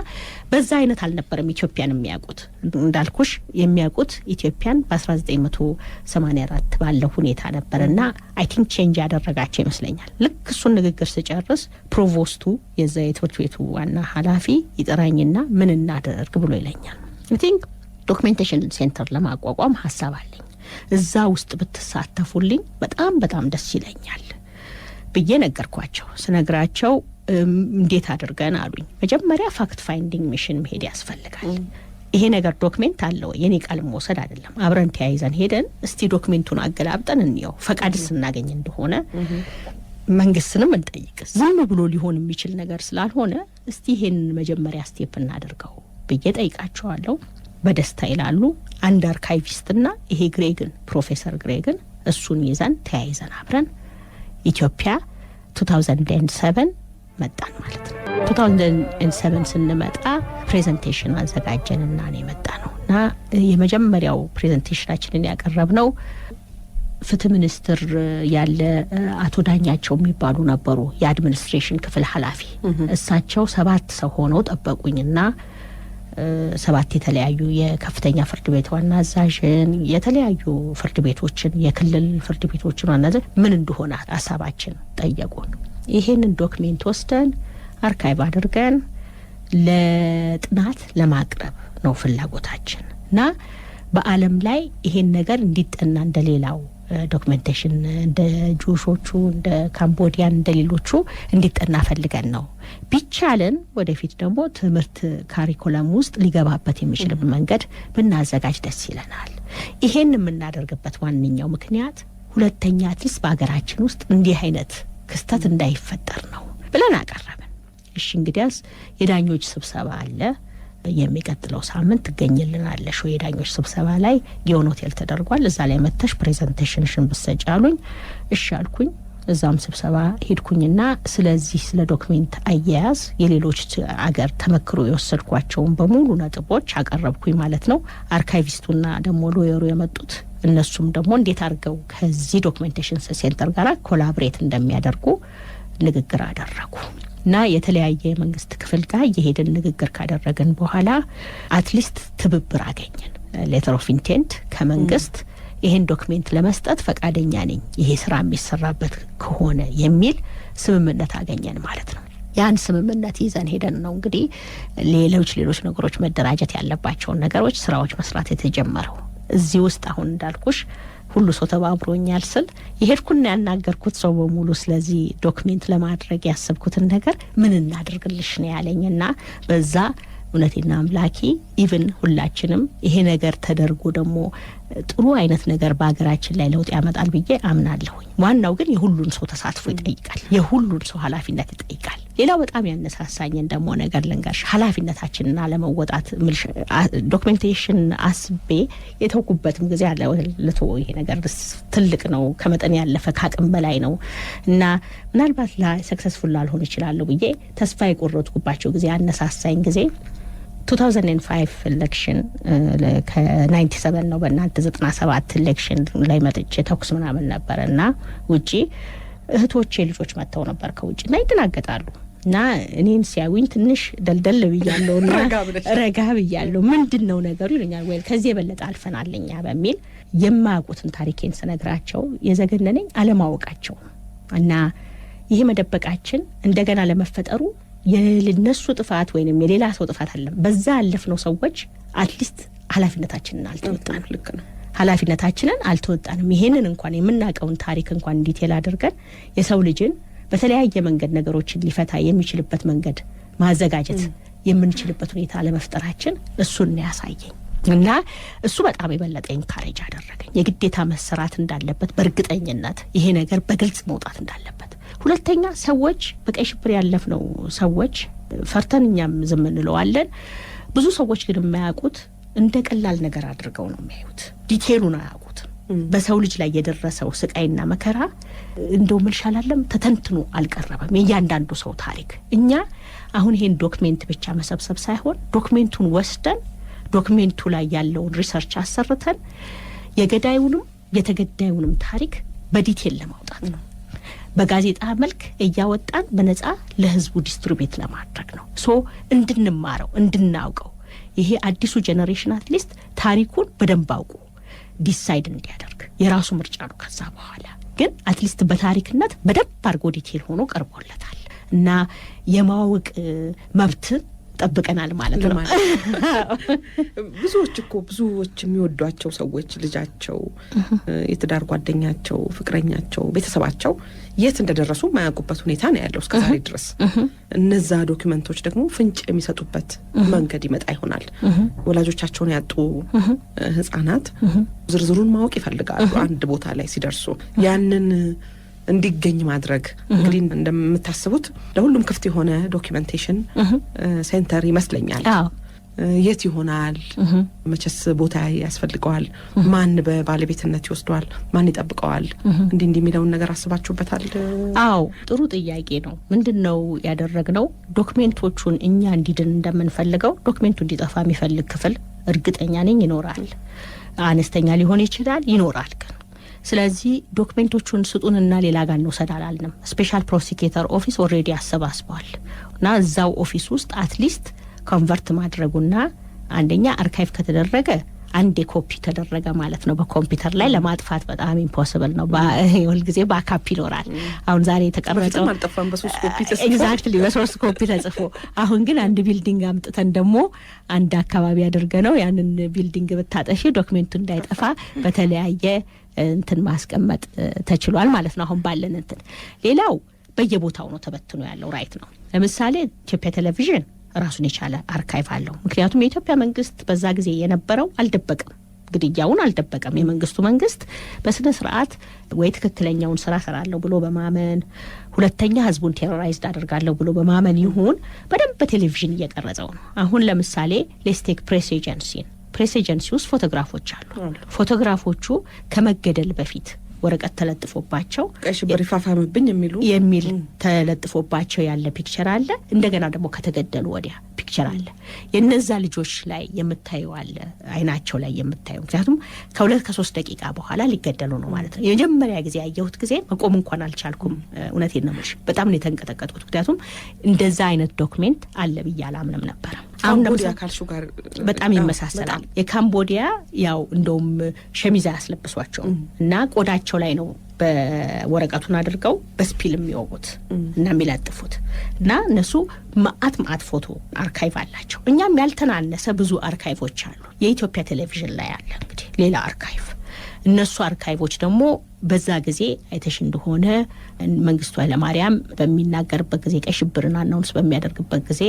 በዛ አይነት አልነበረም ኢትዮጵያን የሚያውቁት። እንዳልኩሽ የሚያውቁት ኢትዮጵያን በ1984 ባለው ሁኔታ ነበርና አይ ቲንክ ቼንጅ ያደረጋቸው ይመስለኛል። ልክ እሱን ንግግር ስጨርስ ፕሮቮስቱ የዛ የትምህርት ቤቱ ዋና ኃላፊ ይጠራኝና ምን እናደርግ ብሎ ይለኛል። አይ ቲንክ ዶክመንቴሽን ሴንተር ለማቋቋም ሐሳብ አለኝ እዛ ውስጥ ብትሳተፉልኝ በጣም ደስ ይለኛል ብዬ ነገርኳቸው። ስነግራቸው እንዴት አድርገን አሉኝ። መጀመሪያ ፋክት ፋይንዲንግ ሚሽን መሄድ ያስፈልጋል። ይሄ ነገር ዶክመንት አለው የኔ ቃል መውሰድ አይደለም። አብረን ተያይዘን ሄደን እስቲ ዶክመንቱን አገላብጠን እንየው ፈቃድስ እናገኝ እንደሆነ መንግስትንም እንጠይቅ። ዝም ብሎ ሊሆን የሚችል ነገር ስላልሆነ እስቲ ይሄን መጀመሪያ ስቴፕ እናደርገው ብዬ ጠይቃቸዋለሁ። በደስታ ይላሉ። አንድ አርካይቪስትና ይሄ ግሬግን ፕሮፌሰር ግሬግን እሱን ይዘን ተያይዘን አብረን ኢትዮጵያ 2007 መጣን ማለት ነው። 2007 ስንመጣ ፕሬዘንቴሽን አዘጋጀንና ነው የመጣነውና የመጀመሪያው ፕሬዘንቴሽናችንን ያቀረብነው ፍትህ ሚኒስትር ያለ አቶ ዳኛቸው የሚባሉ ነበሩ የአድሚኒስትሬሽን ክፍል ኃላፊ። እሳቸው 7 ሰው ሆነው ጠበቁኝና 7 የተለያዩ የከፍተኛ ፍርድ ቤት ዋና አዛዥን የተለያዩ ፍርድ ቤቶችን የክልል ፍርድ ቤቶችን ዋና አዛዥ ምን እንደሆነ ሐሳባችን ጠየቁን። ይሄንን ዶክመንት ወስደን አርካይቭ አድርገን ለጥናት ለማቅረብ ነው ፍላጎታችንና በአለም ላይ ይሄን ነገር እንዲጠና እንደሌላው ዶክመንቴሽን እንደ ጁሾቹ እንደ ካምቦዲያን እንደሌሎቹ እንዲጠና ፈልገን ነው። ቢቻለን ወደፊት ደግሞ ትምህርት ካሪኩለም ውስጥ ሊገባበት የሚችል መንገድ ብናዘጋጅ ደስ ይለናል። ይሄን የምናደርግበት ዋነኛው ምክንያት ሁለተኛ አትሊስት በአገራችን ውስጥ እንዲህ አይነት ክስተት እንዳይፈጠር ነው ብለን አቀረብን። እሺ እንግዲያስ የዳኞች ስብሰባ አለ የሚቀጥለው ሳምንት ትገኝልናለሽ ወይ? የዳኞች ስብሰባ ላይ ጊዮን ሆቴል ተደርጓል። እዛ ላይ መተሽ ፕሬዘንቴሽንሽን ብትሰጪ አሉኝ። እሺ አልኩኝ። እዛም ስብሰባ ሄድኩኝና ስለዚህ ስለ ዶክመንት አያያዝ የሌሎች አገር ተመክሮ የወሰድኳቸውን በሙሉ ነጥቦች አቀረብኩኝ ማለት ነው። አርካይቪስቱና ደግሞ ሎየሩ የመጡት እነሱም ደግሞ እንዴት አድርገው ከዚህ ዶክመንቴሽን ሴንተር ጋር ኮላቦሬት እንደሚያደርጉ ንግግር አደረጉ። እና የተለያየ መንግስት ክፍል ጋር የሄድን ንግግር ካደረገን በኋላ አትሊስት ትብብር አገኘን። ሌተር ኦፍ ኢንቴንት ከመንግስት ይሄን ዶክመንት ለመስጠት ፈቃደኛ ነኝ ይሄ ስራ የሚሰራበት ከሆነ የሚል ስምምነት አገኘን ማለት ነው። ያን ስምምነት ይዘን ሄደን ነው እንግዲህ ሌሎች ነገሮች መደራጀት ያለባቸውን ነገሮች ስራዎች መስራት የተጀመረው። እዚህ ውስጥ አሁን እንዳልኩሽ ሁሉ ሰው ተባብሮኛል ስል የሄድኩና ያናገርኩት ሰው በሙሉ ስለዚህ ዶክመንት ለማድረግ ያሰብኩትን ነገር ምን እናደርግልሽ ነው ያለኝና በዛ እውነቴና አምላኪ ኢቭን ሁላችንም ይሄ ነገር ተደርጎ ደግሞ ጥሩ አይነት ነገር በአገራችን ላይ ለውጥ ያመጣል ብዬ አምናለሁ። ዋናው ግን የሁሉን ሰው ተሳትፎ ይጠይቃል፣ የሁሉን ሰው ኃላፊነት ይጠይቃል። ሌላው በጣም ያነሳሳኝን ደግሞ ነገር ልንገርሽ፣ ኃላፊነታችንና ለመወጣት ዶክመንቴሽን አስቤ የተውኩበትም ጊዜ አለ። ይሄ ነገር ትልቅ ነው፣ ከመጠን ያለፈ ካቅም በላይ ነው እና ምናልባት ሰክሰስፉል ላልሆን ይችላል ብዬ ተስፋ የቆረጥኩባቸው ጊዜ አነሳሳኝ ጊዜ 2005 ኤሌክሽን ከ97 ነው በእናንተ 97 ኤሌክሽን ላይ መጥቼ ተኩስ ምናምን ነበርና ውጪ እህቶቼ ልጆች መጥተው ነበር ከውጭና ይደናገጣሉ እና እኔን ሲያዩኝ ትንሽ ደልደል ብያለሁና ረጋ ብያለሁ ምንድነው ነገሩ ይሉኛል ወይ ከዚህ የበለጠ አልፈናልኛ በሚል የማያውቁትን ታሪኬን ስነግራቸው የዘገነነኝ አለማወቃቸው እና ይሄ መደበቃችን እንደገና ለመፈጠሩ የነሱ ጥፋት ወይንም የሌላ ሰው ጥፋት አይደለም በዛ ያለፍነው ሰዎች አትሊስት ኃላፊነታችንን አልተወጣንም ልክ ነው ኃላፊነታችንን አልተወጣንም ይሄንን እንኳን የምናቀውን ታሪክ እንኳን ዲቴል አድርገን የሰው ልጅን በተለያየ መንገድ ነገሮችን ሊፈታ የሚችልበት መንገድ ማዘጋጀት የምንችልበት ሁኔታ ለመፍጠራችን እሱን ያሳየኝ እና እሱ በጣም የበለጠ ኢንካሬጅ አደረገኝ የግዴታ መሰራት እንዳለበት በእርግጠኝነት ይሄ ነገር በግልጽ መውጣት እንዳለበት ሁለተኛ ሰዎች በቀይ ሽብር ያለፍነው ሰዎች ፈርተንኛም ዝም እንለዋለን ብዙ ሰዎች ግን የማያውቁት እንደ ቀላል ነገር አድርገው ነው የሚያዩት ዲቴሉን አያውቁት በሰው ልጅ ላይ የደረሰው ስቃይና መከራ እንደው ምልሻላለም ተተንትኖ አልቀረበም የእያንዳንዱ ሰው ታሪክ እኛ አሁን ይሄን ዶክመንት ብቻ መሰብሰብ ሳይሆን ዶክመንቱን ወስደን ዶክመንቱ ላይ ያለውን ሪሰርች አሰርተን የገዳዩንም የተገዳዩንም ታሪክ በዲቴል ለማውጣት ነው በጋዜጣ መልክ እያወጣን በነጻ ለህዝቡ ዲስትሪቢዩት ለማድረግ ነው ሶ እንድንማረው እንድናውቀው ይሄ አዲሱ ጄነሬሽን አትሊስት ታሪኩን በደንብ አውቁ ዲሳይድ እንዲያደርግ የራሱ ምርጫ ነው ከዛ በኋላ ግን አትሊስት በታሪክነት በደንብ አርጎ ዲቴል ሆኖ ቀርቦለታል እና የማወቅ መብት ጠብቀናል ማለት ነው ብዙዎች የሚወዷቸው ሰዎች ልጃቸው የትዳር ጓደኛቸው ፍቅረኛቸው ቤተሰባቸው የት እንደደረሱ ማያውቁበት ሁኔታ ነው ያለው እስከዛሬ ድረስ እነዛ ዶክመንቶች ደግሞ ፍንጭ የሚሰጡበት መንገድ ይመጣ ይሆናል ወላጆቻቸውን ያጡ ህፃናት ዝርዝሩን ማወቅ ይፈልጋሉ አንድ ቦታ ላይ ሲደርሱ ያንን እንዲገኝ ማድረግ እንግዲህ እንደምታስቡት ለሁሉም ክፍት የሆነ ዶክመንቴሽን ሴንተር ይመስለኛል የት ይሆናል መቸስ ቦታ ያስፈልገዋል ማን በባለቤትነት ይወስደዋል ማን ይጠብቀዋል እንዲሚለውን ነገር አስባችሁበታል አዎ ጥሩ ጥያቄ ነው ምንድነው ያደረግነው ዶክመንቶቹን እኛ እንዲድን እንደምንፈልገው ዶክመንቱ እንዲጠፋ የሚፈልግ ክፍል እርግጠኛ ነኝ ይኖራል አነስተኛ ሊሆን ይችላል ይኖራል ግን ስለዚህ ዶክመንቶቹን ስጡንና ሌላ ጋር ነው ሰዳላልንም ስፔሻል ፕሮሲኪዩተር ኦፊስ ኦሬዲ አሰባስቧል እና እዛው ኦፊስ ውስጥ አትሊስት ኮንቨርት ማድረጉና አንደኛ አርካይቭ ከተደረገ አንድ ኮፒ ተደረገ ማለት ነው በኮምፒውተር ላይ ለማጥፋት በጣም ኢምፖሲብል ነው በሁሉ ጊዜ ባካፕ ይኖራል አሁን ዛሬ ተቀረጸው ማልጠፋም በሶስት ኮፒ ተጽፎ ኤግዛክትሊ በሶስት ኮፒ ተጽፎ አሁን ግን አንድ ቢልዲንግ አምጥተን ደግሞ አንድ አካባቢ አድርገነው ያንን ቢልዲንግ በታጠሽ ዶክመንቱ እንዳይጠፋ በተለያየ እንትን ማስቀመጥ ተችሏል ማለት ነው አሁን ባለን እንትን ሌላው በየቦታው ነው ተበትኖ ያለው ራይት ነው ለምሳሌ ኢትዮጵያ ቴሌቪዥን ራሱን የቻለ አርካይቭ አለው ምክንያቱም የኢትዮጵያ መንግስት በዛ ጊዜ የነበረው አልደበቀም ግድያውን አልደበቀም የመንግስቱ መንግስት በስነ ስርዓት ወይ ትክክለኛውን ስራ ሰራለው ብሎ በማመን ሁለተኛ ህዝቡን ቴሮራይዝድ አደርጋለሁ ብሎ በማመን ይሁን በደንብ ቴሌቪዥን እየቀረጸው ነው አሁን ለምሳሌ ሌስቴክ ፕሬስ ኤጀንሲ ውስጥ ፎቶግራፎች አሉ ፎቶግራፎቹ ከመገደል በፊት ወረቀት ተለጥፎባቸው ቀሽብር ይፋፋምብኝ የሚል ተለጥፎባቸው ያለ ፒክቸር አለ እንደገና ደግሞ ከተገደሉ ወዲያ ፒክቸር አለ የነዛ ልጆች ላይ የምታየው አለ አይናቸው ላይ የምታየው ምክንያቱም ከ2-3 ደቂቃ በኋላ ሊገደሉ ነው ማለት ነው የመጀመሪያ ጊዜ ያየሁት ጊዜ መቆም እንኳን አልቻልኩም እውነቴን ነው ማለት በጣም ነው የተንቀጠቀጥኩት ምክንያቱም እንደዛ አይነት ዶክመንት አለ ብያላምንም ነበር አሁን ካምቦዲያ ካልሹ ጋር በጣም ይመሳሰላል የካምቦዲያ ያው እንደውም ሸሚዝ ያስለብሷቸው እና ቆዳቸው ላይ ነው በወረቀቱን አድርገው በስፒል የሚወጉት እና የሚለጥፉት እና እነሱ ማአት ፎቶ አርካይቭ አላቸው እኛም ያልተናነሰ ብዙ አርካይቮች አሉ የኢትዮጵያ ቴሌቪዥን ላይ አለ እንግዲህ ሌላ አርካይቭ እነሱ አርካይቮች ደግሞ በዛ ጊዜ አይተሽ እንደሆነ መንግስቱ ኃይለማርያም በሚናገርበት ጊዜ ቀሽብርና አናውንስ በሚያደርግበት ጊዜ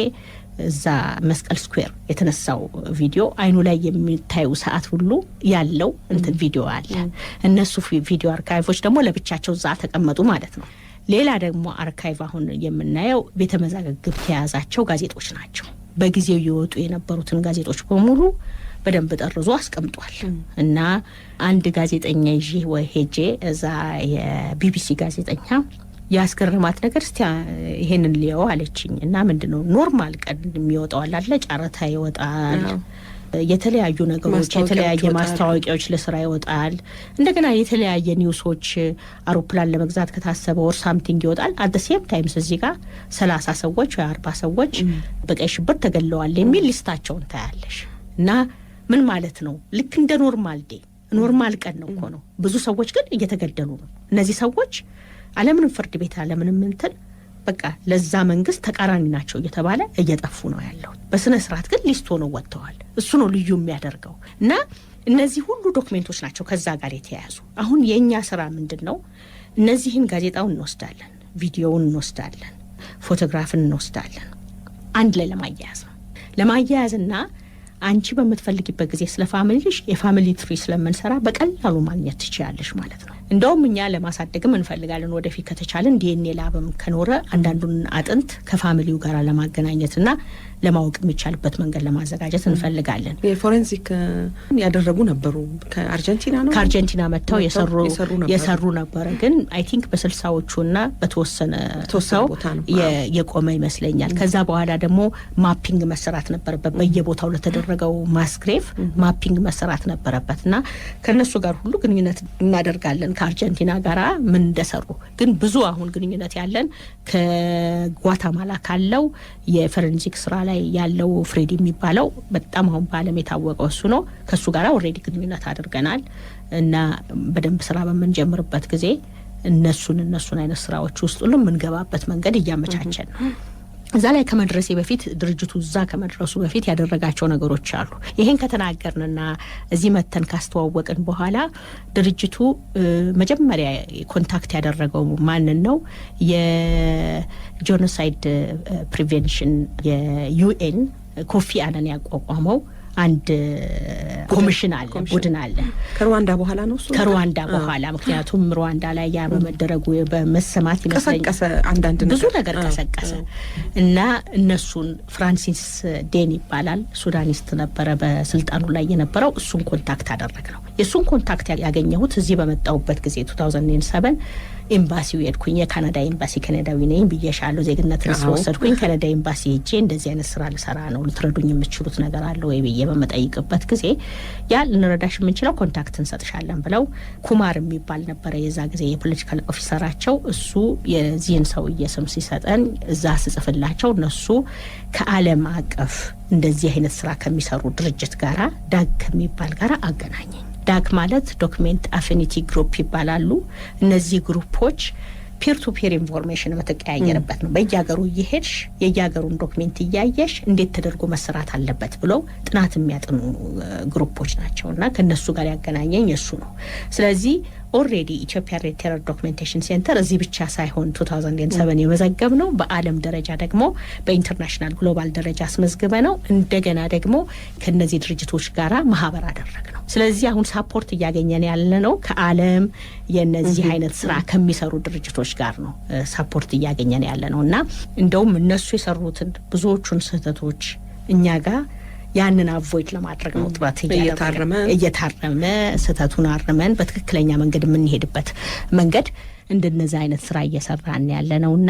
እዛ መስቀል ስኩዌር የተነሳው ቪዲዮ አይኑ ላይ የሚታየው ሰዓት ሁሉ ያለው እንትን ቪዲዮ አለ እነሱ ቪዲዮ አርካይቮች ደግሞ ለብቻቸው እዛ ተቀመጡ ማለት ነው ሌላ ደግሞ አርካይቭ አሁን የምናየው ቤተመዛግብት የያዛቸው ጋዜጦች ናቸው በጊዜው ይወጡ የነበሩትን ጋዜጦች በሙሉ በደንብ ጠርዞ አስቀምጧል እና አንድ ጋዜጠኛ ይዤ ወይ ሄጄ እዛ የቢቢሲ ጋዜጠኛ ያስገርማት ነገር እስቲ ይሄንን ሊያው አለችኝ እና ምንድነው ኖርማል ቀን የሚወጣው አለ ጨረታ ይወጣል የተለያዩ ነገሮች የተለያየ ማስታወቂያዎች ለስራ ይወጣል። እንደገና የተለያየ ኒውሶች አውሮፕላን ለመግዛት ከታሰበ ወር ሳምቲንግ ይወጣል። አት ዘ ሴም ታይምስ እዚህ ጋር 30 ሰዎች ወይ 40 ሰዎች በቀይ ሽብር ተገለዋል የሚል ሊስታቸውን ታያለሽ። እና ምን ማለት ነው? ልክ እንደ ኖርማል ቀን ነው እኮ ነው። ብዙ ሰዎች ግን እየተገደሉ ነው። እነዚህ ሰዎች አለምንም ፍርድ ቤት አለምንም እንትን በቃ ለዛ መንግስት ተቃራኒ ናቸው እየተባለ እየጠፉ ነው ያለው። በስነ ስርዓት ግን ሊስት ሆነው ወጥተዋል። እሱ ነው ልዩ የሚያደርገው። እና እነዚህ ሁሉ ዶክሜንቶች ናቸው ከዛ ጋር የተያያዙ። አሁን የኛ ስራ ምንድነው? እነዚህን ጋዜጣውን እንወስዳለን፣ ቪዲዮውን እንወስዳለን፣ ፎቶግራፍን እንወስዳለን፣ አንድ ላይ ለማያያዝና አንቺ በምትፈልጊበት ጊዜ ስለ ፋሚሊሽ የፋሚሊ ትሪ ስለምንሰራ በቀላሉ ማግኘት ትችያለሽ ማለት ነው። እንደውም እኛ ለማሳደግም እንፈልጋለን ወደፊት ከተቻለን ዲኤንኤ ላብም ከኖረ አንዳንዱን አጥንት ከፋሚሊው ጋር ለማገናኘትና ለማወቅ የሚቻልበት መንገድ ለማዘጋጀት እንፈልጋለን። የፎሬንሲክ ያደረጉ ነበሩ ከአርጀንቲና መጥተው የሰሩ ነበር። ግን አይ ቲንክ በ60ዎቹና በተወሰነ ሰው የቆመ ይመስለኛል። ከዛ በኋላ ደግሞ ማፒንግ መሰራት ነበረበት። በየቦታው ለተደረገው ማስግሬቭ ማፒንግ መሰራት ነበረበትና ከነሱ ጋር ሁሉ ግንኙነት እናደርጋለን ከአርጀንቲና ጋራ ምን እንደሰሩ። ግን ብዙ አሁን ግንኙነት ያለን ከጓታማላ ካለው የፎሬንሲክ ስራ ላይ ያለው ፍሬዲ የሚባለው በጣም አሁን በዓለም የታወቀው እሱ ነው። ከሱ ጋራ ኦሬዲ ግንኙነት አድርገናል እና በደንብ ስራ በመንጀምርበት ጊዜ እነሱን አይነት ስራዎች ውስጥ ሁሉ የምንገባበት መንገድ እያመቻቸን ነው። እዛ ላይ ከመድረሴ በፊት ድርጅቱ እዛ ከመድረሱ በፊት ያደረጋቸው ነገሮች አሉ። ይሄን ከተናገርንና እዚህ መተን ካስተዋወቅን በኋላ ድርጅቱ መጀመሪያ ኮንታክት ያደረገው ማንን ነው? የጄኖሳይድ ፕሪቬንሽን የዩኤን ኮፊ አናን ያቋቋመው አንድ ኮሚሽን አለ፣ ቡድን አለ። ከሩዋንዳ በኋላ ነው እሱ ከሩዋንዳ በኋላ ምክንያቱም ሩዋንዳ ላይ ያ በመደረጉ በመሰማት ይመስለኛል ብዙ ነገር ቀሰቀሰ እና እነሱን ፍራንሲስ ዴን ይባላል ሱዳኒስት ነበረ በስልጣኑ ላይ የነበረው። እሱን ኮንታክት አደረግነው። የሱን ኮንታክት ያገኘሁት እዚህ በመጣሁበት ጊዜ 2007 ኤምባሲው ሄድኩኝ። የካናዳ ኤምባሲ ካናዳዊ ነኝ ብዬሻለሁ። ዜግነትን ስለወሰድኩኝ ካናዳ ኤምባሲ ሄጄ እንደዚህ አይነት ስራ ልሰራ ነው ልትረዱኝ የምትችሉት ነገር አለ ወይ ብዬ በመጠይቅበት ጊዜ ያ ልንረዳሽ የምንችለው ኮንታክት እንሰጥሻለን ብለው ኩማር የሚባል ነበረ የዛ ጊዜ የፖለቲካል ኦፊሰራቸው። እሱ የዚህን ሰውዬ ስም ሲሰጠን እዛ ስጽፍላቸው እነሱ ከዓለም አቀፍ እንደዚህ አይነት ስራ ከሚሰሩ ድርጅት ጋራ ዳግ ከሚባል ጋራ አገናኘኝ። ዳክ ማለት ዶክሜንት አፊኒቲ ግሩፕ ይባላሉ። እነዚህ ግሩፖች ፒር ቱ ፒር ኢንፎርሜሽን መተቀያየርበት ነው። በየሀገሩ እየሄድሽ የየሀገሩን ዶክሜንት እያየሽ እንዴት ተደርጎ መሰራት አለበት ብለው ጥናት የሚያጥኑ ግሩፖች ናቸውና ከነሱ ጋር ያገናኘኝ እሱ ነው። ስለዚህ ኦሬዲ ኢትዮጵያ ሬድ ቴረር ዶክሜንቴሽን ሴንተር እዚህ ብቻ ሳይሆን 2007 የመዘገብ ነው። በዓለም ደረጃ ደግሞ በኢንተርናሽናል ግሎባል ደረጃ አስመዝግበ ነው። እንደገና ደግሞ ከነዚህ ድርጅቶች ጋራ ማህበር አደረግ ነው። ስለዚህ አሁን ሳፖርት እያገኘን ያለ ነው ከዓለም የነዚህ አይነት ስራ ከሚሰሩ ድርጅቶች ጋር ነው ሳፖርት እያገኘን ያለ ነው እና እንደውም እነሱ የሰሩትን ብዙዎቹን ስህተቶች እኛ ጋር ያንን አቮይድ ለማድረግ ነው ጥረት እየታረመ ስህተቱን አርመን በትክክለኛ መንገድ የምንሄድበት መንገድ እንደነዛ አይነት ስራ እየሰራን ያለ ነውና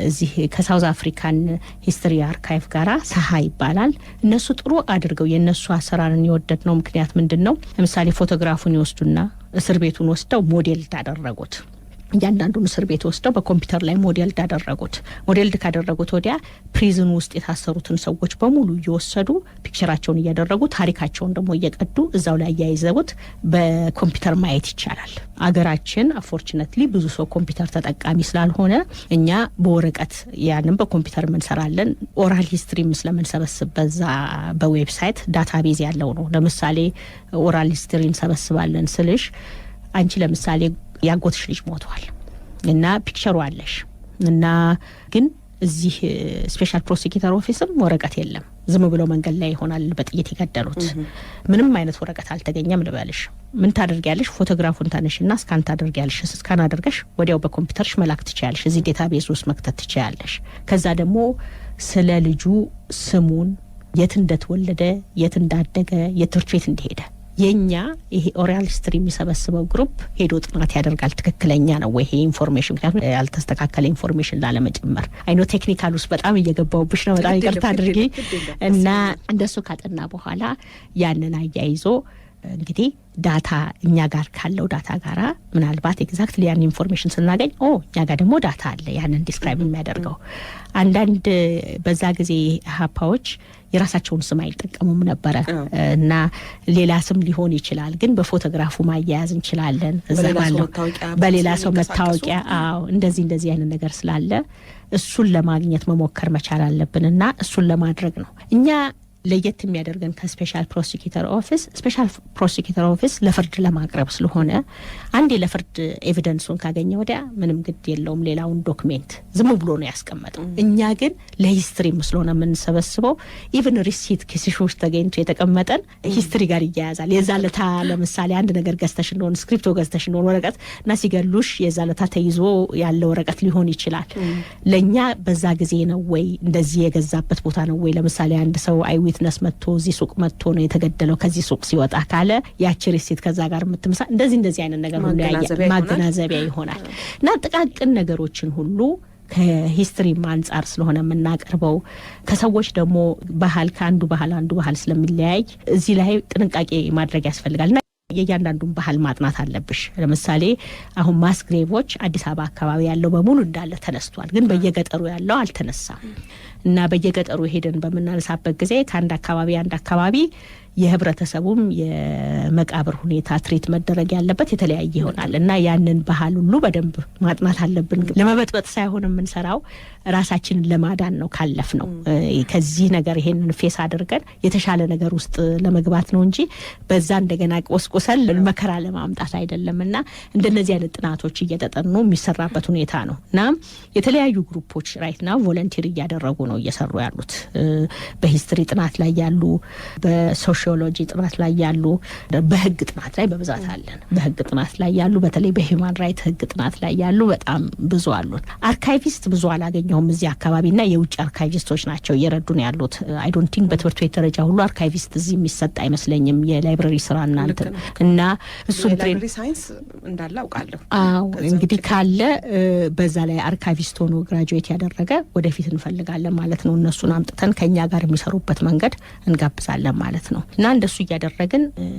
እዚህ ከሳውዝ አፍሪካን ሂስትሪ አርካይቭ ጋራ ሳሃ ይባላል። እነሱ ጥሩ አድርገው የነሱ አሰራርን የወደድ ነው። ምክንያት ምንድነው? ለምሳሌ ፎቶግራፉን ይወስዱና እስር ቤቱን ወስደው ሞዴል ታደረጉት። እያንዳንዱን እስር ቤት ወስደው በኮምፒውተር ላይ ሞዴል ካደረጉት ወዲያ ፕሪዝን ውስጥ የታሰሩትን ሰዎች በሙሉ እየወሰዱ ፒክቸራቸውን እያደረጉ ታሪካቸውን ደግሞ እየቀዱ እዛው ላይ ያይዘውት በኮምፒውተር ማየት ይቻላል። አገራችን አፎርቹኔትሊ ብዙ ሰው ኮምፒውተር ተጠቃሚ ስላልሆነ እኛ በወረቀት ያንን በኮምፒውተር እንሰራለን። ኦራል ሂስትሪ ስለምንሰበስብ በዛ በዌብሳይት ዳታቤዝ ያለው ነው። ለምሳሌ ኦራል ሂስትሪ እንሰበስባለን ስልሽ አንቺ ለምሳሌ ያጎትሽ ልጅ ሞቷል እና ፒክቸሩ አለሽ እና ግን እዚህ ስፔሻል ፕሮሲኪዩተር ኦፊስም ወረቀት የለም። ዝም ብሎ መንገድ ላይ ይሆናል በጥይት ይገደሉት። ምንም አይነት ወረቀት አልተገኘም ልበልሽ። ምን ታደርጊያለሽ? ፎቶግራፉን ታነሽና ስካን ታደርጊያለሽ። ስካን አድርገሽ ወዲያው በኮምፒውተርሽ መላክ ትችያለሽ። እዚህ ዴታቤዝ ውስጥ መክተት ትችያለሽ። ከዛ ደግሞ ስለ ልጁ ስሙን፣ የት እንደተወለደ፣ የት እንዳደገ፣ የትምህርት ቤት እንደሄደ የኛ ይሄ ኦራል ሂስትሪ የሚሰበስበው ግሩፕ ሄዶ ጥናት ያደርጋል። ትክክለኛ ነው ወይ ይሄ ኢንፎርሜሽን? ምክንያቱም ያልተስተካከለ ኢንፎርሜሽን ላለመጨመር አይኖ ቴክኒካል ውስጥ በጣም እየገባውብሽ ነው። በጣም ይቅርታ አድርጊ። እና እንደሱ ካጠና በኋላ ያንን አያይዞ እንግዲህ ዳታ እኛ ጋር ካለው ዳታ ጋራ ምናልባት ኤግዛክትሊ ያን ኢንፎርሜሽን ስናገኝ እኛ ጋር ደግሞ ዳታ አለ ያንን ዲስክራይብ የሚያደርገው። አንዳንድ በዛ ጊዜ ሀፓዎች የራሳቸውን ስም አይጠቀሙም ነበረ እና ሌላ ስም ሊሆን ይችላል፣ ግን በፎቶግራፉ ማያያዝ እንችላለን። እዛ ባለው በሌላ ሰው መታወቂያ እንደዚህ አይነት ነገር ስላለ እሱን ለማግኘት መሞከር መቻል አለብንና እሱን ለማድረግ ነው እኛ ለየት የሚያደርገን ከስፔሻል ፕሮሲኪዩተር ኦፊስ ለፍርድ ለማቅረብ ስለሆነ አንዴ ለፍርድ ኤቪደንሱን ካገኘ ወዲያ ምንም ግድ የለውም ሌላውን ዶክሜንት ዝም ብሎ ነው ያስቀመጠው። እኛ ግን ለሂስትሪ ስለሆነ የምንሰበስበው ኢቭን ሪሲት ኪስሾች ተገኝቶ የተቀመጠን ሂስትሪ ጋር ይያያዛል። የዛለታ ለምሳሌ አንድ ነገር ገዝተሽ እንደሆነ ስክሪፕቶ ገዝተሽ እንደሆነ ወረቀት እና ሲገሉሽ የዛለታ ተይዞ ያለ ወረቀት ሊሆን ይችላል። ለኛ በዛ ጊዜ ነው ወይ እንደዚህ የገዛበት ቦታ ነው ወይ? ለምሳሌ አንድ ሰው ዊትነስ መጥቶ እዚህ ሱቅ መጥቶ ነው የተገደለው ከዚህ ሱቅ ሲወጣ ካለ ያቺ ሪሲት ከዛ ጋር የምትምሳ እንደዚህ አይነት ነገር ሁሉ ማገናዘቢያ ይሆናል። እና ጥቃቅን ነገሮችን ሁሉ ከሂስትሪ አንጻር ስለሆነ የምናቀርበው ከሰዎች ደግሞ ባህል ከአንዱ ባህል ስለሚለያይ እዚህ ላይ ጥንቃቄ ማድረግ ያስፈልጋልና የእያንዳንዱን ባህል ማጥናት አለብሽ። ለምሳሌ አሁን ማስግሬቮች አዲስ አበባ አካባቢ ያለው በሙሉ እንዳለ ተነስቷል፣ ግን በየገጠሩ ያለው አልተነሳም። እና በየገጠሩ ሄደን በመናነሳበት ጊዜ ከአንድ አካባቢ የህብረተሰቡም የመቃብር ሁኔታ ትሪት መደረግ ያለበት የተለያየ ይሆናል እና ያንን ባህል ሁሉ በደንብ ማጥናት አለብን። ለመበጥበጥ ሳይሆን የምንሰራው ራሳችንን ለማዳን ነው ካለፍ ነው ከዚህ ነገር ይሄንን ፌስ አድርገን የተሻለ ነገር ውስጥ ለመግባት ነው እንጂ በዛ እንደገና ቆስቆሰል መከራ ለማምጣት አይደለምና እንደነዚህ አይነት ጥናቶች እየተጠኑ የሚሰራበት ሁኔታ ነው እና የተለያዩ ግሩፖች ራይት ናው ቮለንቲር እያደረጉ ነው እየሰሩ ያሉት በሂስትሪ ጥናት ላይ ያሉ በሶሺዮሎጂ ጥናት ላይ ያሉ በህግ ጥናት ላይ በብዛት አለን። በህግ ጥናት ላይ ያሉ በተለይ በሂውማን ራይት ህግ ጥናት ላይ ያሉ በጣም ብዙ አሉን። አርካይቪስት ብዙ አላገኘሁም እዚህ አካባቢና የውጭ አርካይቪስቶች ናቸው እየረዱን ያሉት። አይ ዶንት ቲንክ በትምህርት ቤት ደረጃ ሁሉ አርካይቪስት እዚህ የሚሰጥ አይመስለኝም። የላይብረሪ ስራ እና እሱ ላይብረሪ ሳይንስ እንዳለ አውቃለሁ። እንግዲህ ካለ በዛ ላይ አርካይቪስት ሆኖ ግራጁዌት ያደረገ ወደፊት እንፈልጋለን ማለት ነው። እነሱን አምጥተን ከኛ ጋር የሚሰሩበት መንገድ እንጋብዛለን ማለት ነው እና እንደሱ እያደረግን